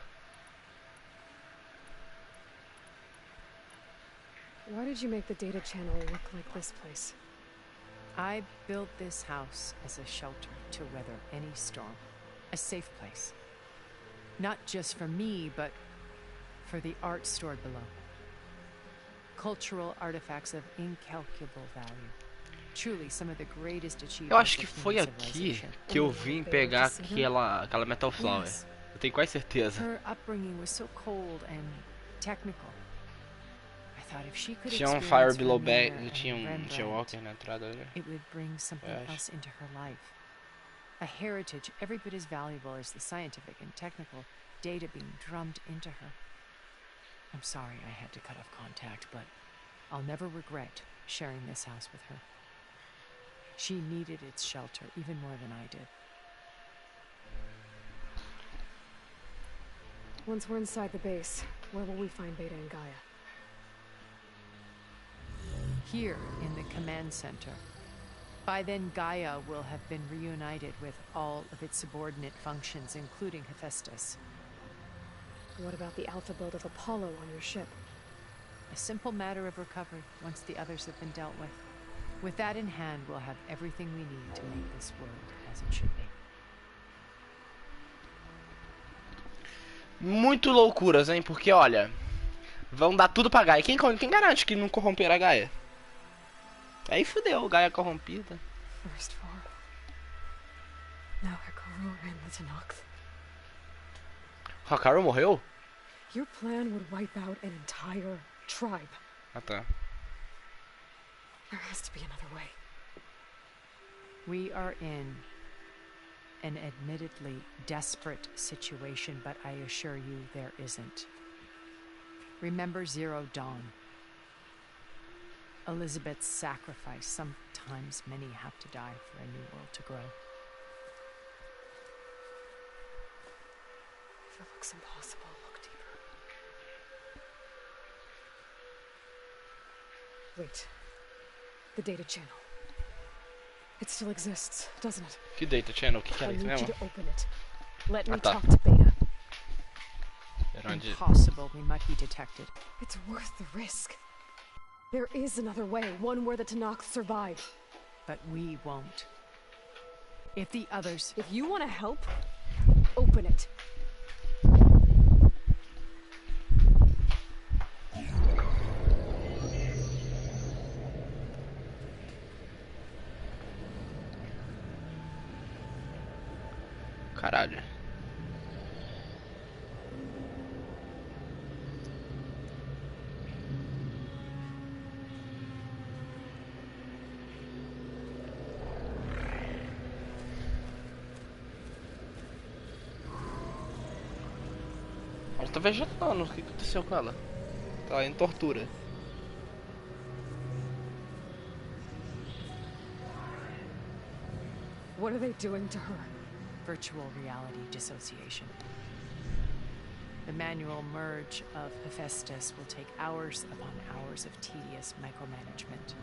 Why did you make the data channel look like this place? I built this house as a shelter to weather any storm. A safe place. Not just for me, but for the art stored below. Cultural artifacts of incalculable value. Truly some of the greatest achievements. Eu acho que foi aqui que eu vim pegar aquela metal flower. Eu tenho quase certeza. Her upbringing was so cold and technical. I thought if she could Tinha Fire Below Bag, tinha Walker na entrada ali. It would bring something else into her life. A heritage every bit as valuable as the scientific and technical data being drummed into her. I'm sorry I had to cut off contact, but I'll never regret sharing this house with her. She needed its shelter even more than I did. Once we're inside the base, where will we find Beta and Gaia? Here in the command center. By then, Gaia will have been reunited with all of its subordinate functions, including Hephaestus. What about the alpha build of Apollo on your ship? A simple matter of recovery once the others have been dealt with. With that in hand, we'll have everything we need to make this world as it should be. muito loucuras, hein? Porque, olha, vão dar tudo pra Gaia. Quem garante que não corromper a Gaia? Aí fudeu, Gaia corrompida. First fall. Now Hikaru and the Tenakth. Hikaru morreu? Your plan would wipe out an entire tribe. Ah, tá. There has to be another way. We are in an admittedly desperate situation, but I assure you there isn't. Remember Zero Dawn. Elizabeth's sacrifice. Sometimes many have to die for a new world to grow. If it looks impossible, look deeper. Wait. The data channel. It still exists, doesn't it? Que data channel? Que I era isso need you mesmo? to open it. Let me tá. talk to Beta. Impossible. We might be detected. It's worth the risk. There is another way, one where the Tenakth survive. But we won't. If the others... If you want to help, open it. Caralho. Ela tá vegetando, o que aconteceu com ela? Tá em tortura. What are they doing to her? Virtual reality dissociation. The manual merge of Hephaestus will take hours upon hours of tedious micromanagement.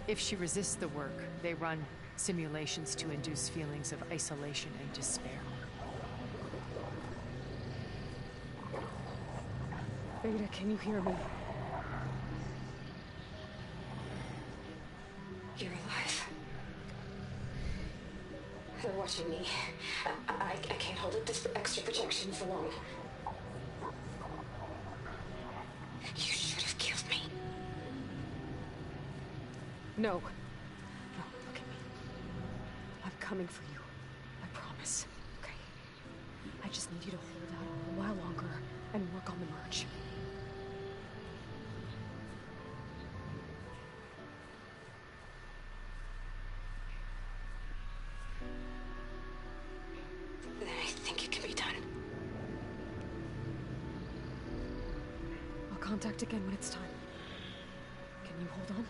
If she resists the work, they run simulations to induce feelings of isolation and despair. Beta, can you hear me? You're alive. They're watching me. I can't hold up this extra protection for long. You should have killed me. No. No, look at me. I'm coming for you. I promise. Okay? I just need you to hold out a while longer and work on the merge. I think it can be done. I'll contact again when it's time. Can you hold on?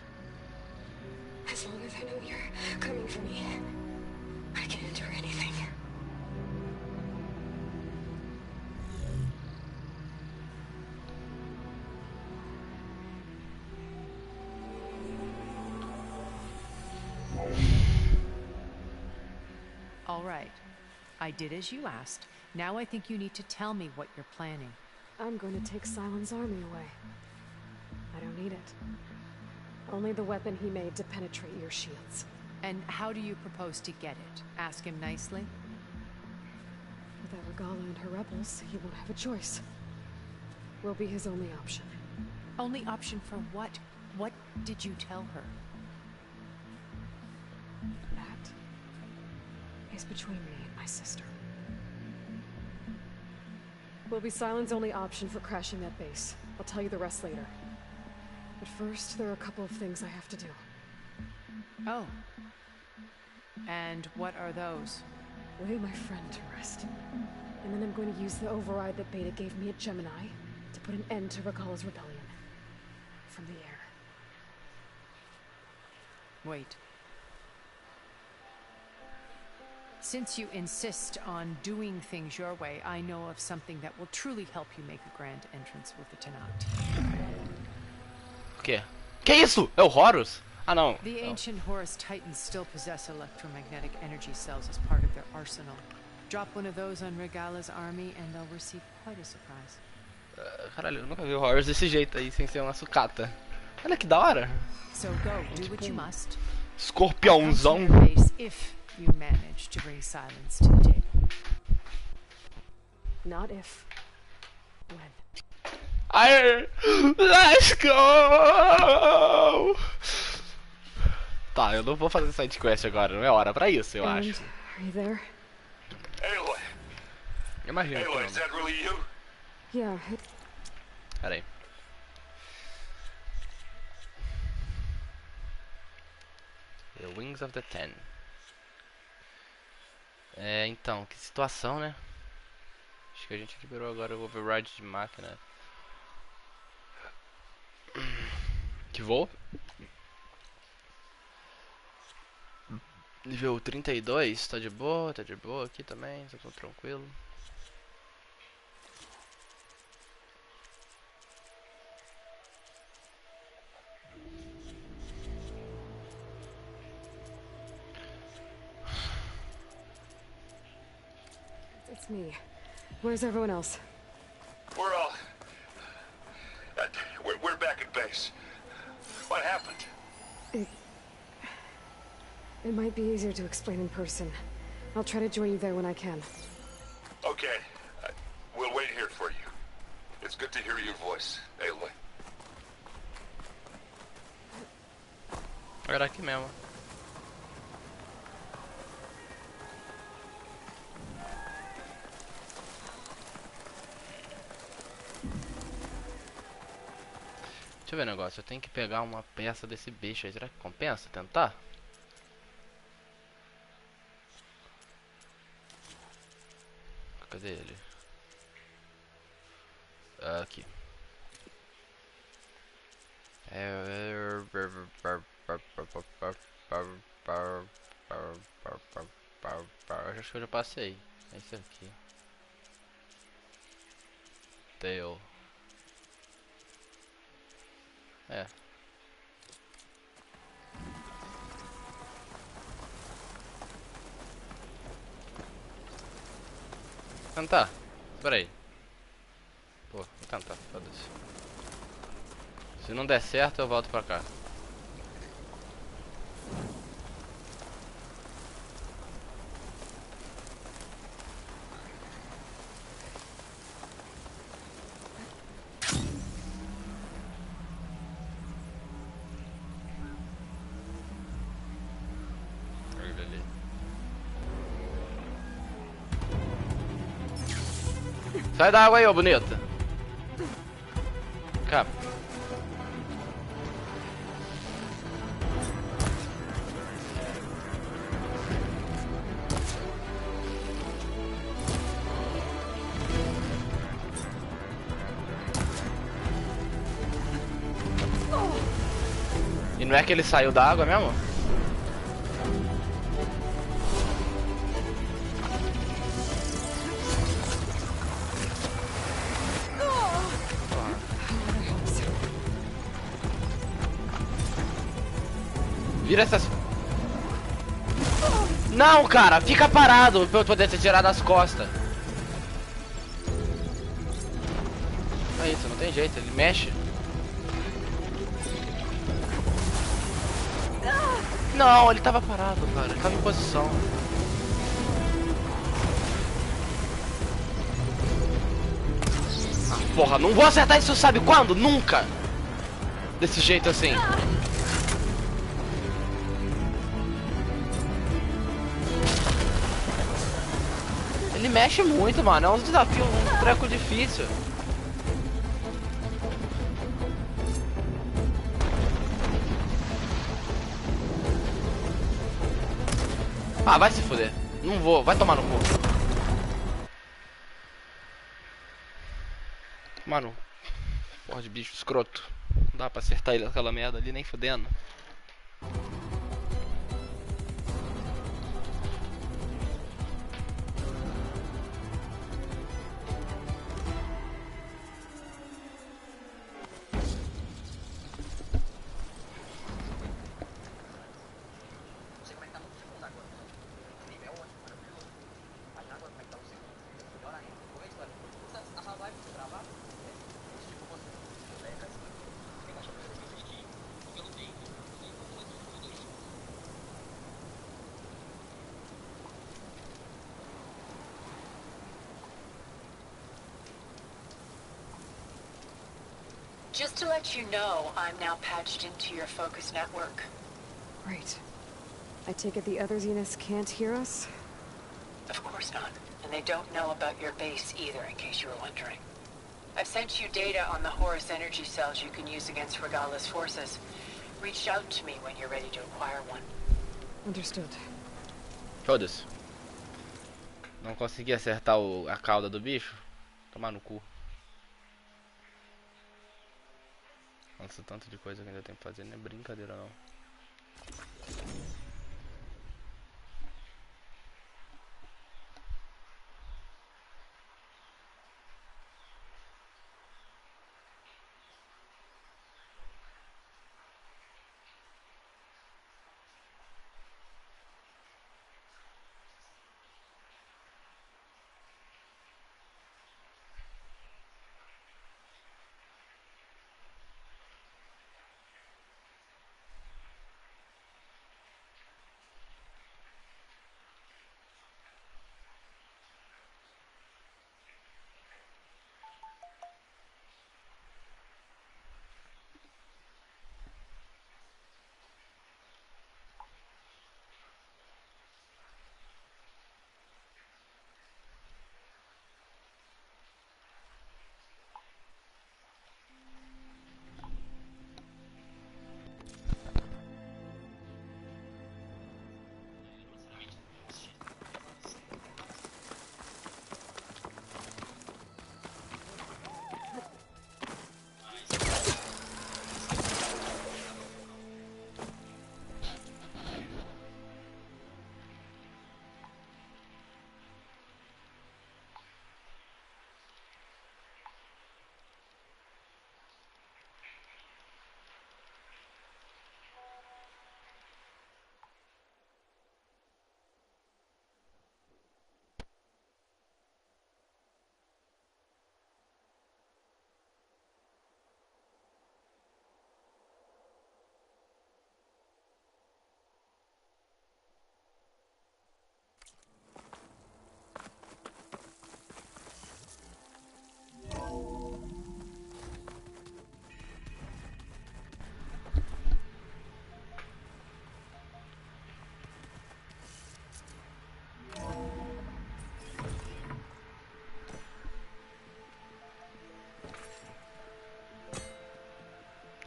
As long as I know you're coming for me, I can endure anything. All right. I did as you asked. Now I think you need to tell me what you're planning. I'm going to take Silent's army away. I don't need it. Only the weapon he made to penetrate your shields. And how do you propose to get it? Ask him nicely? Without Regala and her rebels, he won't have a choice. We'll be his only option. Only option for what? What did you tell her? That is between me and my sister. Will be Silent's only option for crashing that base. I'll tell you the rest later. But first, there are a couple of things I have to do. Oh. And what are those? Lay my friend to rest. And then I'm going to use the override that Beta gave me at Gemini to put an end to Regala's rebellion. From the air. Wait. Since you insist on doing things your way, I know of something that will truly help you make a grand entrance with the Tenakth. O quê? Que isso? É o Horus? Ah, não. The ancient Horus Titans still possess electromagnetic energy cells as part of their arsenal. Drop one of those on Regala's army and they'll receive quite a surprise. Caralho, eu nunca vi o Horus desse jeito aí, sem ser uma sucata. Olha que da hora. So go, do what you must. Escorpiãozão. If you manage to bring silence to the table. Not if. When. Let's go! Tá, eu não vou fazer side quest agora, não é hora pra isso, eu acho. Are you there? Aloy. Imagina. Aloy, is that really you? Yeah. Pera aí. The Wings of the Ten. Então, que situação, né? Acho que a gente liberou agora o override de máquina. Que voo? Nível 32, tá de boa aqui também, tá tudo tranquilo. It's me. Where's everyone else? We're all... we're back at base. What happened? It might be easier to explain in person. I'll try to join you there when I can. Okay. We'll wait here for you. It's good to hear your voice, Aloy. Era aqui mesmo. Deixa eu ver o negócio, eu tenho que pegar uma peça desse bicho aí, será que compensa tentar? Cadê ele? Aqui. Acho que eu já passei. É esse aqui. Tail. É. Tentar. Espera aí. Pô, vou tentar, foda-se. Se não der certo, eu volto pra cá. Sai da água aí, ô bonita. Cá. E não é que ele saiu da água mesmo? Vira essas... Não, cara, fica parado pra eu poder te tirar das costas. É isso, não tem jeito, ele mexe. Não, ele tava parado, cara, ele tava em posição. Ah, porra, não vou acertar isso, sabe quando? Nunca! Desse jeito assim. Ele mexe muito, mano. É um desafio, um treco difícil. Ah, vai se fuder. Não vou, vai tomar no cu. Mano, porra de bicho escroto. Não dá pra acertar ele aquela merda ali, nem fudendo. Just to let you know, I'm now patched into your focus network. Great. I take it the other Zeniths can't hear us? Of course not. And they don't know about your base either, in case you were wondering. I've sent you data on the Horus energy cells you can use against Regala's forces. Reach out to me when you're ready to acquire one. Understood. Foda-se. Não consegui acertar a cauda do bicho? Tomar no cu. Nossa, tanto de coisa que ainda tem que fazer, não é brincadeira não.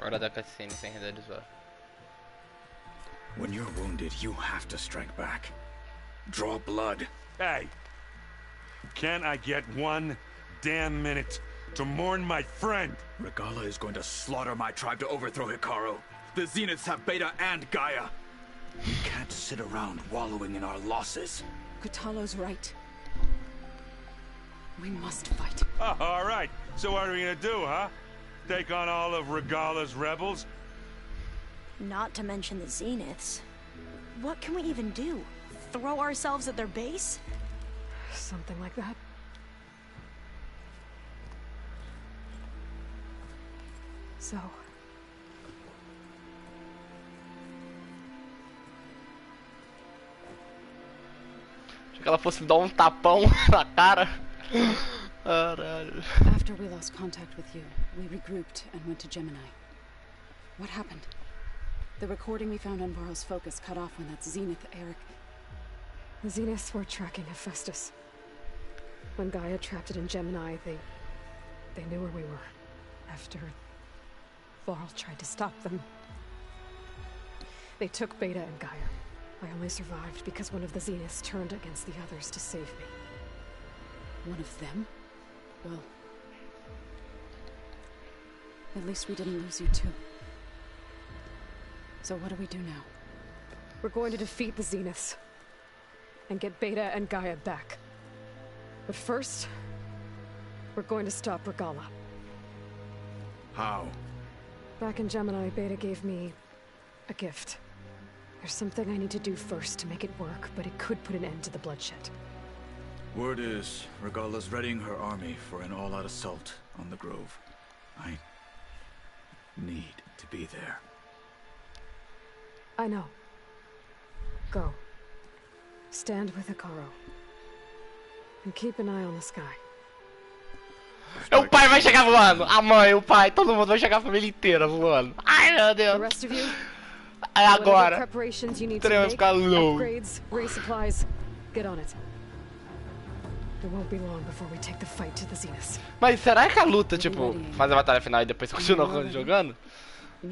Hora da cutscene sem renderizar. When you're wounded, you have to strike back. Draw blood. Hey! Can't I get one damn minute to mourn my friend? Regala is going to slaughter my tribe to overthrow Hikaru. The Zeniths have Beta and Gaia. We can't sit around wallowing in our losses. Katalo's right. We must fight. Oh, all right. So what are we gonna do, huh? Take on all of Regala's rebels? Not to mention the Zeniths. What can we even do? Throw ourselves at their base? Something like that. So... Achei que ela fosse me dar tapão na cara. Caralho. After we lost contact with you, we regrouped and went to Gemini. What happened? The recording we found on Varl's focus cut off when that Zenith, Eric... The Zeniths were tracking Hephaestus. When Gaia trapped it in Gemini, they knew where we were. After Varl tried to stop them, they took Beta and Gaia. I only survived because one of the Zeniths turned against the others to save me. One of them? Well... At least we didn't lose you too. So what do we do now? We're going to defeat the Zeniths. And get Beta and Gaia back. But first... we're going to stop Regala. How? Back in Gemini, Beta gave me... a gift. There's something I need to do first to make it work, but it could put an end to the bloodshed. Word is, Regala's readying her army for an all-out assault on the Grove. I need to be there. I know. Go. Stand with Hikaru. And keep an eye on the sky. O pai vai chegar voando. A mãe, o pai, todo mundo vai chegar, a família inteira voando. Ai, meu The Deus. rest of you, É whatever agora. preparations you need O to trem vai make, ficar louco. upgrades, resupplies, get on it. It won't be long before we take the fight to the zenith. Mas será que a luta, tipo, faz a batalha final e depois continua jogando?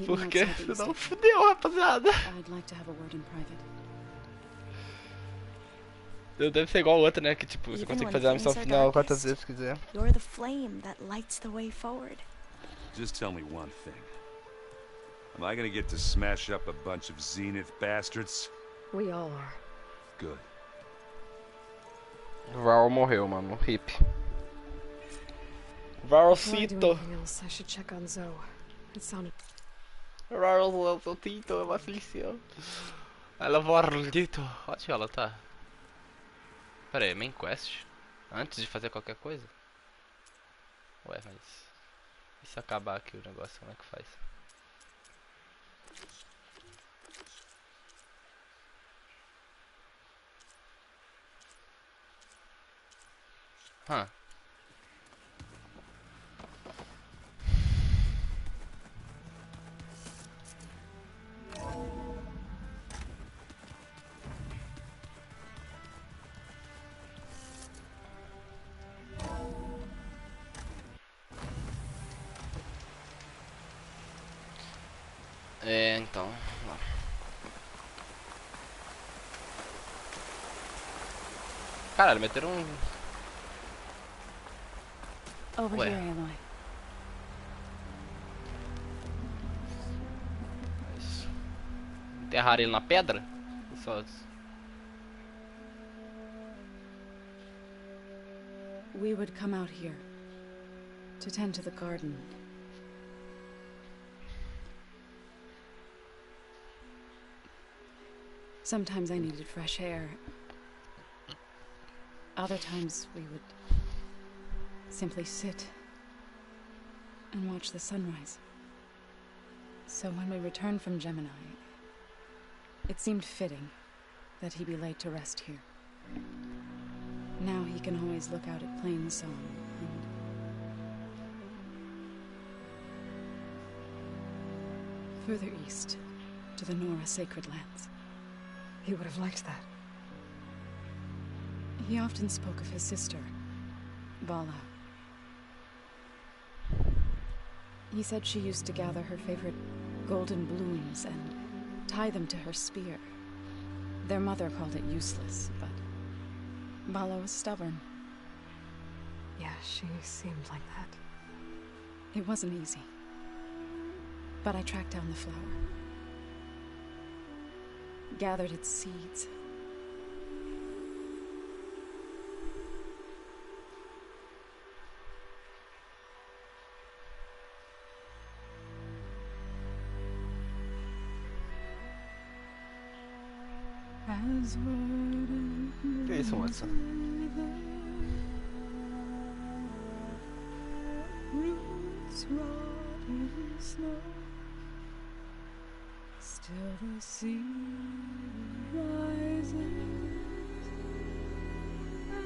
Porque senão fudeu, rapaziada. I'd like to have a word in private. Deve ser igual a outra, né? Que tipo, você consegue fazer a missão final quantas vezes quiser. You're the flame that lights the way forward. Just tell me one thing. Am I gonna get to smash up a bunch of Zenith bastards? We all are. Good. Val morreu, mano. Hip. Valcito. I should check on Zoe. It sounded. Valcito, é uma aflição. Ela Valcito. Onde ela tá? Pera aí, main quest? Antes de fazer qualquer coisa? Ué, mas... E se acabar aqui o negócio, como é que faz? É, então... Caralho, meteram um... Over Ué. here, Aloy. Isso. Enterrar ele na pedra? Só... We would come out here to tend to the garden. Sometimes I needed fresh air. Other times we would simply sit and watch the sunrise. So when we returned from Gemini, it seemed fitting that he be laid to rest here. Now he can always look out at Plain Song and further east to the Nora Sacred Lands. He would have liked that. He often spoke of his sister, Vala. He said she used to gather her favorite golden blooms and tie them to her spear. Their mother called it useless, but Vala was stubborn. Yeah, she seemed like that. It wasn't easy. But I tracked down the flower. Gathered its seeds. Que isso, moça? Still the sea rises,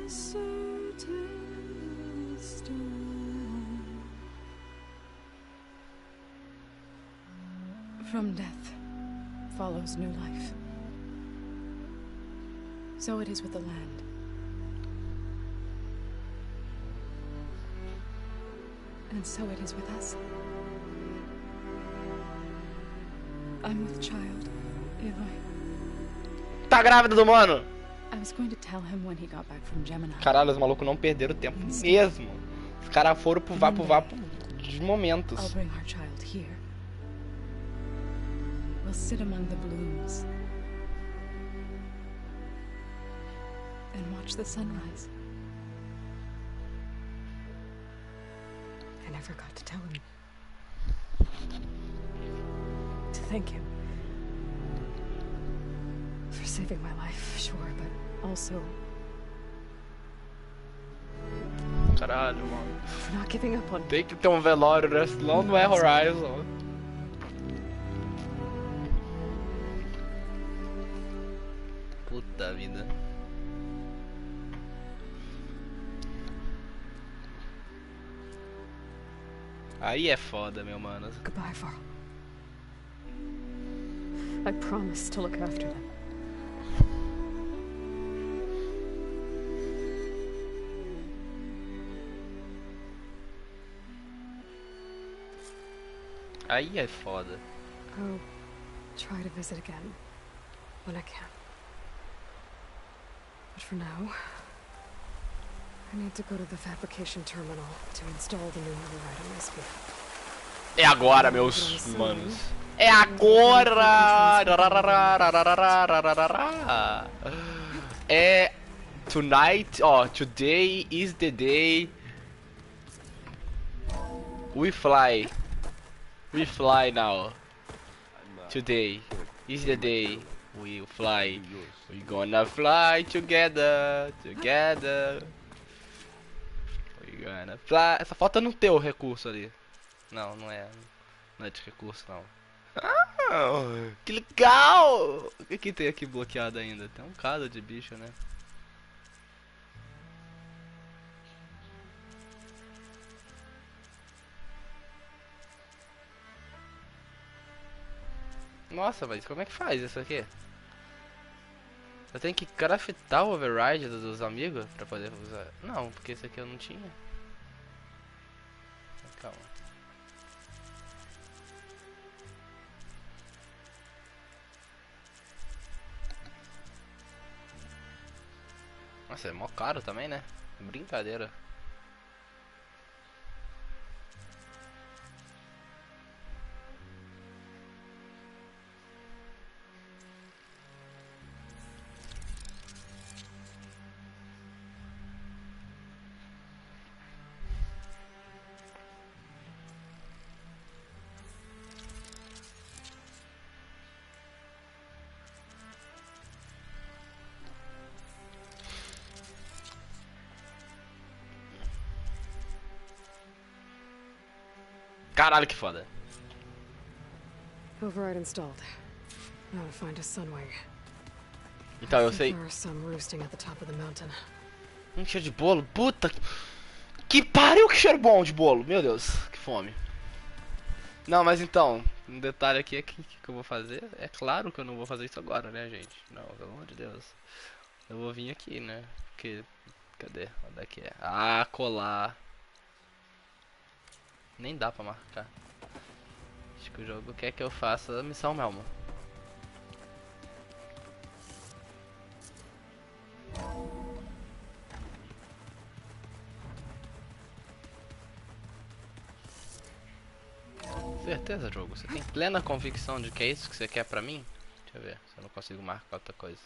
as certain as stone. From death follows new life. So it is with the land. And so it is with us. I'm with child, Aloy. Tá grávida do mano! I was going to tell him when he got back from Gemini. Caralho, os malucos não perderam tempo mesmo. Os caras foram pro vapo de momentos. I'll bring our child here. We'll sit among the blooms and watch the sunrise. I never got to tell him. To thank him for saving my life, sure, but also Caralho, mano. for not giving up on me. Tem que ter um velório, né? Senão não é Horizon. Puta vida. Aí é foda, meu mano. Goodbye, Varl. I promise to look after them. Aí é foda. I'll try to visit again when I can. But for now, I need to go to the fabrication terminal to install the new override on my speed. É agora, meus manos. É agora! É tonight, today is the day we fly. We fly now. Today is the day we fly. We gonna fly together, together. We gonna fly. Essa falta não ter o recurso ali. Não, não é. Não é de recurso, não. Ah, que legal! O que que tem aqui bloqueado ainda? Tem um bocado de bicho, né? Nossa, mas como é que faz isso aqui? Eu tenho que craftar o override dos amigos pra poder usar. Não, porque esse aqui eu não tinha. Calma. Nossa, é mó caro também, né? Brincadeira. Caralho, que foda. Override installed. Now to find a sunwing. Então, eu sei. There are some roosting at the top of the mountain. Cheiro de bolo? Puta que pariu, que cheiro bom de bolo. Meu Deus, que fome. Não, mas então, um detalhe aqui é que eu vou fazer. É claro que eu não vou fazer isso agora, né, gente? Não, pelo amor de Deus. Eu vou vir aqui, né? Porque... Cadê? Onde é que é? Ah, colar. Nem dá pra marcar. Acho que o jogo quer que eu faça a missão mesmo. Certeza, jogo? Você tem plena convicção de que é isso que você quer pra mim? Deixa eu ver se eu não consigo marcar outra coisa.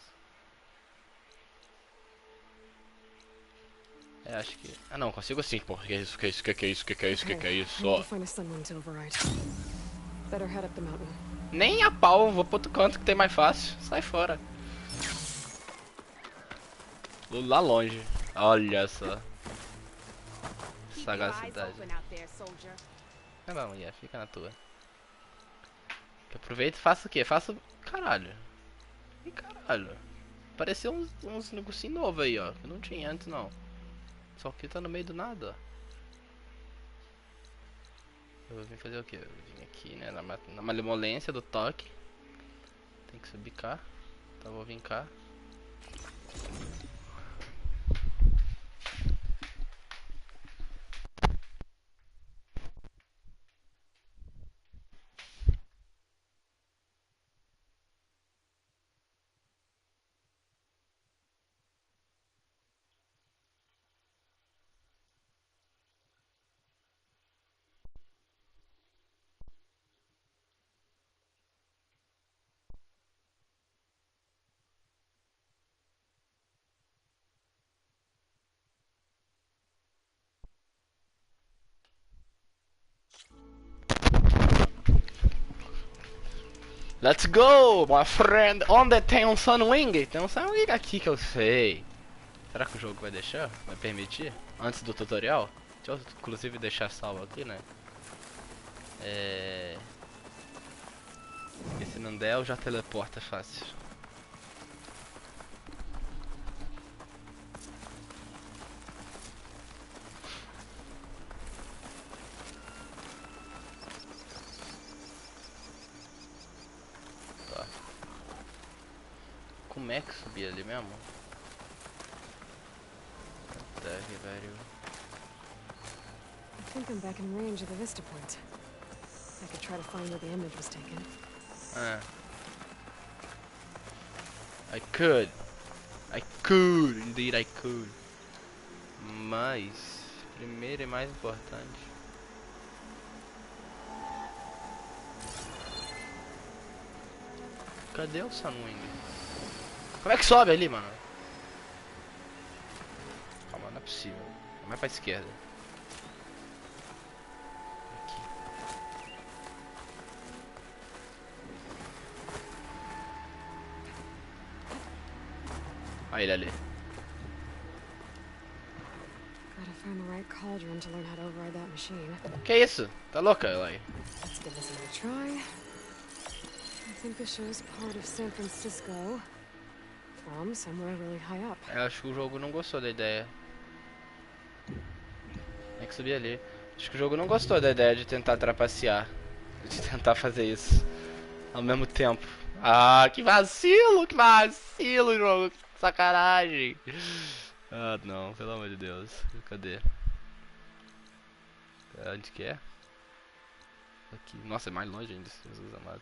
É, acho que... Ah não, consigo sim, pô. Que é isso, que é isso, que é isso, que é isso, que é isso, ó. Nem a pau, vou pro outro canto que tem mais fácil. Sai fora. Lá longe. Olha só. Sagacidade. Não, não, yeah, fica na tua. Que aproveita e faça o quê? Faça... Caralho. Ih, caralho. Apareceu uns negocinho novo aí, ó. Que não tinha antes, não. Só que tá no meio do nada. Eu vou vir fazer o quê? Eu vim aqui, né? Na malemolência do toque. Tem que subir cá. Então eu vou vir cá. Let's go, my friend! Onde tem um Sunwing? Tem um Sunwing aqui que eu sei. Será que o jogo vai deixar? Vai permitir? Antes do tutorial? Deixa eu inclusive deixar salvo aqui, né? E se não der, eu já teleporta fácil. Como é que subia ali mesmo? Puta que pariu. I think I'm back in range of the vista point. I could try to find where the image was taken. I could. Indeed I could. Mas, primeiro e mais importante. Cadê o Sunwing? Como é que sobe ali, mano? Calma, não é possível. É mais pra esquerda. Aqui. Olha ele ali. Gotta find the right cauldron to learn how to override that machine. Que isso? Tá louca, Eli? Let's give this another try. I think this show is part of San Francisco. From somewhere really high up. Eu acho que o jogo não gostou da ideia. Tem que subir ali. Acho que o jogo não gostou da ideia de tentar trapacear. De tentar fazer isso ao mesmo tempo. Ah, que vacilo, jogo. Sacanagem. Ah, não, pelo amor de Deus. Cadê? Onde que é? Aqui. Nossa, é mais longe ainda, Jesus amado.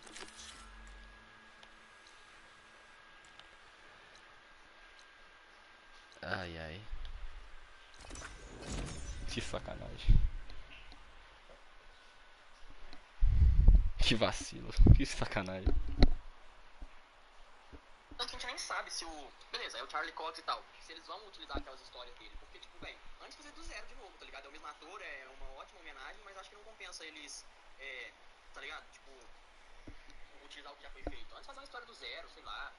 Ai, ai. Que sacanagem. Que vacilo. Que sacanagem. Tanto que a gente nem sabe se o... Beleza, é o Charlie Cox e tal. Se eles vão utilizar aquelas histórias dele. Porque, tipo, bem, antes fazer do zero de novo, tá ligado? É o mesmo ator, é uma ótima homenagem, mas acho que não compensa eles, tá ligado? Tipo, utilizar o que já foi feito. Antes fazer uma história do zero, sei lá.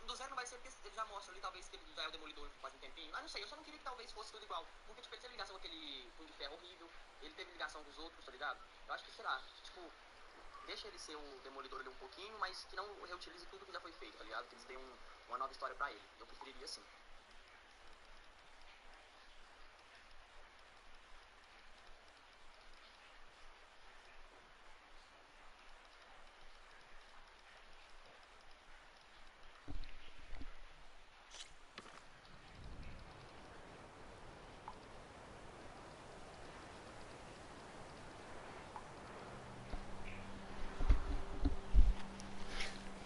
Do zero não vai ser porque ele já mostra ali, talvez, que ele já é o Demolidor faz um tempinho. Ah, não sei, eu só não queria que talvez fosse tudo igual. Porque, tipo, ele teve ligação com aquele Punho de Ferro horrível. Ele teve ligação com os outros, tá ligado? Eu acho que, sei lá, tipo... Deixa ele ser o Demolidor ali um pouquinho, mas que não reutilize tudo que já foi feito, tá ligado? Que eles deem uma nova história pra ele. Eu preferiria assim.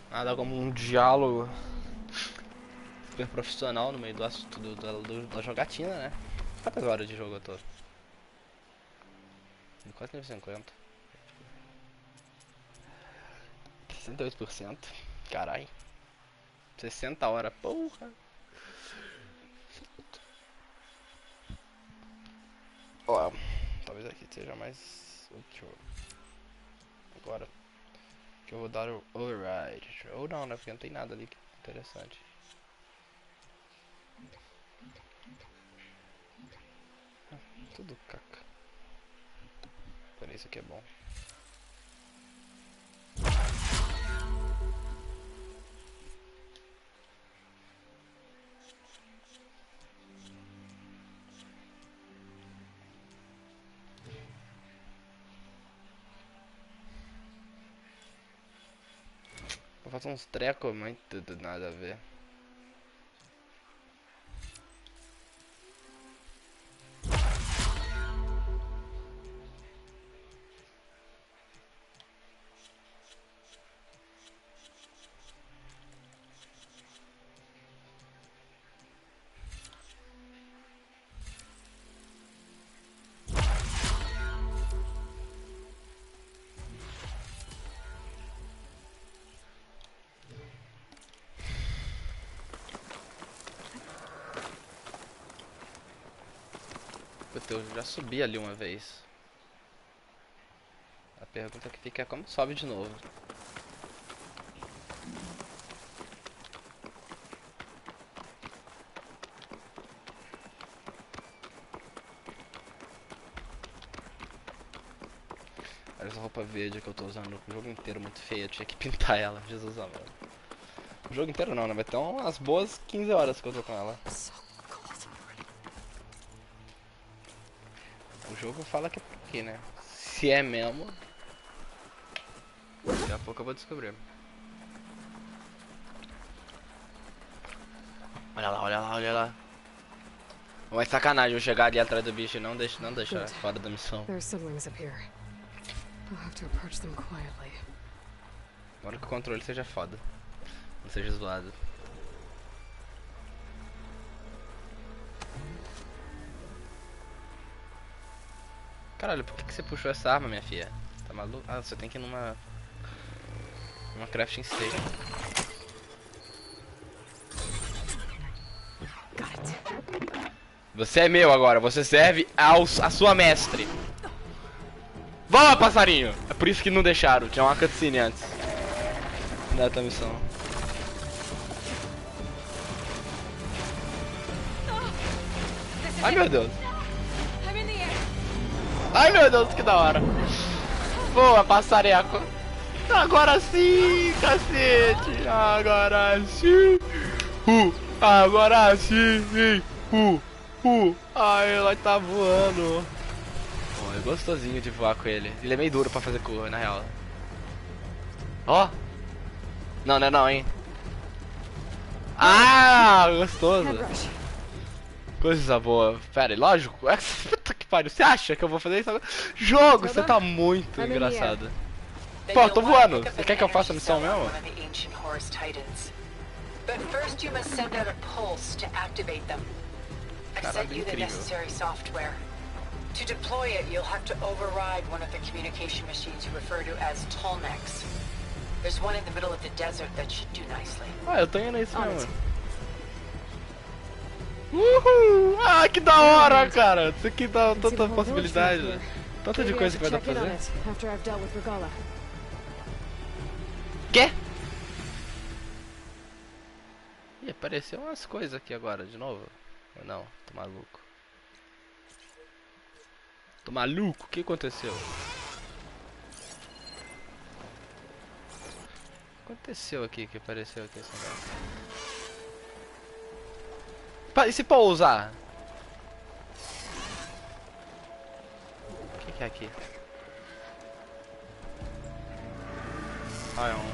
Nada como um diálogo super profissional no meio da jogatina, né? Quantas horas de jogo eu tô? Quase 50. 68%. Carai. 60 horas, porra. Ó, talvez aqui seja mais útil. Agora que eu vou dar o override. Ou não, né? Porque não tem nada ali que interessante. Tudo caca. Porém, isso aqui é bom. Vou fazer uns trecos muito do nada a ver. Eu já subi ali uma vez. A pergunta que fica é como sobe de novo. Olha essa roupa verde que eu tô usando o jogo inteiro, muito feia. Eu tinha que pintar ela, Jesus amado. O jogo inteiro não, né? Vai ter umas boas 15 horas que eu tô com ela. O jogo fala que é por aqui, né? Se é mesmo, daqui a pouco eu vou descobrir. Olha lá, olha lá, olha lá. Mas sacanagem eu chegar ali atrás do bicho e não deixar fora da missão. There are siblings up here. I'll have to approach them quietly. Agora que o controle seja foda. Não seja zoado. Caralho, por que você puxou essa arma, minha filha? Você tá maluco? Ah, você tem que ir numa crafting station. Você é meu agora, você serve a sua mestre. Vamos, passarinho! É por isso que não deixaram, tinha uma cutscene antes da missão. Ai meu Deus! Ai meu Deus, que da hora! Boa, passareco! Agora sim, cacete! Agora sim! Agora sim! Ai, ela tá voando! Pô, é gostosinho de voar com ele. Ele é meio duro pra fazer curva, na real. Ó! Não, não é não, hein? Ah, gostoso! Coisa boa. Pera aí, lógico. Puta que pariu. Você acha que eu vou fazer isso agora? Jogo, você tá muito engraçado. Pô, tô voando. Você quer que eu faça a missão mesmo? But first you must send out a pulse to activate them. I've sent you the necessary software. To deploy it, you'll have to override one of the communication machines you refer to as Tolnecs. There's one in the middle of the desert that should do nicely. Ah, eu tô indo nisso mesmo. Uhul! Ah, que da hora, cara! Isso aqui dá tanta possibilidade. Tanta de coisa que vai dar pra fazer. Quê? Ih, apareceu umas coisas aqui agora, de novo. Ou não? Tô maluco. Tô maluco? O que aconteceu? O que aconteceu aqui que apareceu aqui esse negócio? E se pousar? O que é aqui? Ah, é um...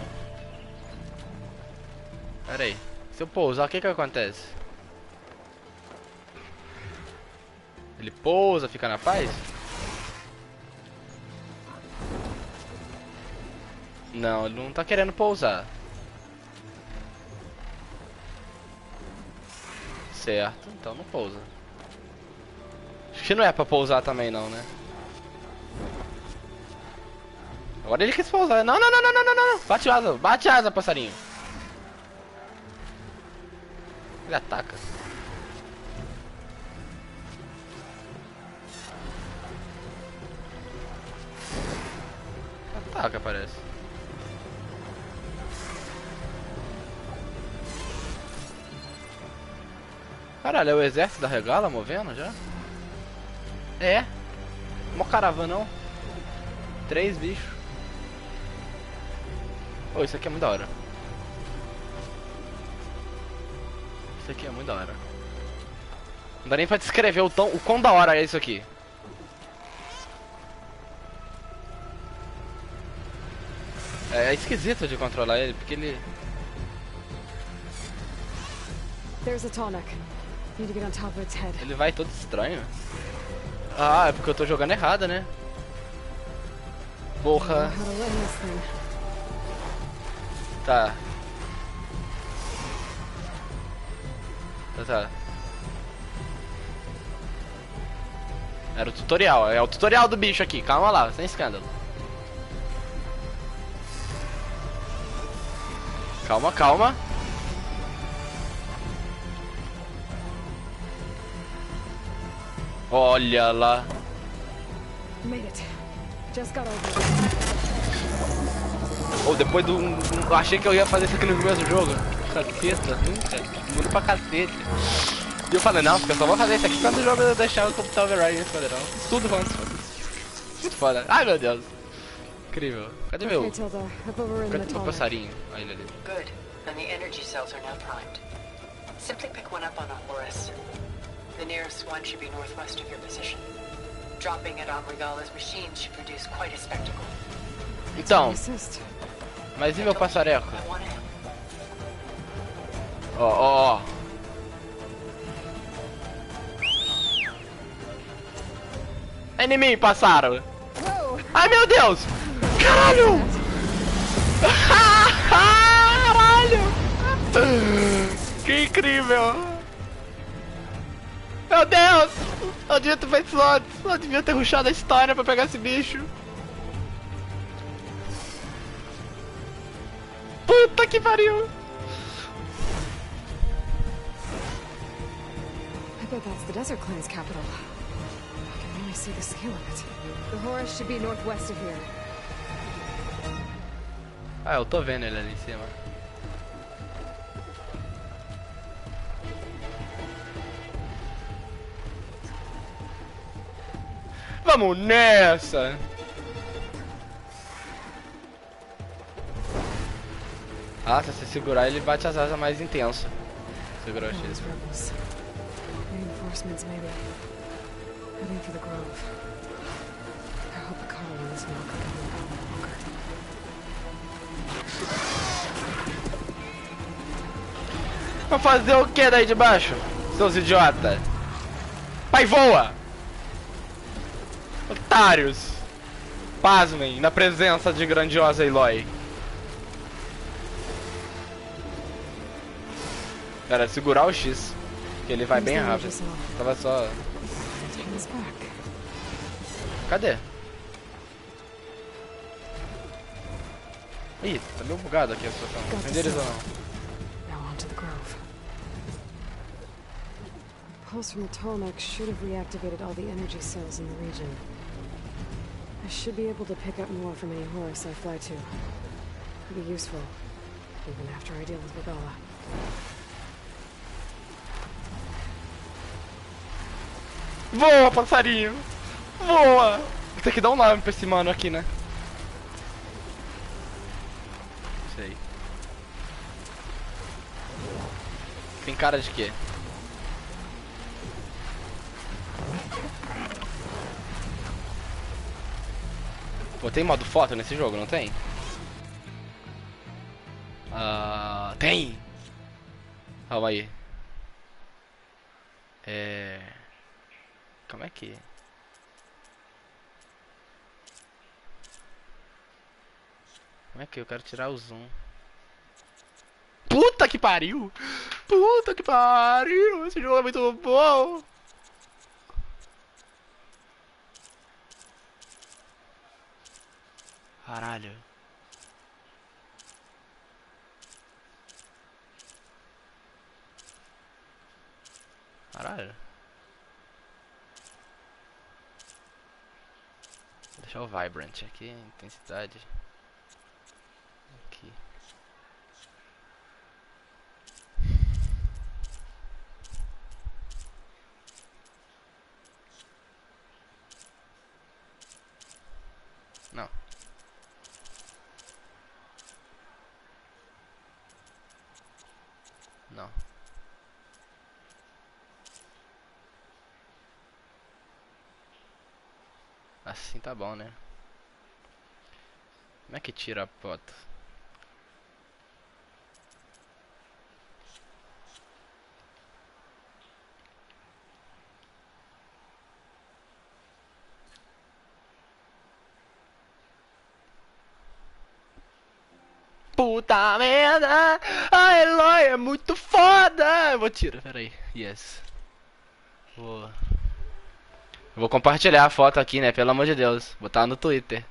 Pera aí. Se eu pousar, o que acontece? Ele pousa, fica na paz? Não, ele não tá querendo pousar. Certo, então não pousa. Acho que não é pra pousar também não, né? Agora ele quis pousar. Não, não, não, não, não, não, não. Bate asa, passarinho. Ele ataca. Ataca, parece. Caralho, é o exército da regala movendo já? É. Mó caravanão. 3 bichos. Oh, isso aqui é muito da hora. Isso aqui é muito da hora. Não dá nem pra descrever o quão da hora é isso aqui. É esquisito de controlar ele, porque ele... Ele vai todo estranho. Ah, é porque eu tô jogando errado, né? Porra. Tá. Tá. Era o tutorial, é o tutorial do bicho aqui, calma lá, sem escândalo. Calma, calma. Olha lá. Ou depois do... achei que eu ia fazer isso aqui no mesmo jogo. Caceta, nunca. Muda pra cacete. E eu falei, não, porque eu só vou fazer isso aqui quando o jogo deixar o computador override nesse padrão. Tudo antes, muito foda. Ai meu Deus. Incrível. Cadê meu... Cadê meu passarinho? Olha ele ali. Good. And the energy cells are now primed. Simply pick one up on a Horus. The nearest one should be northwest of your position. Dropping it on Regala's machines should produce quite a spectacle. Então, mas e meu passareco? Ó. É em mim, passaram. Ai, meu Deus. Caralho. Caralho. Que incrível. Meu Deus. Eu devia ter feito isso antes. Eu devia ter rushado a história pra pegar esse bicho. Puta que pariu. I bet that's the Desert Clan's capital. I can really see the scale of it. The Horus should be northwest of here. Ah, eu tô vendo ele ali em cima. Vamos nessa! Ah, se você segurar ele bate as asas mais intenso. Segurou o X. Reinforcements, maybe. Heading for the grove. I hope the colony in this milk can hold out longer. Vai fazer o que daí de baixo, seus idiotas? Pai, voa! Otários! Pasmem na presença de grandiosa Eloy. Era segurar o X, que ele vai bem rápido. Tava só... Cadê? Ih, tá meio bugado aqui a situação. Prende eles ou não? Pulse from the Tolmec should have reactivated all the energy cells in the region. I should be able to pick up more from any Horus I fly to. Could be useful, even after I deal with Regala. Voa, passarinho! Voa! Vou ter que dar um nome pra esse mano aqui, né? Sei. Tem cara de quê? Pô, tem modo foto nesse jogo, não tem? Tem! Calma aí. Como é que... Como é que eu quero tirar o zoom? Puta que pariu! Puta que pariu! Esse jogo é muito bom! Caralho. Caralho. Vou deixar o Vibrant aqui, intensidade. Aqui. Não. Não. Assim tá bom, né? Como é que tira a foto? Puta merda! A Eloy é muito foda! Eu vou tirar, peraí. Yes. Vou compartilhar a foto aqui, né? Pelo amor de Deus. Botar no Twitter.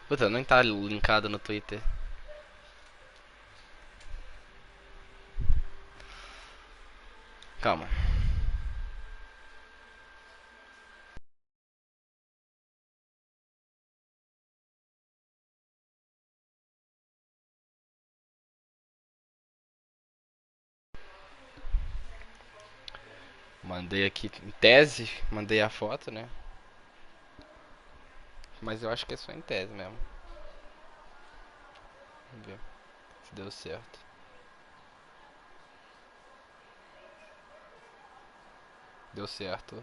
Puta, não tá linkado no Twitter. Calma. Mandei aqui em tese, mandei a foto, né? Mas eu acho que é só em tese mesmo. Vamos ver se deu certo. Deu certo.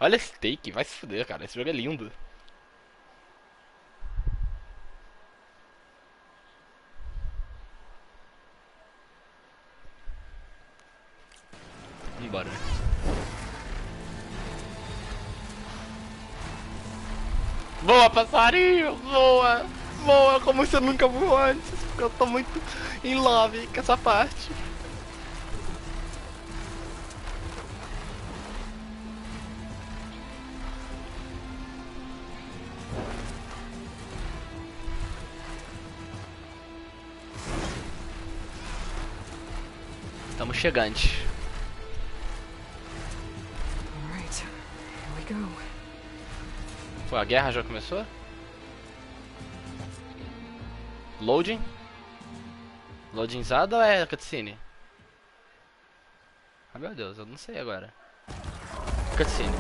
Olha esse take, vai se fuder, cara. Esse jogo é lindo. Vambora. Voa, passarinho! Voa! Voa como você nunca voou antes. Porque eu tô muito em love com essa parte. Estamos chegantes. Alright, here we go. Pô, a guerra já começou? Loading? Loadingzada ou é cutscene? Ah, meu Deus, eu não sei agora. Cutscene.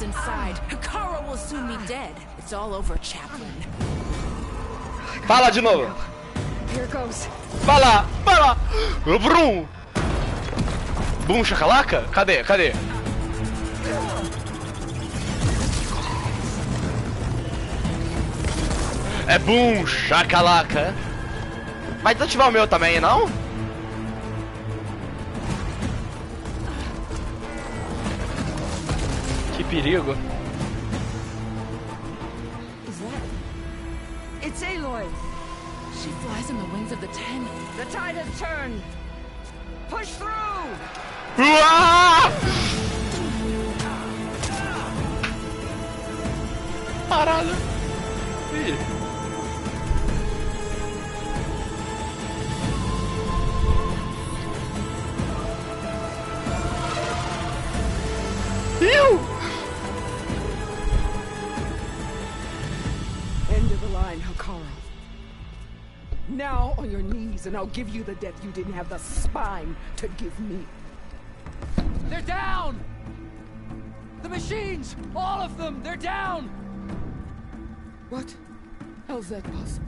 Inside. Hikaru will soon be dead. It's all over, Chaplain. Fala de novo. Here goes. Fala, fala. Brum. Bum, chacalaca? Cadê? Cadê? É bum, chacalaca. Vai desativar o meu também, não? Que perigo. Is that? It's Aloy. She flies on the wings of the Ten. The tide has turned. Push through. Uá! Parada. Ih. End of the line, Hikaru. Now on your knees, and I'll give you the death you didn't have the spine to give me. They're down! The machines! All of them! They're down! What? How's that possible?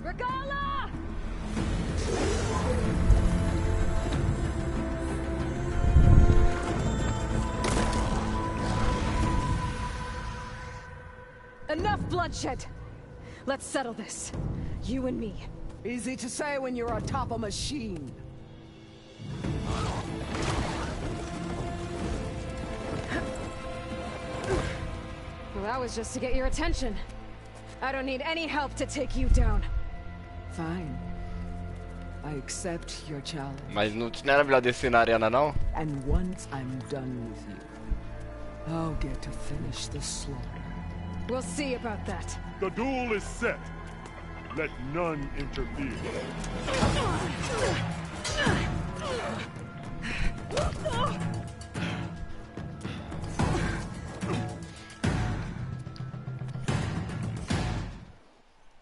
Regala! Enough bloodshed! Let's settle this. You and me. Easy to say when you're atop a machine. Well, that was just to get your attention. I don't need any help to take you down. Fine. I accept your challenge. Mas não era melhor descer na arena, não? And once I'm done with you, I'll get to finish the slaughter. We'll see about that. The duel is set. Let none interfere.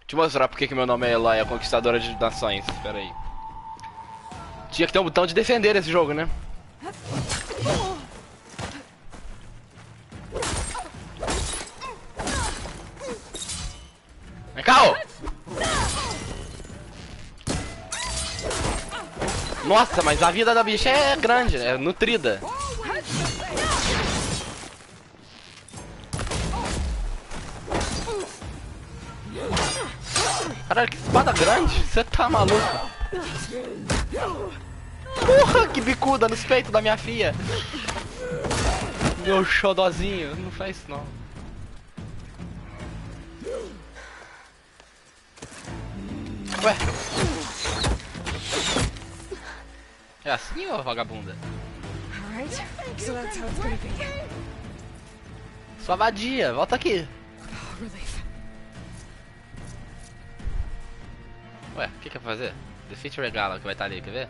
Deixa eu mostrar porque que meu nome é Eloy, a Conquistadora de Nações. Espera aí. Tinha que ter um botão de defender nesse jogo, né? Vem cá, ô! Nossa, mas a vida da bicha é grande, é nutrida. Caralho, que espada grande! Você tá maluco? Porra, que bicuda nos peitos da minha filha! Meu xodozinho, não faz isso não. Ué? É assim, ô vagabunda? Alright, so that's how it's gonna be. Sua vadia, volta aqui. Relief. Ué, o que que eu vou fazer? Defeat Regala, que vai estar ali, quer ver?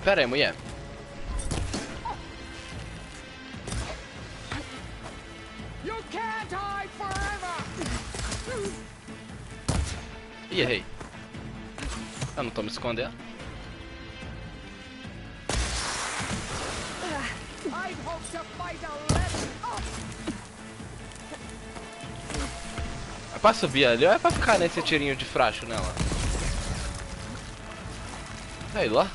Pera aí, mulher. You can't hide Ih, errei. Eu não tô me escondendo. É pra subir ali ou é pra ficar nesse tirinho de fracho nela? Sei lá.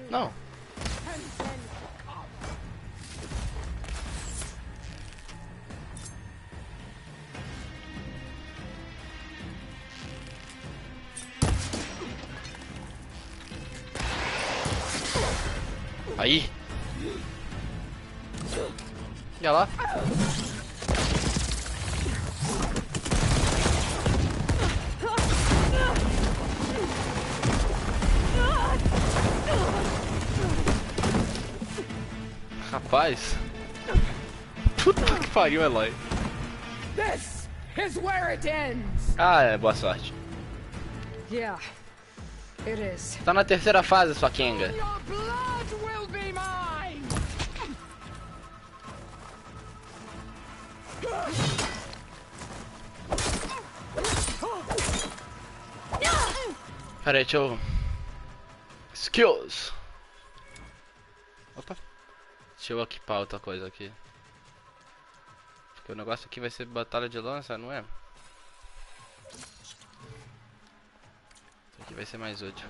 Não. Aí. Olha lá. Rapaz. Puta que pariu, Eloy. This is where it ends. Ah, é, boa sorte. Yeah, it is. Tá na terceira fase, sua Kenga. Your blood will be mine. Pera aí, deixa eu... Skills. Opa. Deixa eu equipar outra coisa aqui. Porque o negócio aqui vai ser batalha de lança, não é? Isso aqui vai ser mais útil.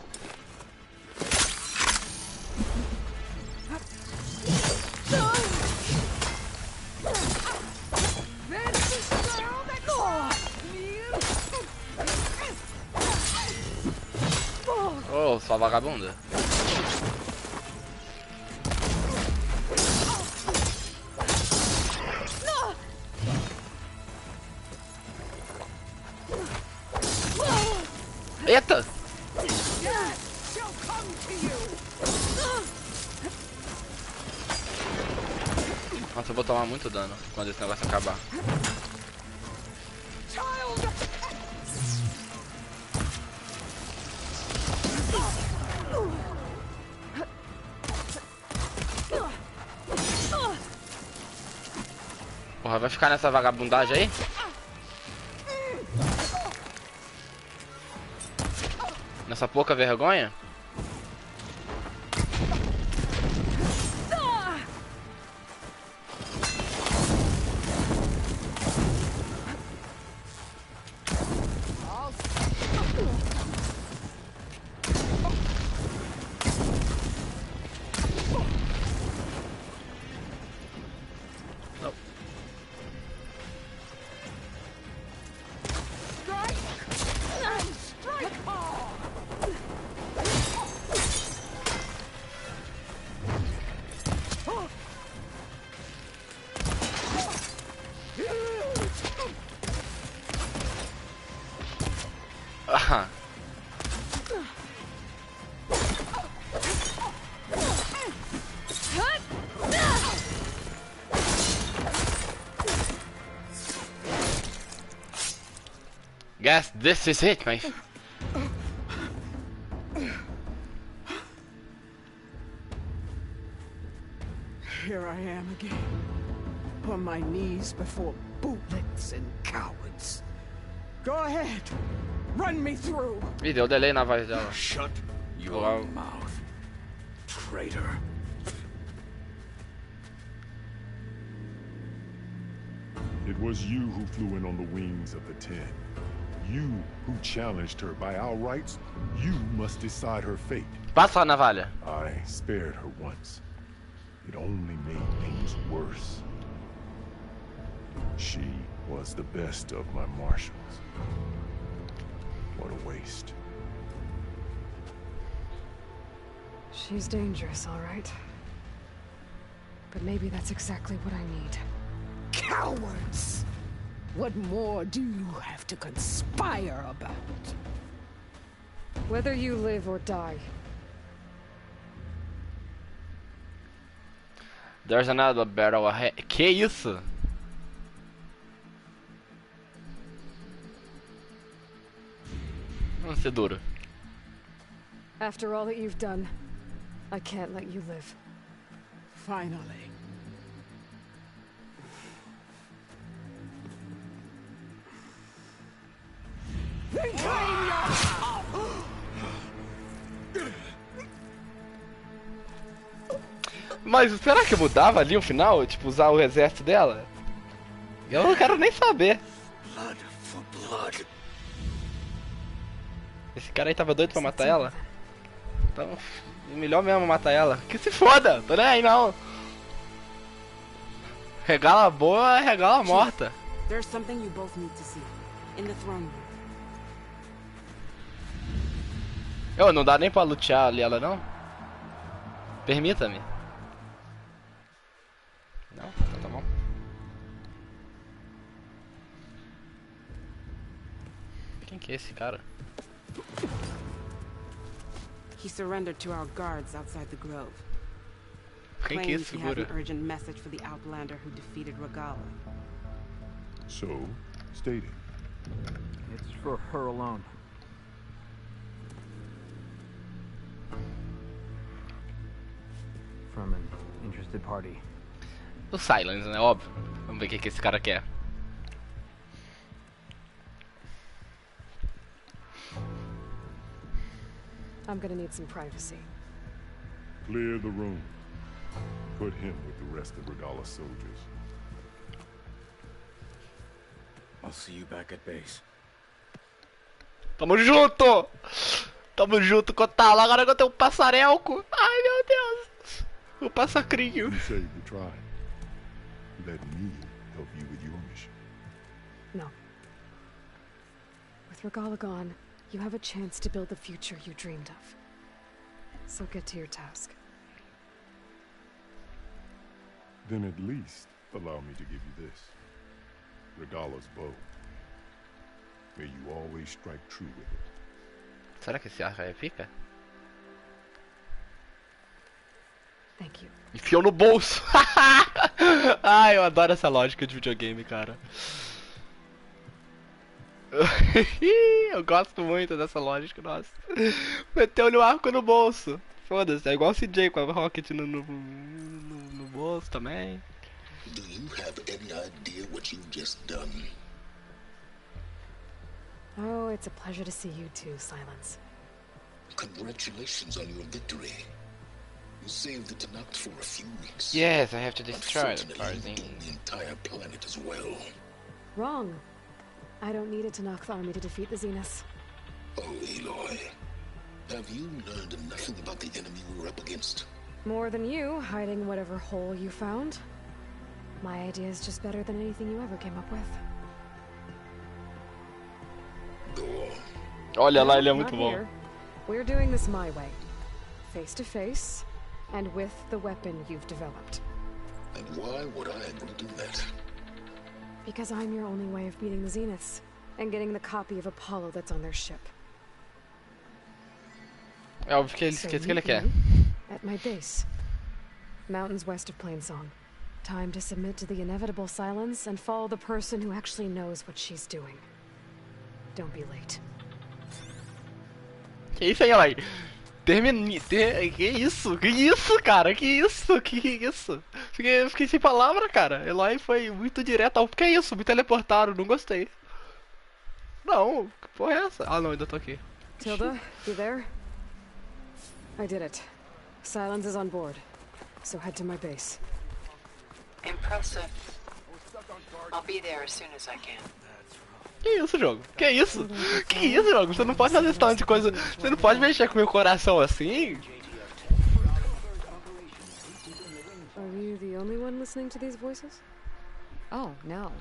Oh, sua vagabunda. Eita! Nossa, eu vou tomar muito dano quando esse negócio acabar. Porra, vai ficar nessa vagabundagem aí? Nessa pouca vergonha? Aha. Guess this is it, my Here I am again, on my knees before bootlets and cowards. Go ahead, run me through. Ih, deu delay na voz dela. Shut your mouth, traitor. It was you who flew in on the wings of the 10. You who challenged her by our rights. You must decide her fate. Passa a navalha. I spared her once. It only made things worse. She was the best of my marshals. What a waste. She's dangerous, all right. But maybe that's exactly what I need. Cowards! What more do you have to conspire about? Whether you live or die. There's another battle ahead. Que isso? Vamos ser duro. After all that you've done, I can't let you live. Finally. Mas será que mudava ali o final? Tipo, usar o exército dela? Eu não quero nem saber. Blood for blood. Esse cara aí tava doido pra matar ela? Então, melhor mesmo matar ela. Que se foda, tô nem aí não. Regala boa, regala morta. There's something you both need to see. In the throne room. Eu não dá nem pra lutear ali ela não? Permita-me. Não? Então tá bom. Quem que é esse cara? He surrendered to our guards outside the grove. Quem que é esse Claims he has figura? an urgent message for the Outlander who defeated Regala. So, state it. It's for her alone. From an interested party. O Silence, né? Óbvio. Vamos ver o que esse cara quer. I'm gonna need some privacy. Clear the room. Put him with the rest of Regala's soldiers. I'll see you back at base. Tamo junto! Tamo junto, Kotala. Agora que eu tenho um passarelco. Ai, meu Deus. O passacrinho. You saved the tribe. Let me help you with your mission. No. With Regala gone, you have a chance to build the future you dreamed of. So get to your task. Then at least allow me to give you this. Regala's bow. May you always strike true with it. Será que esse arco aí fica? Thank you. Enfiou no bolso. Ai, eu adoro essa lógica de videogame, cara. Eu gosto muito dessa lógica, nossa. Meteu-lhe o arco no bolso. Foda-se, é igual o CJ com a Rocket no bolso também. Do you have any idea what you've just done? Oh, it's a pleasure to see you too, Silence. Congratulations on your victory. You saved the Tanakh for a few weeks. Yes, I have to destroy the Unfortunately, you doomed the entire planet as well. Wrong. I don't need it to knock the army to defeat the Zeniths. Oh, Aloy. Have you learned nothing about the enemy we're up against? More than you, hiding whatever hole you found. My idea is just better than anything you ever came up with. Go on. Olha lá, ele é Not muito bom. here. We're doing this my way. Face to face, and with the weapon you've developed. And why would I agree to that? Because I'm your only way of beating the Zeniths, and getting the copy of Apollo that's on their ship. É óbvio que ele esquece que ele quer. At my base. Mountains west of Plainsong. Time to submit to the inevitable silence and follow the person who actually knows what she's doing. Don't be late. Que isso aí, Eloy? Que isso? Que isso, cara? Que isso? Que isso? Fiquei sem palavra, cara. Eloy foi muito direto ao... Que isso? Me teleportaram, não gostei. Não, que porra é essa? Ah, não, ainda tô aqui. Tilda, you there? I did it. Silence is on board. So head to my base. Impressive. I'll be there as soon as I can. Que isso, jogo? Que isso? Que isso, jogo? Você não pode fazer esse tanto de coisa. Você não pode mexer com meu coração assim. Are you the only one listening to these voices? Oh, no.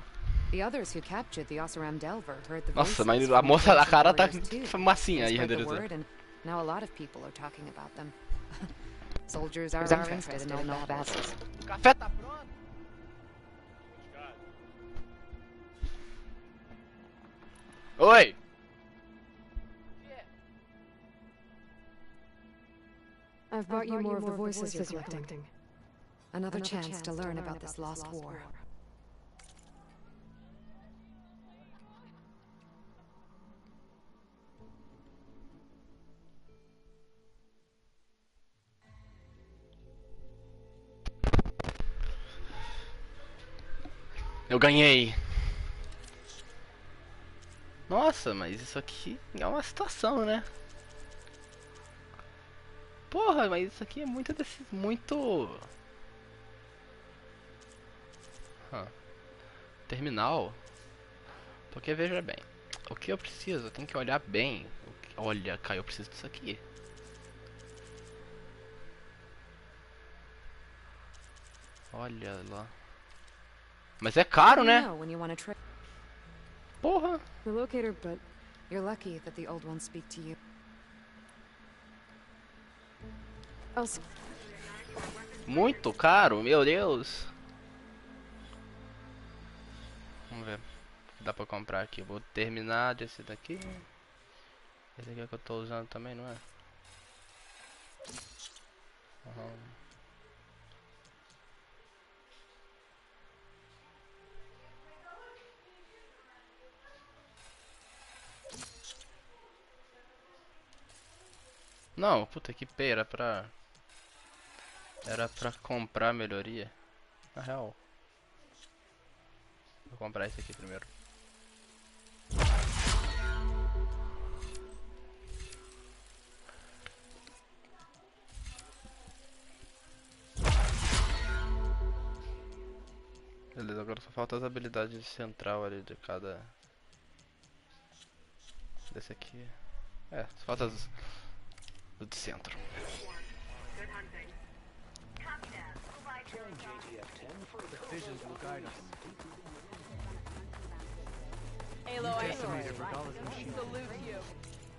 The others who captured the Oseram Delver heard the Nossa, voices mas a from moça da the cara tá warriors too. massinha aí, They spread the renderizando. word, and now a lot of people are talking about them. Soldiers are interested in old Malvasses. O café tá pronto? Oi! I've brought you more of the voices you're collecting. Another chance to learn about this lost war. Eu ganhei! Nossa, mas isso aqui é uma situação, né? Porra, mas isso aqui é muito muito... Terminal. Porque veja bem, o que eu preciso, eu tenho que olhar bem. Olha, cara, eu preciso disso aqui. Olha lá. Mas é caro, né? Porra. The locator, but you're lucky that the old ones speak to you. Muito caro, meu Deus. Vamos ver. Dá pra comprar aqui. Vou terminar desse daqui. Esse aqui é que eu tô usando também, não é? Não, puta que pera, era pra comprar melhoria. Na real. Vou comprar esse aqui primeiro. Beleza, agora só falta as habilidades central ali de cada... Desse aqui. É, só falta as... do de centro.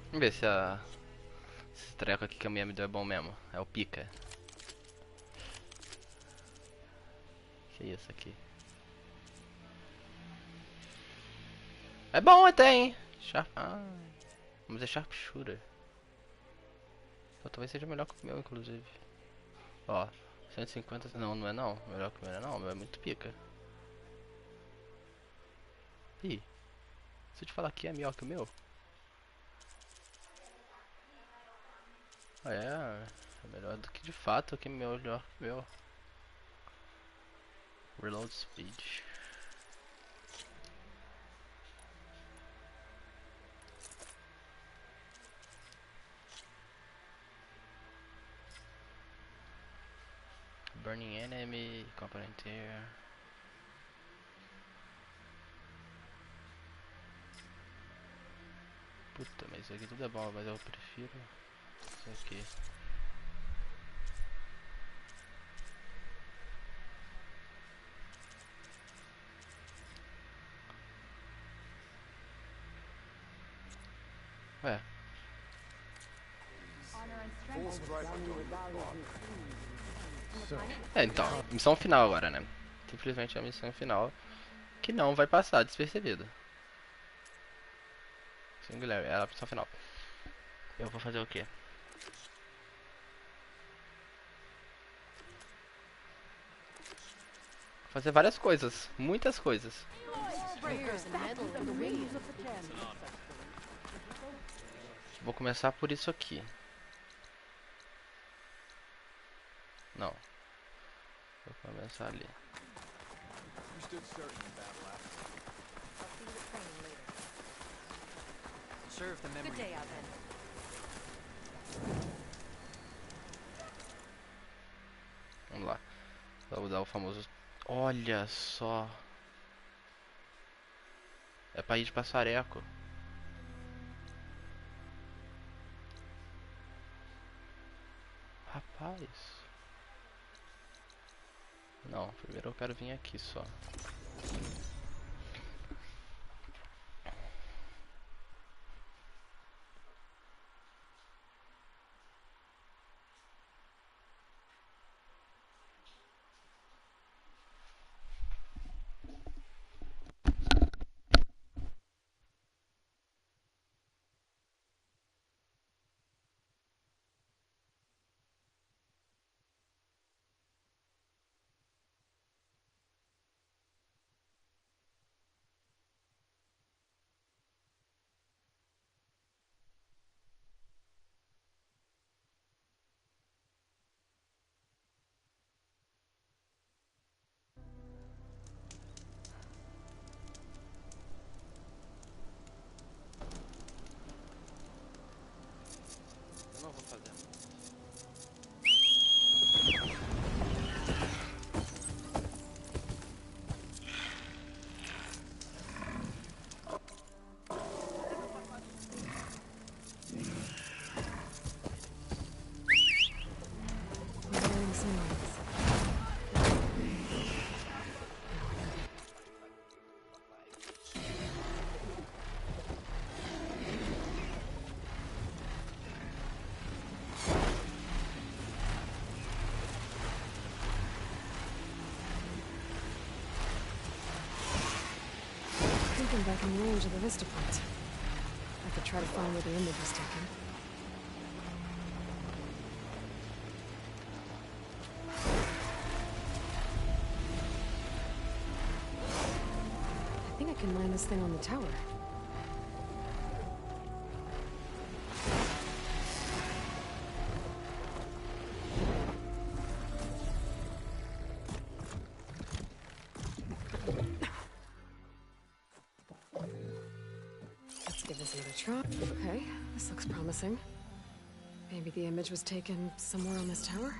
Vamos ver se esse treco aqui que a minha me deu é bom mesmo. É o pica. Que é isso aqui? É bom até, hein? Vamos ver Sharpshooter. Talvez seja melhor que o meu, inclusive. Ó, 150... Não, não é não. Melhor que o meu não, o meu é muito pica. Ih, se eu te falar que é melhor que o meu? É melhor do que de fato, que melhor que o meu. Reload speed. Burning enemy, component here. Puta, mas isso aqui tudo é bom, mas eu prefiro isso aqui. Ué. É, então, missão final agora, né? Simplesmente a missão final que não vai passar despercebida. Singular, é a missão final. Eu vou fazer o quê? Fazer várias coisas, muitas coisas. Vou começar por isso aqui. Não. Vou começar ali. Vamos lá. Vou dar o famoso... Olha só. É pra ir de passareco. Rapaz. Não, primeiro eu quero vir aqui só. Looking back in range of the vista points. I could try to find where the image was taken. I think I can land this thing on the tower. Give this another try. Okay, this looks promising. Maybe the image was taken somewhere on this tower?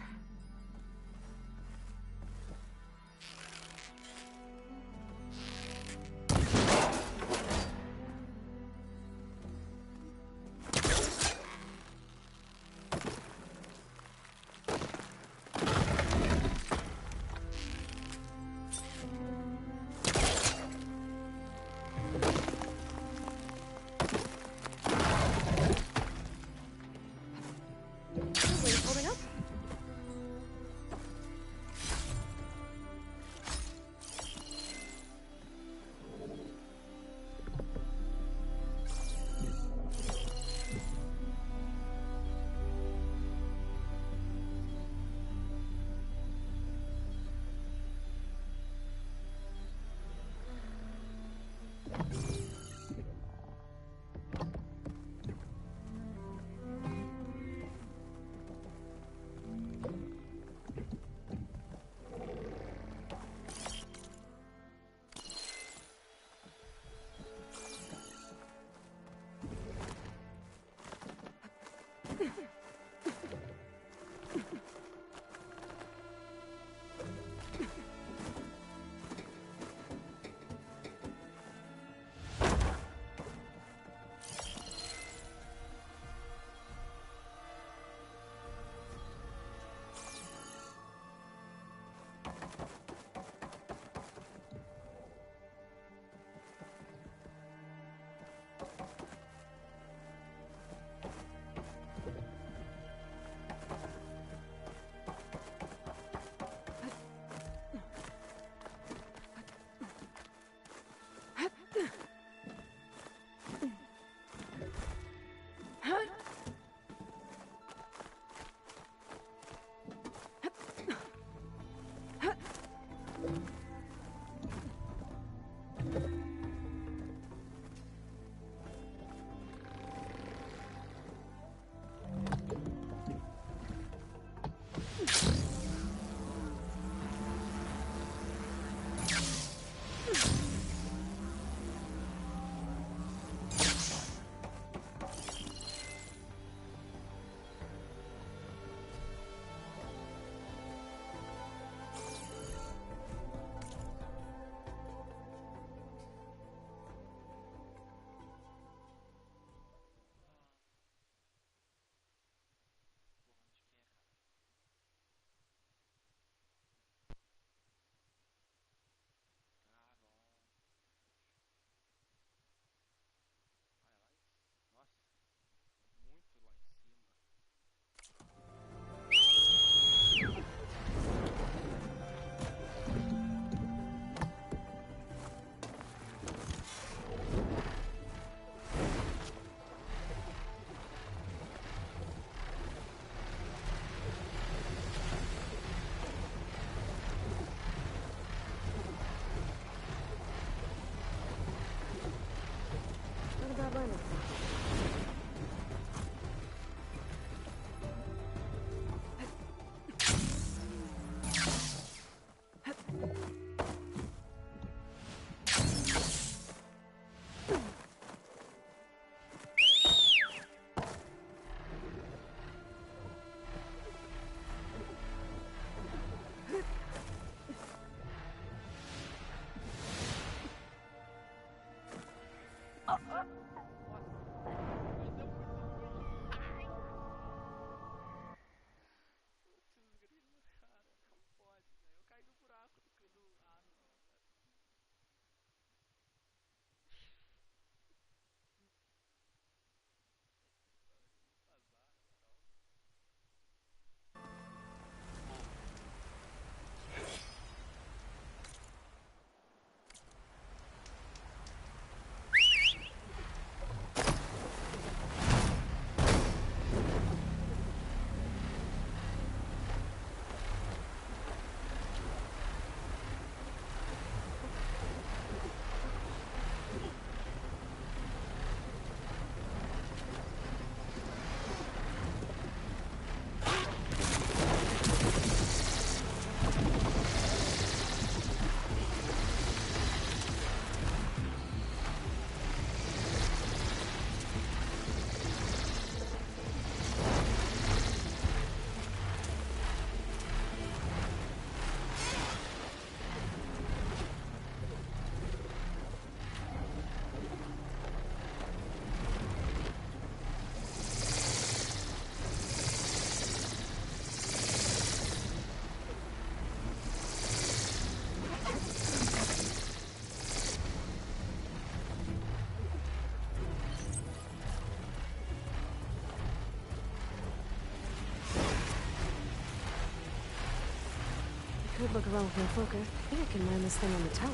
Could look around with no focus. I think I can mine this thing on the tower.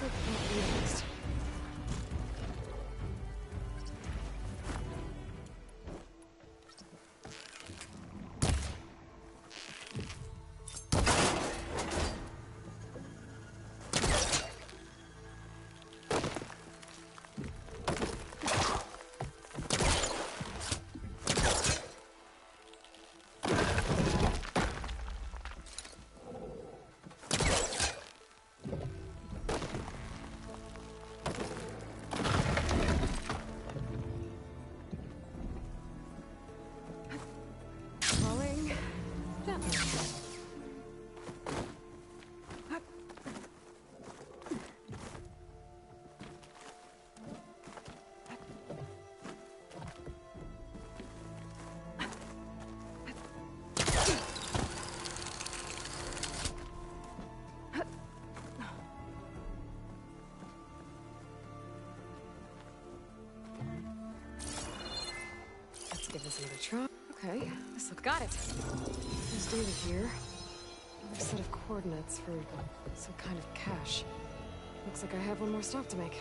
But not realized. Give this another try. Okay, this looks got it. There's data here. Another set of coordinates for some kind of cache. Looks like I have one more stop to make.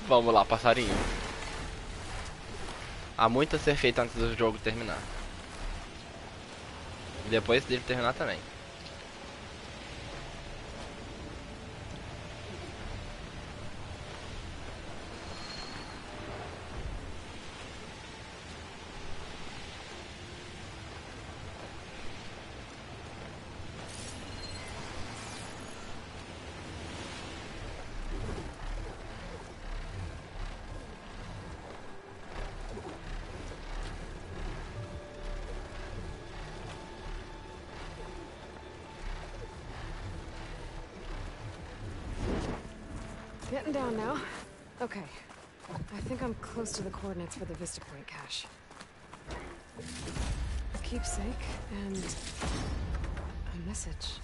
Vamos lá, passarinho. Há muito a ser feito antes do jogo terminar. E depois dele terminar também. Getting down now. Okay. I think I'm close to the coordinates for the Vista Point cache. A keepsake and a message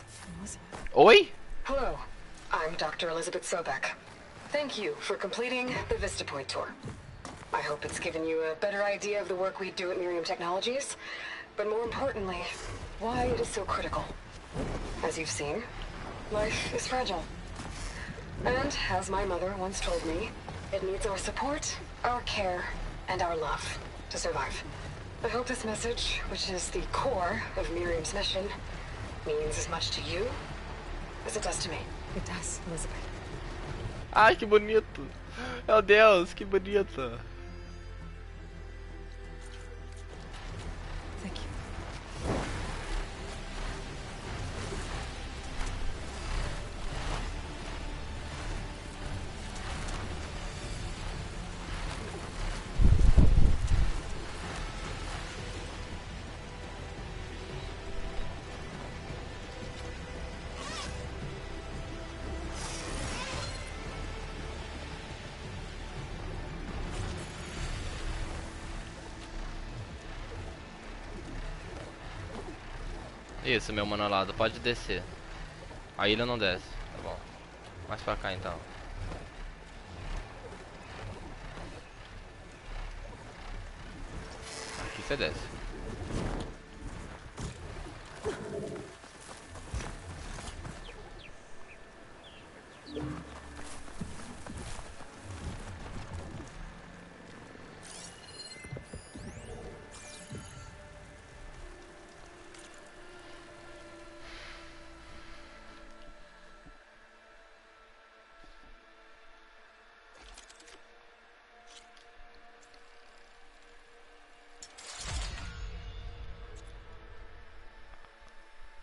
from Elizabeth. Oi? Hello. I'm Dr. Elizabeth Sobek. Thank you for completing the Vista Point tour. I hope it's given you a better idea of the work we do at Miriam Technologies, but more importantly, why it is so critical. As you've seen, life is fragile. And, as my mother once told me, it needs our support, our care, and our love to survive. I hope this message, which is the core of Miriam's mission, means as much to you as it does to me. It does, Elizabeth. Ai, que bonito! Meu Deus, que bonito! Thank you. Isso, meu manolado, pode descer. A ilha não desce, tá bom. Mais pra cá então. Aqui você desce.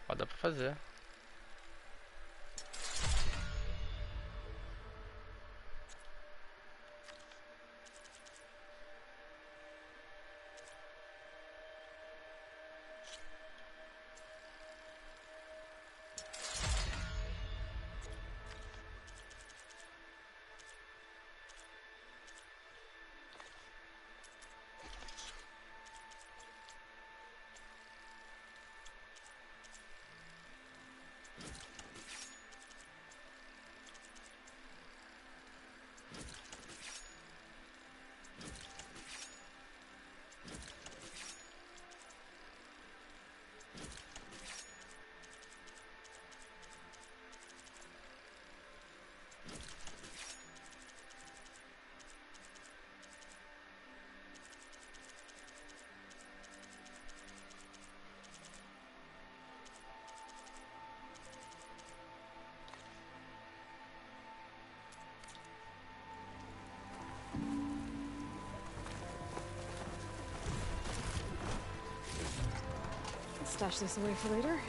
Pode dar pra fazer. Stash this away for later.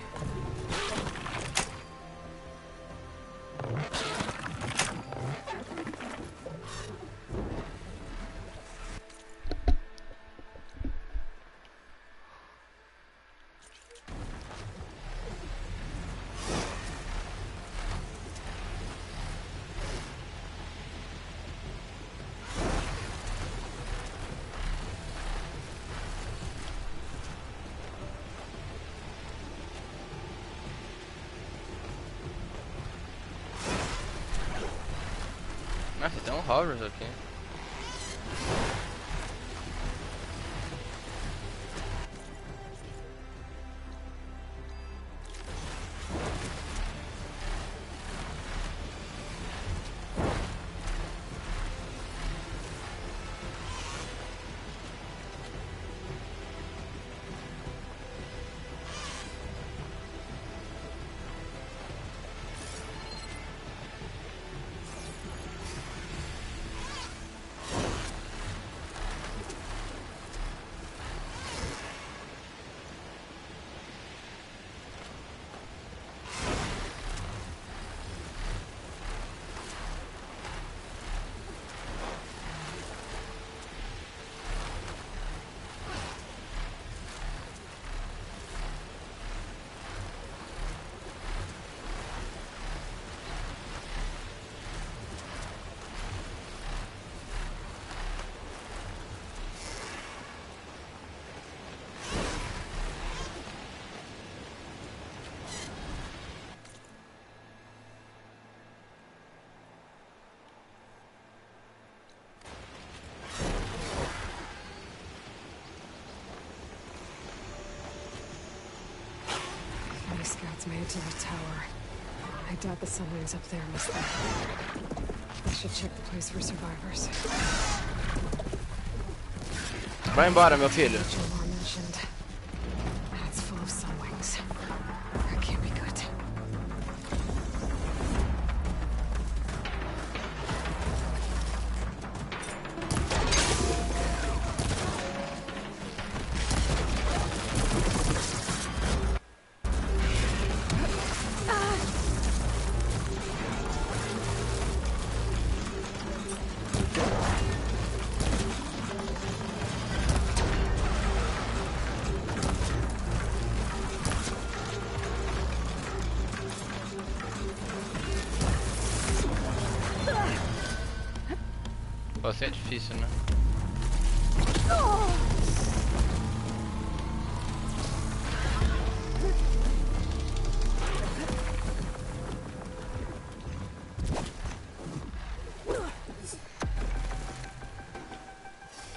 Nossa, tem um Horrors aqui. Scouts made it to the tower. I doubt the subway's up there, Miss Lee. I should check the place for survivors. Vai embora, meu filho. It's full of sunwings. That can't be good. Você é difícil, né?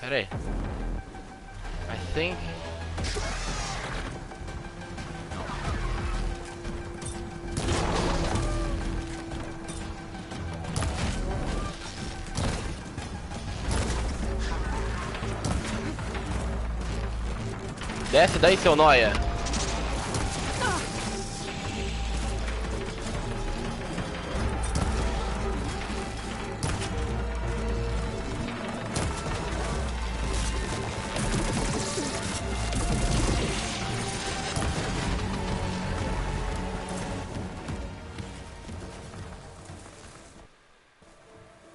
Pera aí. I think... Desce daí, seu nóia.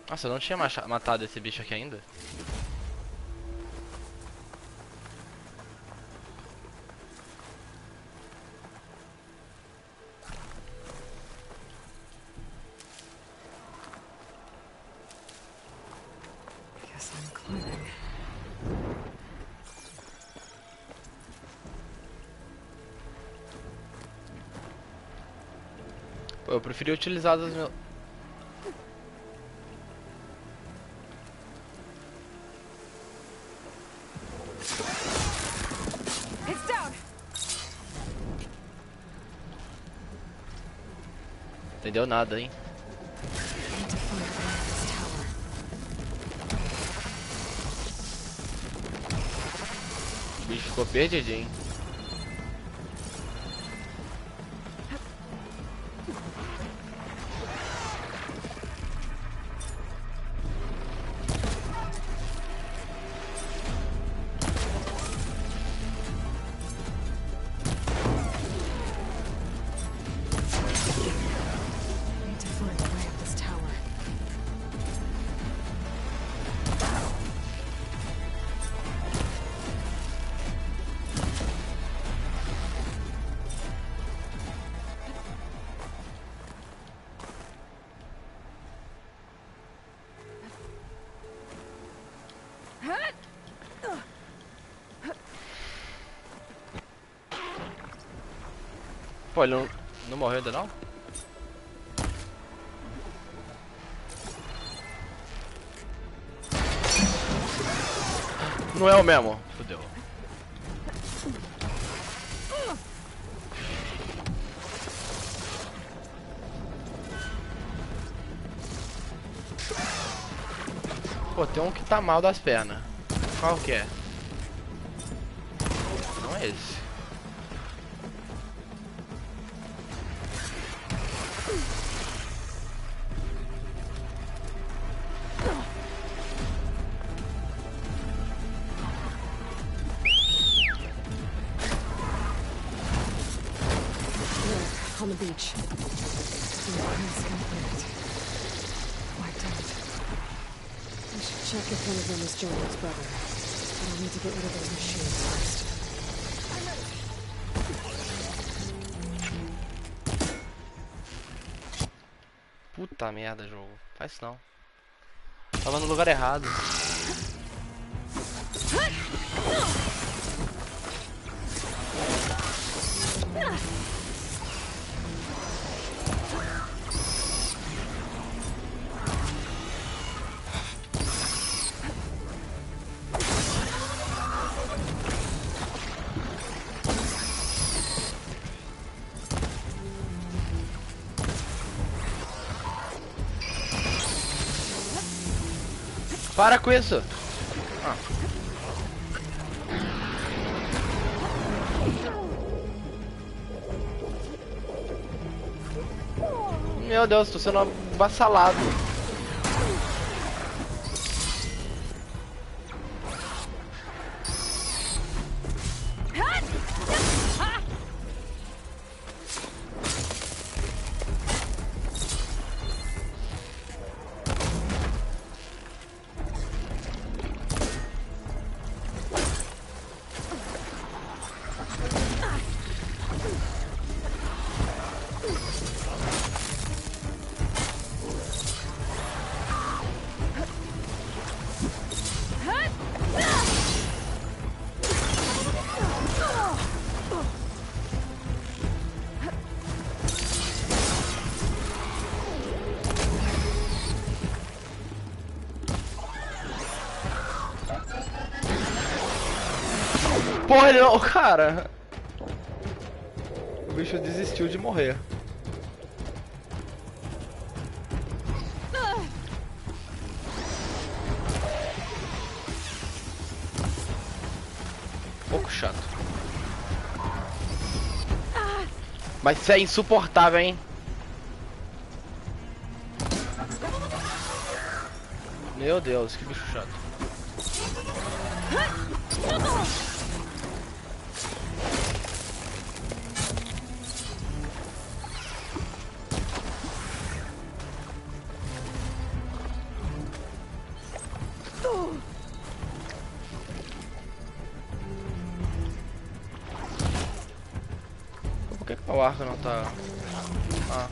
Nossa, eu não tinha matado esse bicho aqui ainda. Pô, eu preferi utilizar os meus... Entendeu nada, hein? O bicho ficou perdidinho. Pô, ele não morreu ainda não? Não é o mesmo. Fudeu. Pô, tem um que tá mal das pernas. Qual que é? Não é esse. On the beach. Wiped out. I should check if one of them is Jordan's brother. But I'll need to get rid of those machines first. Puta merda, jogo. Faz isso não. Tava no lugar errado. Para com isso! Ah. Meu Deus, tô sendo avassalado. morre não, cara. O bicho desistiu de morrer. Um pouco chato. Mas isso é insuportável, hein? Meu Deus, que bicho chato. Por que o arco não tá... Ah.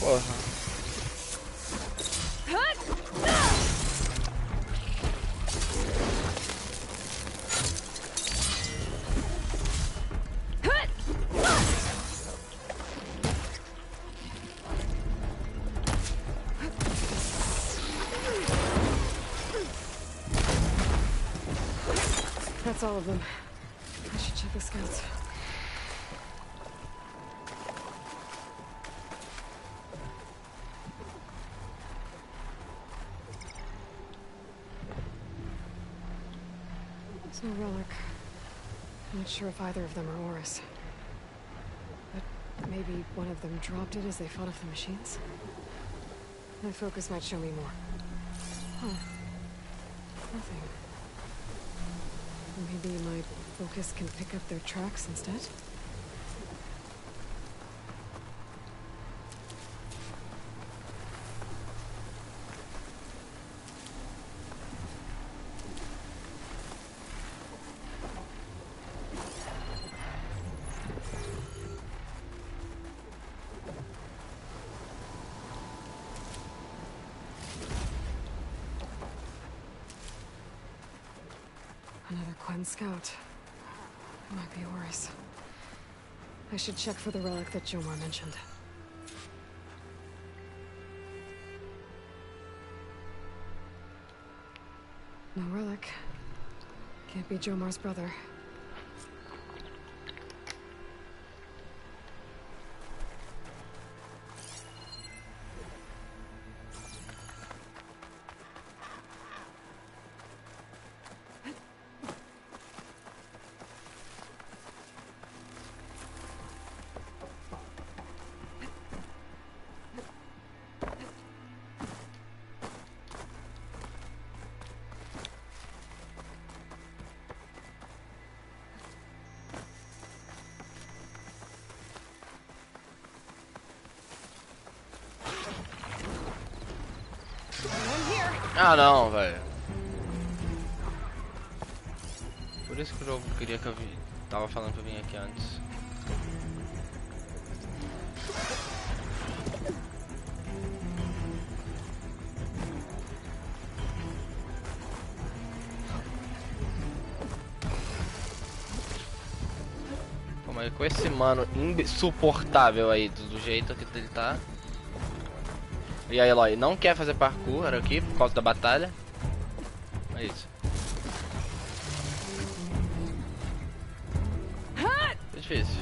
Porra. That's all of them. I should check the scouts. There's no relic. I'm not sure if either of them are Oris. But maybe one of them dropped it as they fought off the machines? My focus might show me more. Huh. Nothing. Maybe my focus can pick up their tracks instead? Another Quen scout. It might be Oris. I should check for the relic that Jomar mentioned. No relic. Can't be Jomar's brother. Ah não, velho. Por isso que o jogo queria que eu tava falando pra vir aqui antes. Pô, mas com esse mano insuportável aí, do jeito que ele tá. E a Eloy não quer fazer parkour aqui por causa da batalha. É isso. É difícil.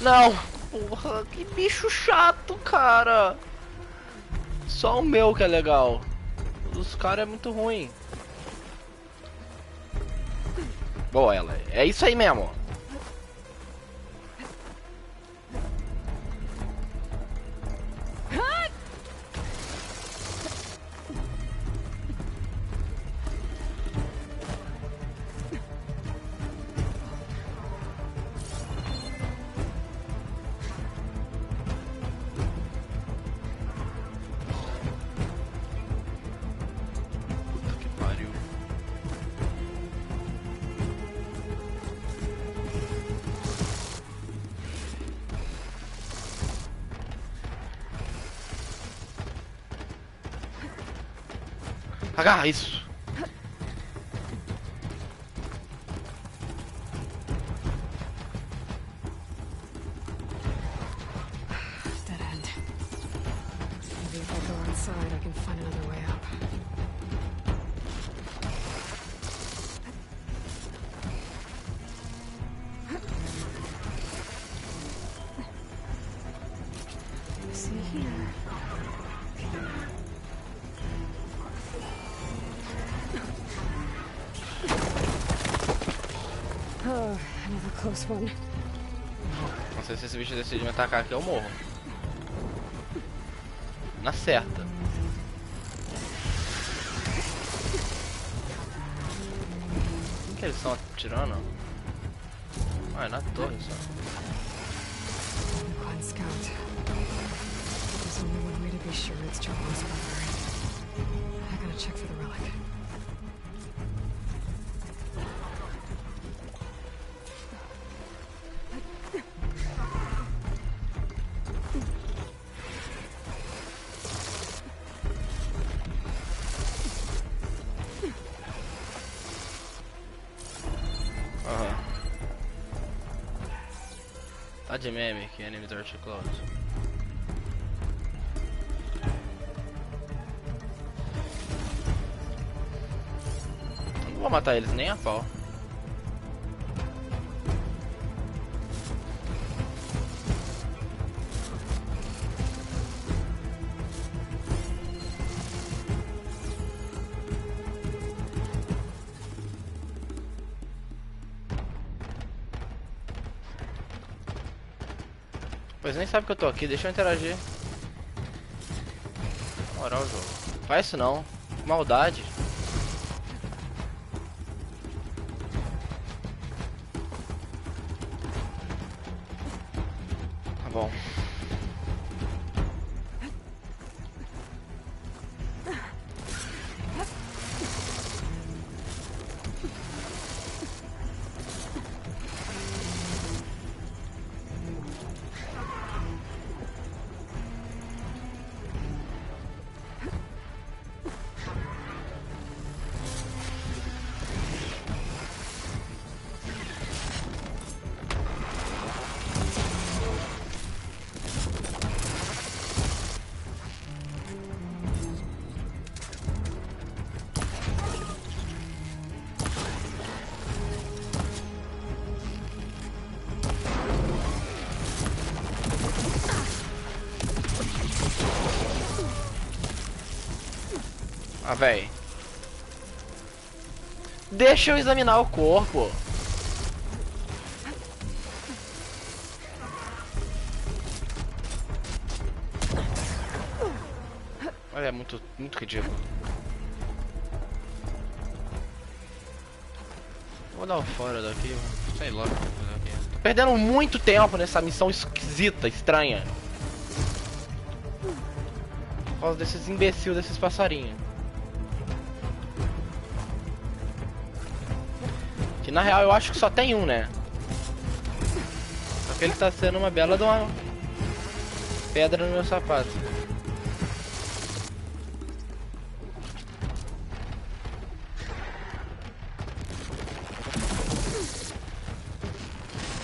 Não! Porra, que bicho chato, cara! Só o meu que é legal. Os caras é muito ruim. Boa, ela. É isso aí mesmo. Agarra isso. Dead end. Maybe if I go inside, I can find another way up. See here. Oh, another close one. Não sei se esse bicho decide me atacar aqui, eu morro. Na certa. Quem que eles estão atirando? Ah, é na torre só. Clan Scout. There's only one way to be sure it's Charles' brother. I gotta check for the relic. Aham. Tá de meme que enemies are too close. Não vou matar eles nem a pau. Pois nem sabe que eu tô aqui, deixa eu interagir. Na moral, jogo. Faz isso não. Maldade. Tá bom. Ah, véi. Deixa eu examinar o corpo. Olha, é muito ridículo. Vou dar o fora daqui, mano. Sei lá o que eu vou fazer aqui. Tô perdendo muito tempo nessa missão esquisita, estranha. Por causa desses imbecil desses passarinhos. Que na real eu acho que só tem um, né? Só que ele tá sendo uma bela de uma pedra no meu sapato.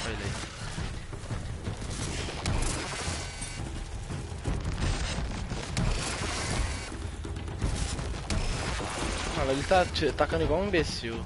Olha aí. Olha, ele tá atacando igual um imbecil.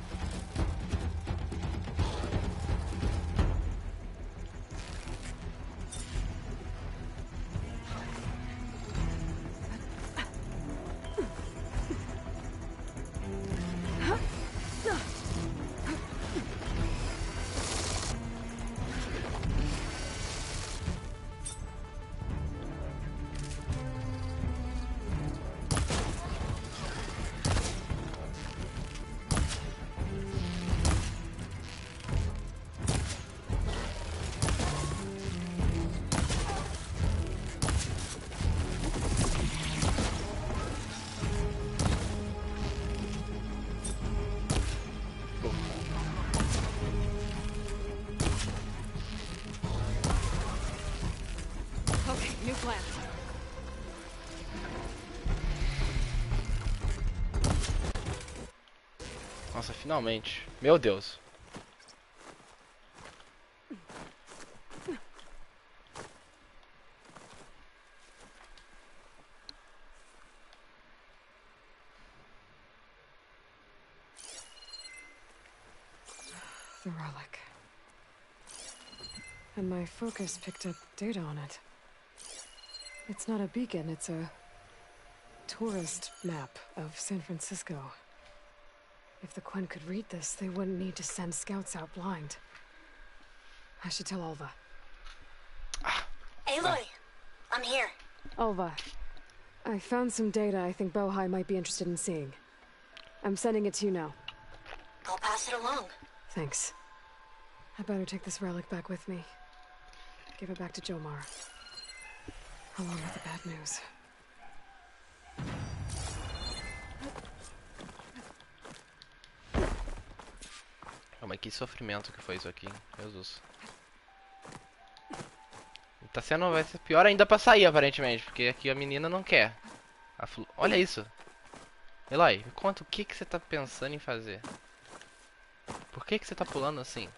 Finalmente. Meu Deus. The relic. And my focus picked up data on it. It's not a beacon, it's a tourist map of San Francisco. If the Quen could read this, they wouldn't need to send scouts out blind. I should tell Ulva. Aloy! I'm here. Ulva, I found some data I think Bohai might be interested in seeing. I'm sending it to you now. I'll pass it along. Thanks. I better take this relic back with me. Give it back to Jomar. Along with the bad news. Calma, que sofrimento que foi isso aqui, Jesus. Tá sendo, vai ser pior ainda pra sair, aparentemente, porque aqui a menina não quer. Olha isso. Eloy, me conta o que você tá pensando em fazer. Por que você tá pulando assim?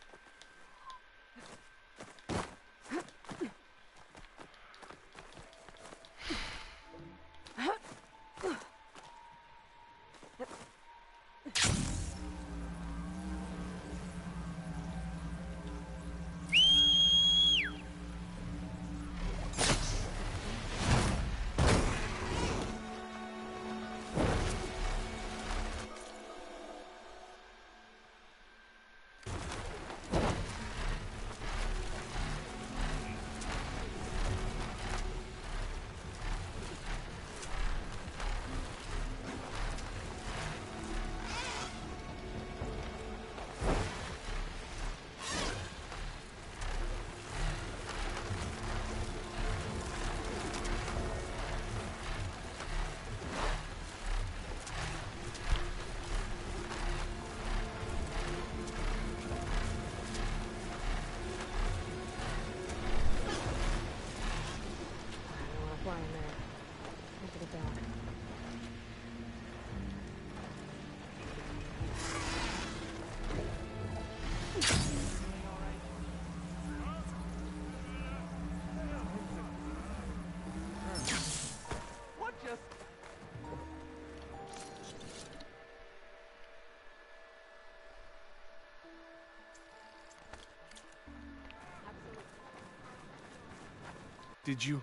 Did you?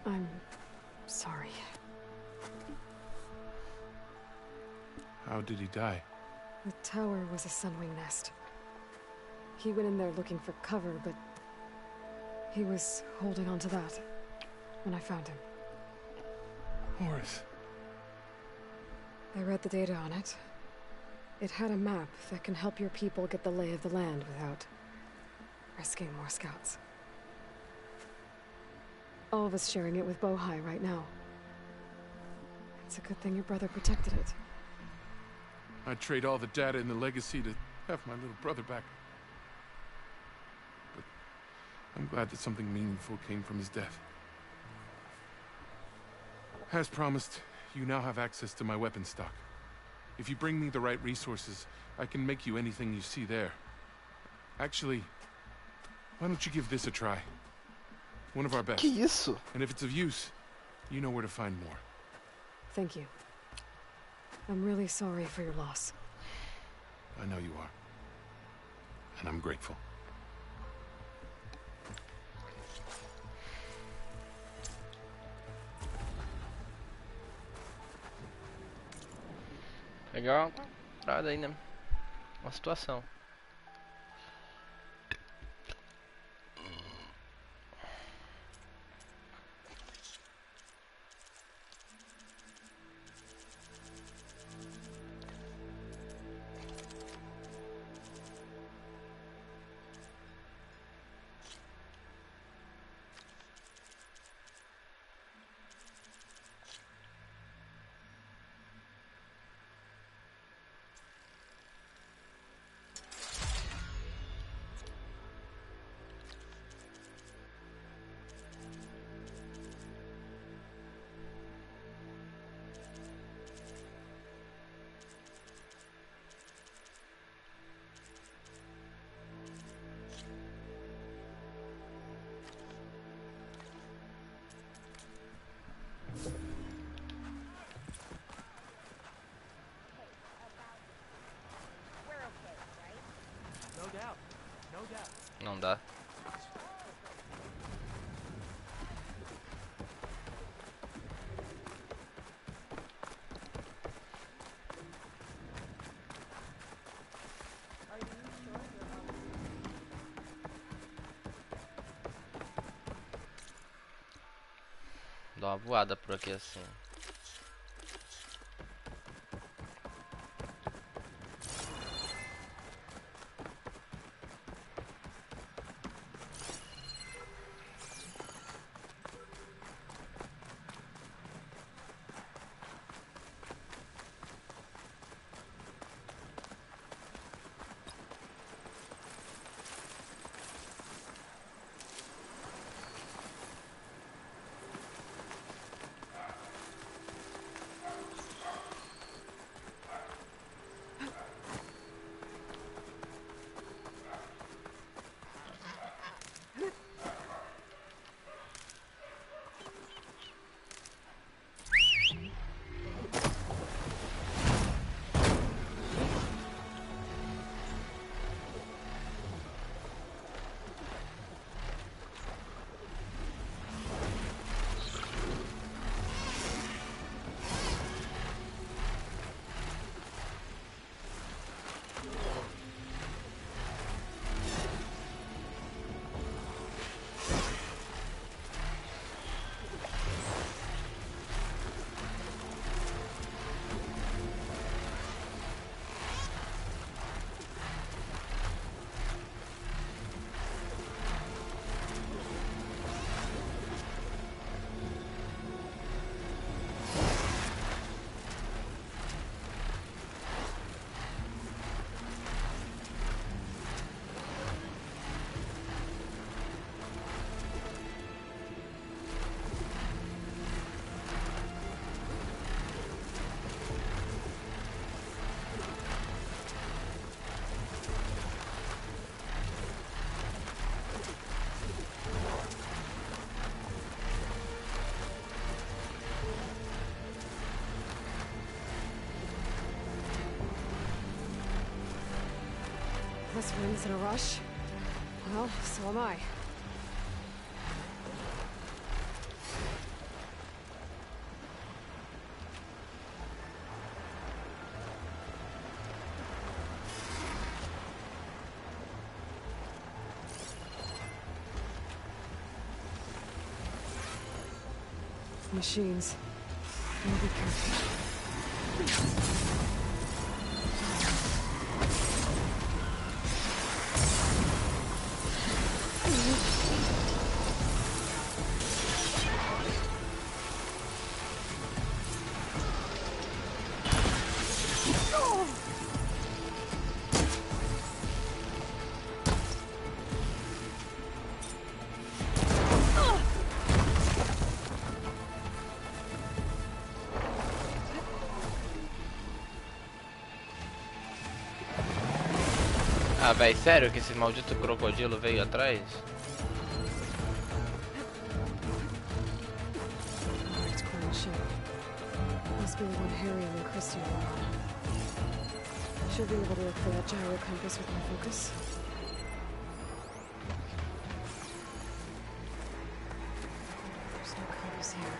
I'm sorry. How did he die? The tower was a sunwing nest. He went in there looking for cover, but he was holding on to that when I found him. Horace. I read the data on it. It had a map that can help your people get the lay of the land without risking more scouts. All of us sharing it with Bohai right now. It's a good thing your brother protected it. I'd trade all the data in the legacy to have my little brother back. But I'm glad that something meaningful came from his death. As promised, you now have access to my weapon stock. If you bring me the right resources, I can make you anything you see there. Actually, why don't you give this a try? One of our best. Que isso? And if it's of use, you know where to find more. Thank you. I'm really sorry for your loss. I know you are. And I'm grateful. Legal. Parada aí, né? Uma situação. Não dá. Dá uma voada por aqui assim. This room's in a rush. Well, so am I. Machines. Gotta be careful. Ah, véi, sério que esse maldito crocodilo veio atrás? It's cool shit. Must be the one Harry and Christy were on. Should be able to look for that gyro compass with my focus. There's no compass here.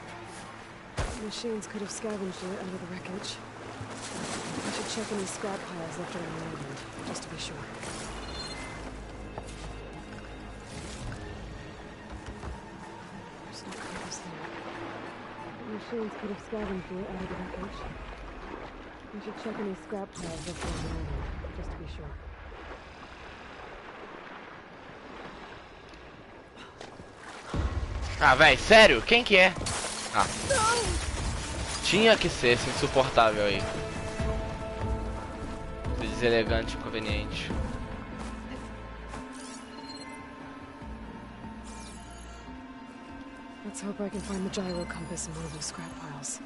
The machines could have scavenged it under the wreckage. I should check any scrap piles left around the island, just to be sure. There's no compass there. The machines could have scavenged it out of the wreckage. I should check any scrap piles left around the island, just to be sure. Ah, véi, sério? Quem que é? Ah. Tinha que ser esse insuportável aí. Deselegante e inconveniente. Let's hope I can find the gyro compass in one of those scrap piles.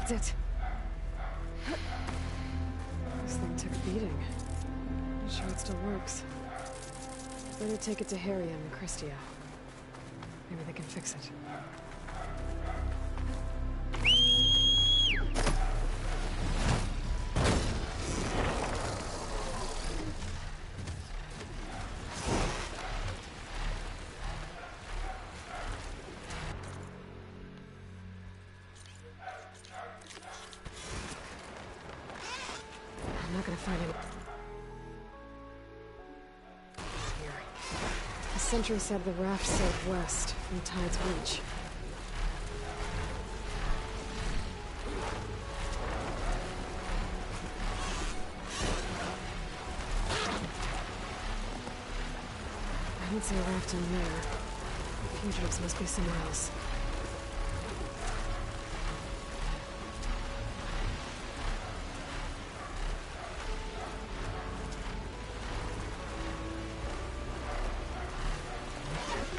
That's it. This thing took a beating. I'm sure it still works. Better take it to Harry and Christia. Maybe they can fix it. I'm not gonna find any. Here. The sentry said the raft sailed west from Tide's Reach. I don't see a raft in there. The fugitives must be somewhere else.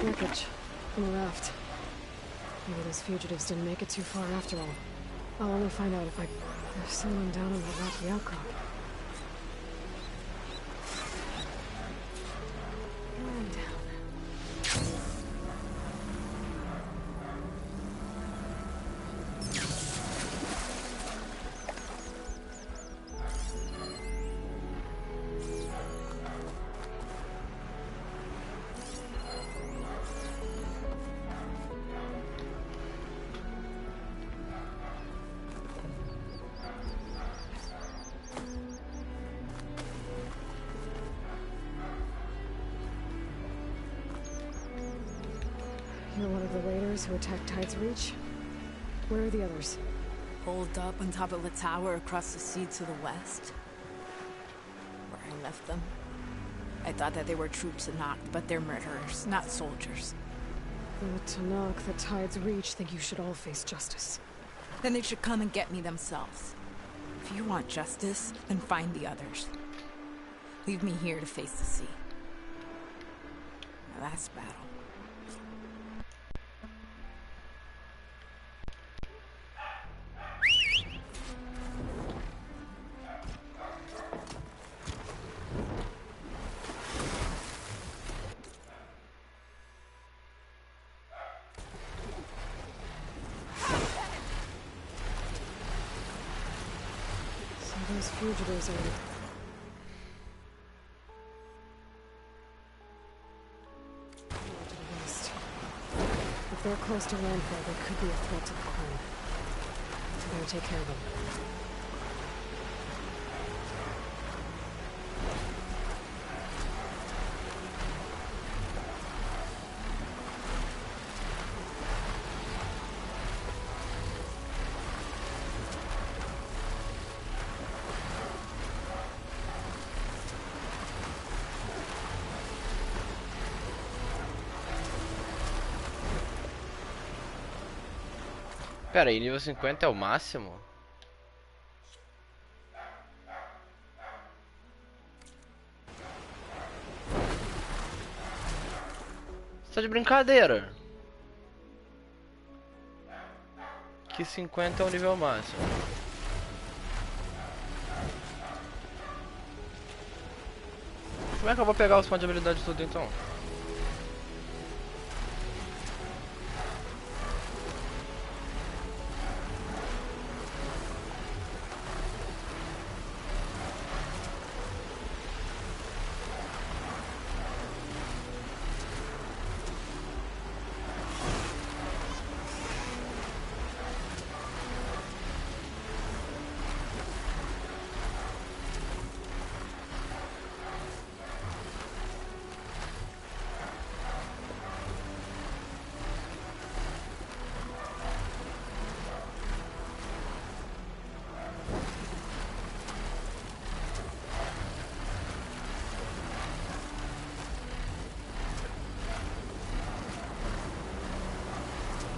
Wreckage from a raft. Maybe those fugitives didn't make it too far after all. I'll only find out if there's someone down on that rocky outcrop. Lying down. You're one of the raiders who attacked Tide's Reach? Where are the others? Holed up on top of a tower across the sea to the west. Where I left them. I thought that they were troops and not, but they're murderers, not soldiers. The Tanakh, the Tide's Reach, think you should all face justice. Then they should come and get me themselves. If you want justice, then find the others. Leave me here to face the sea. My last battle. Those fugitives are... to the west. If they're close to landfall, they could be a threat to the crew. I better take care of them. Pera aí, nível 50 é o máximo? Você tá de brincadeira? Que 50 é o nível máximo. Como é que eu vou pegar os pontos de habilidade tudo então?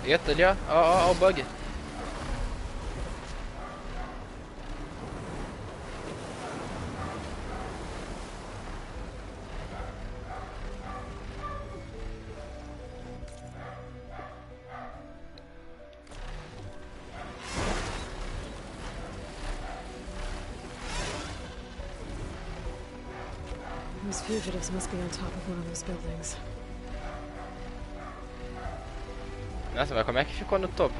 Eita, ali ó, ó o bug. Those fugitives must be on top of one of those buildings. Nossa, mas como é que ficou no topo?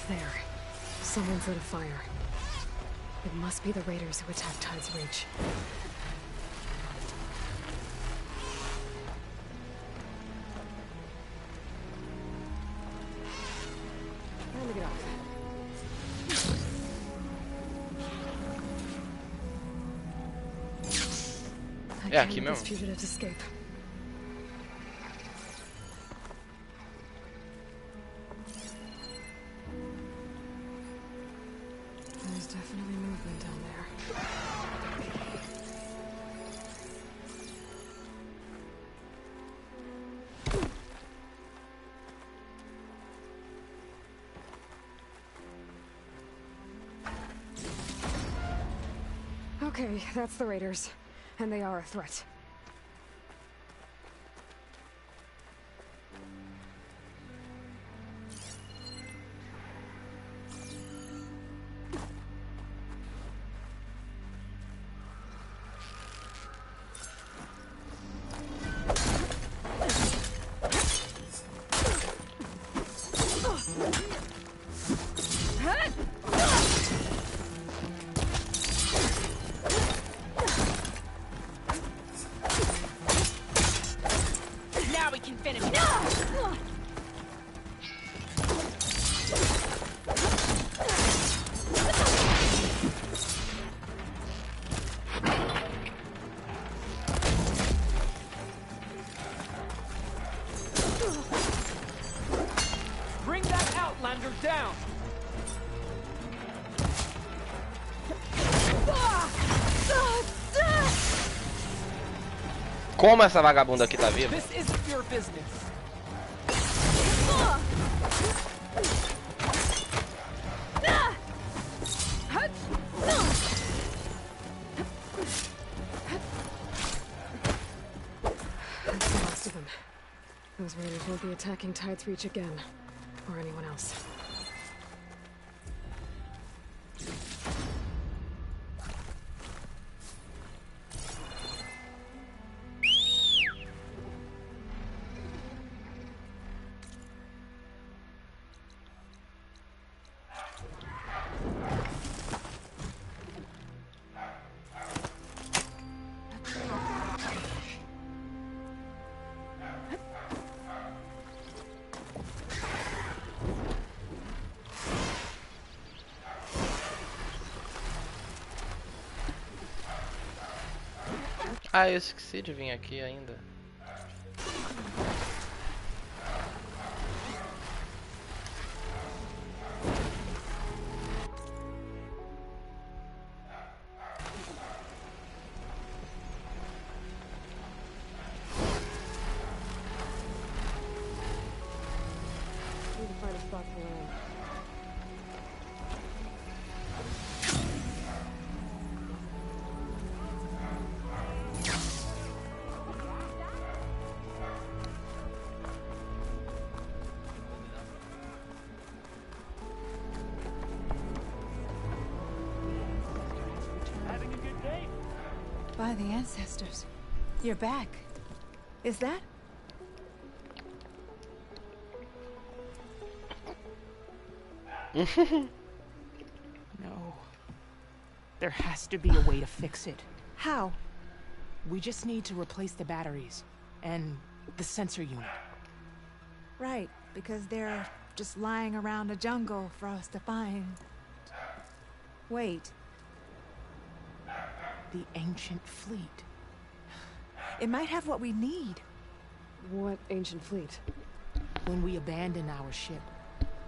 There. Someone's lit a fire. It must be the raiders who attacked Tide's Reach. Time to get off. I Yeah, can't keep let these moving. fugitives escape. There's definitely movement down there. Okay, that's the raiders. And they are a threat. Now we can finish it. Bring that Outlander down! Como essa vagabunda aqui tá viva? This isn't your business. That's the last of them. Those raiders won't be attacking Tide's Reach again. Or anyone else. Ah, eu esqueci de vir aqui ainda. Need to find a spot to land. By the ancestors. You're back. Is that? No. There has to be a way to fix it. How? We just need to replace the batteries and the sensor unit. Right, because they're just lying around a jungle for us to find. Wait. The ancient fleet. It might have what we need. What ancient fleet? When we abandoned our ship,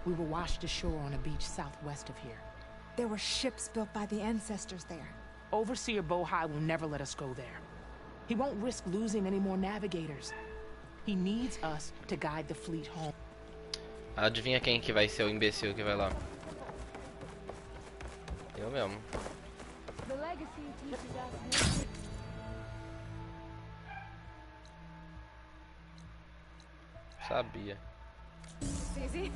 we were washed ashore on a beach southwest of here. There were ships built by the ancestors there. Overseer Bohai will never let us go there. He won't risk losing any more navigators. He needs us to guide the fleet home. Adivinha quem que vai ser o imbecil que vai lá? Eu mesmo. The legacy teaches us. Sabia. Susie?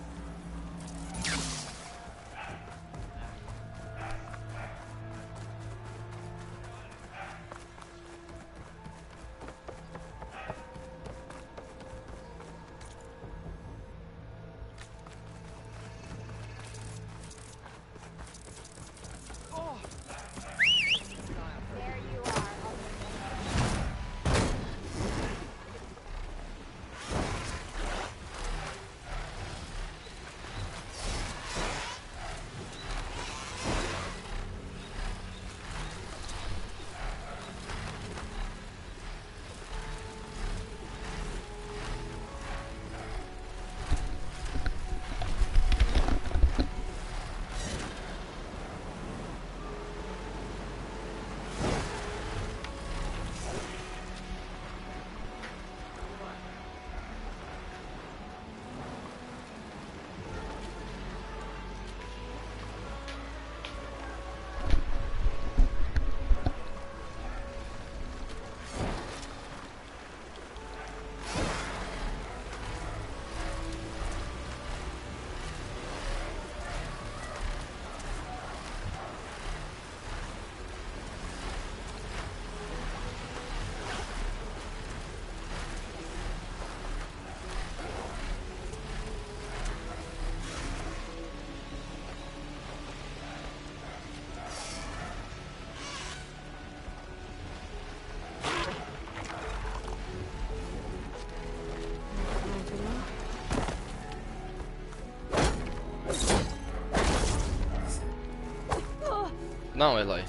Não, Eloy.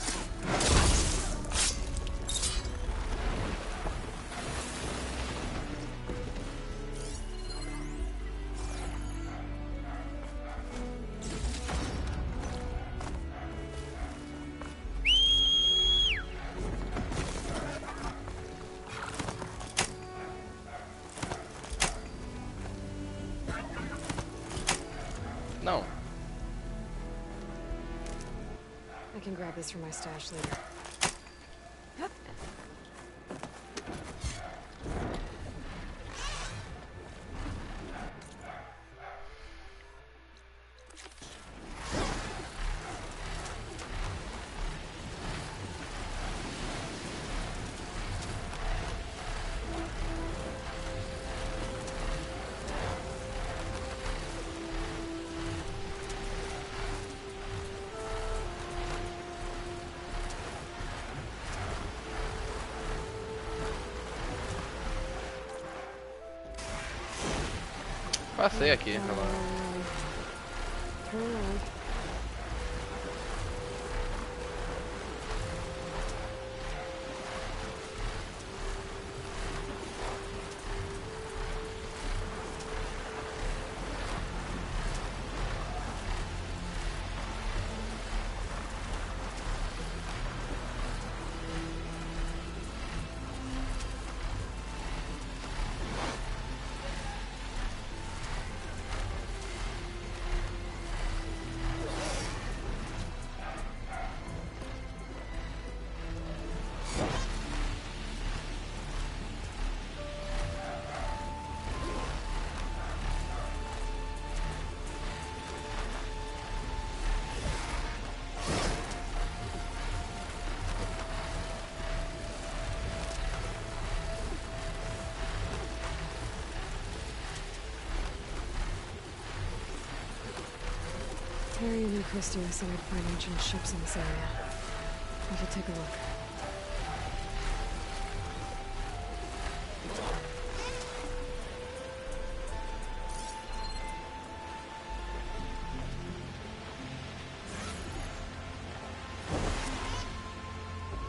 Não. I can grab this from my stash later. Passei aqui, relaxa. Turn around. Harry and Christy said I'd find ancient ships in this area. We should take a look.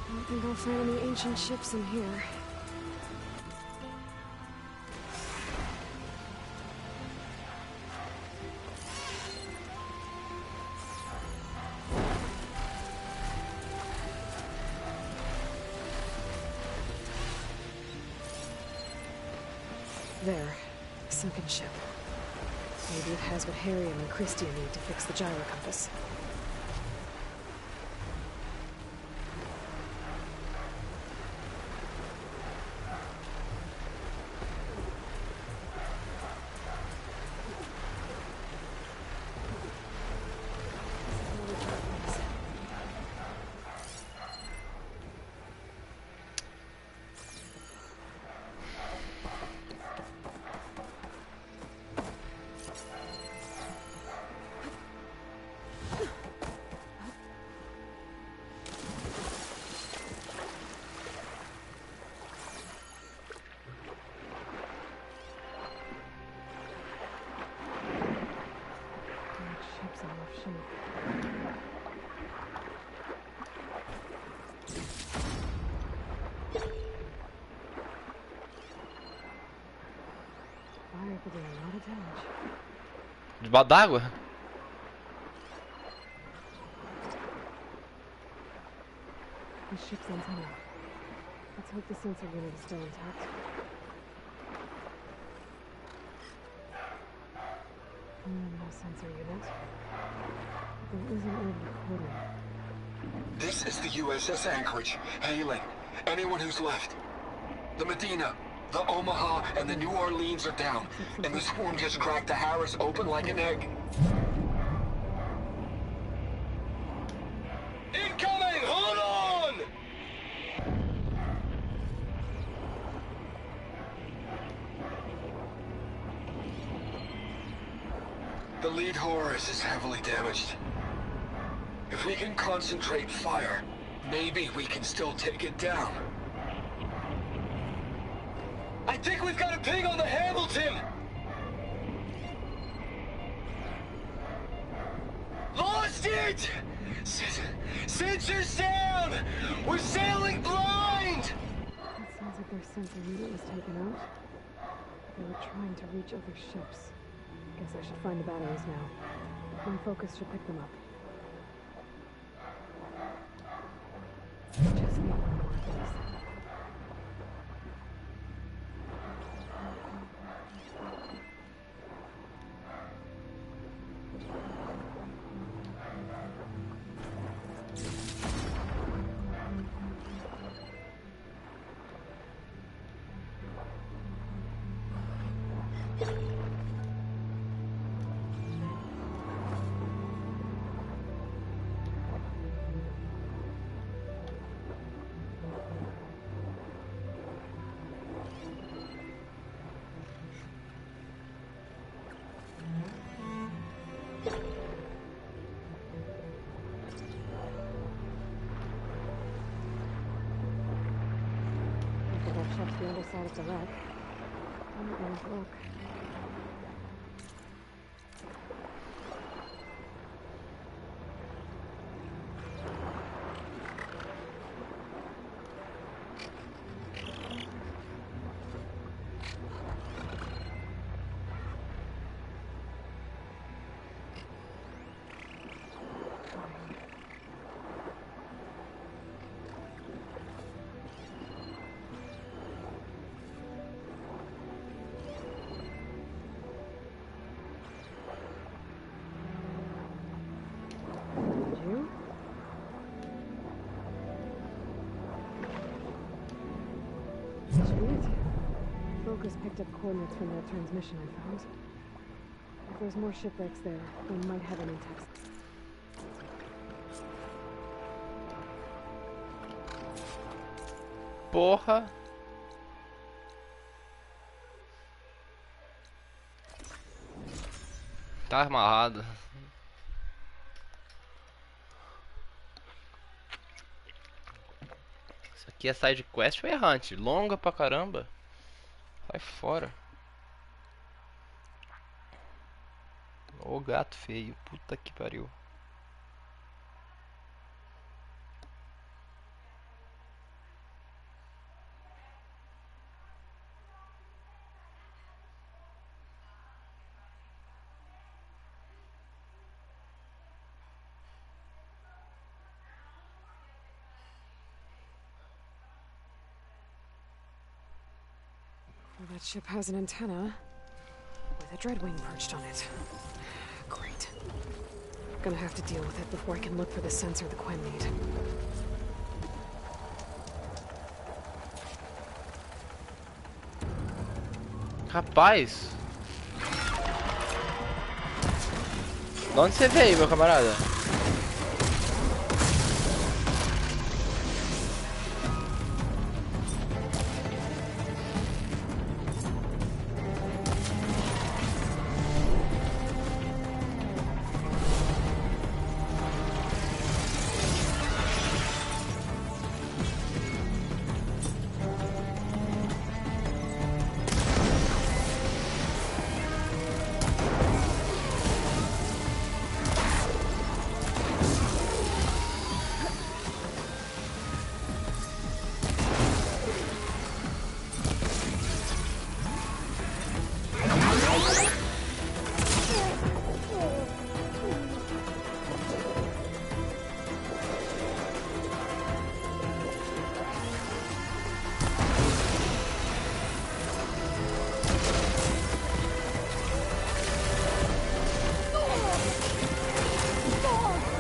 I don't think I'll find any ancient ships in here. There. The sunken ship. Maybe it has what Harriam and Christia need to fix the gyro compass. Debaixo d'água? The ship's antenna. Let's hope the sensor unit is still intact. No sensor unit. There is an orbital coordinate. This is the USS Anchorage. Hailing. Anyone who's left. The Medina, the Omaha, and the New Orleans are down. And the swarm just cracked the Harris open like an egg. Incoming! Hold on! The lead Horus is heavily damaged. If we can concentrate fire, maybe we can still take it down. I think we've got a ping on the Hamilton! Lost it! Sensors down! We're sailing blind! It sounds like their sensor unit was taken out. They were trying to reach other ships. Guess I should find the batteries now. My focus should pick them up. Just need one more of these. Checked the underside of the wreck. I'm going to look. Focus picked up coordinates from that transmission I found. If there's more shipwrecks there, they might have an intact. Porra! Tá amarrado. Isso aqui é side quest ou errante? Longa pra caramba. Sai fora. Ô gato feio, puta que pariu. Well, that ship has an antenna with a dreadwing perched on it. Great. Gonna have to deal with it before I can look for the sensor the Quen need. Rapaz! De onde você veio, meu camarada?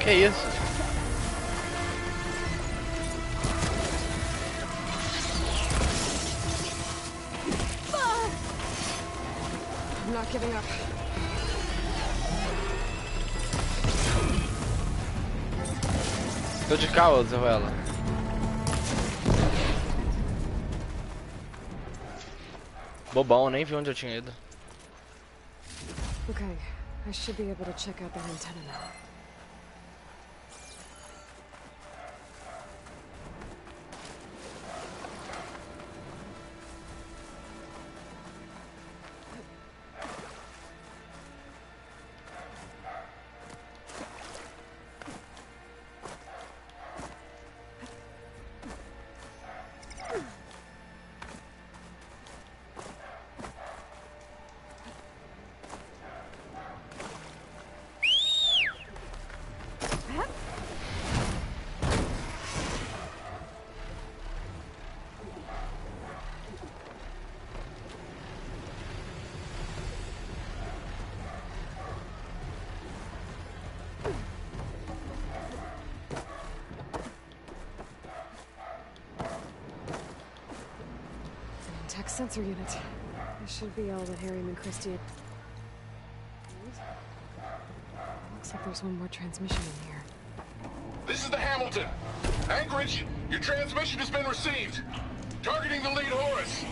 Que isso? I'm not giving up. Tô de caos, ela. Bobão, nem vi onde eu tinha ido. Okay, I should be able to check out that antenna now. Tech sensor unit. This should be all that Harriman and Christie. Looks like there's one more transmission in here. This is the Hamilton. Anchorage, your transmission has been received. Targeting the lead Horus.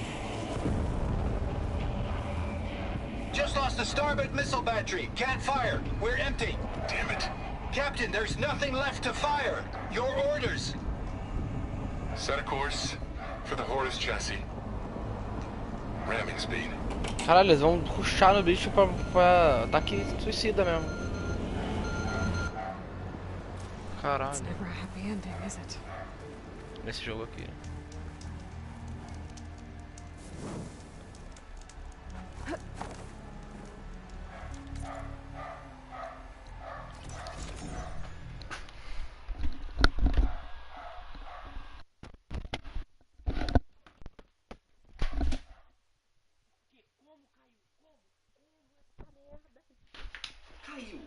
Just lost the starboard missile battery. Can't fire. We're empty. Damn it. Captain, there's nothing left to fire. Your orders. Set a course for the Horus chassis. Ramming speed. Caralho, eles vão rushar no bicho pra ataque suicida mesmo. Caralho. It's never a happy ending, is it? Nesse jogo aqui. Caiu.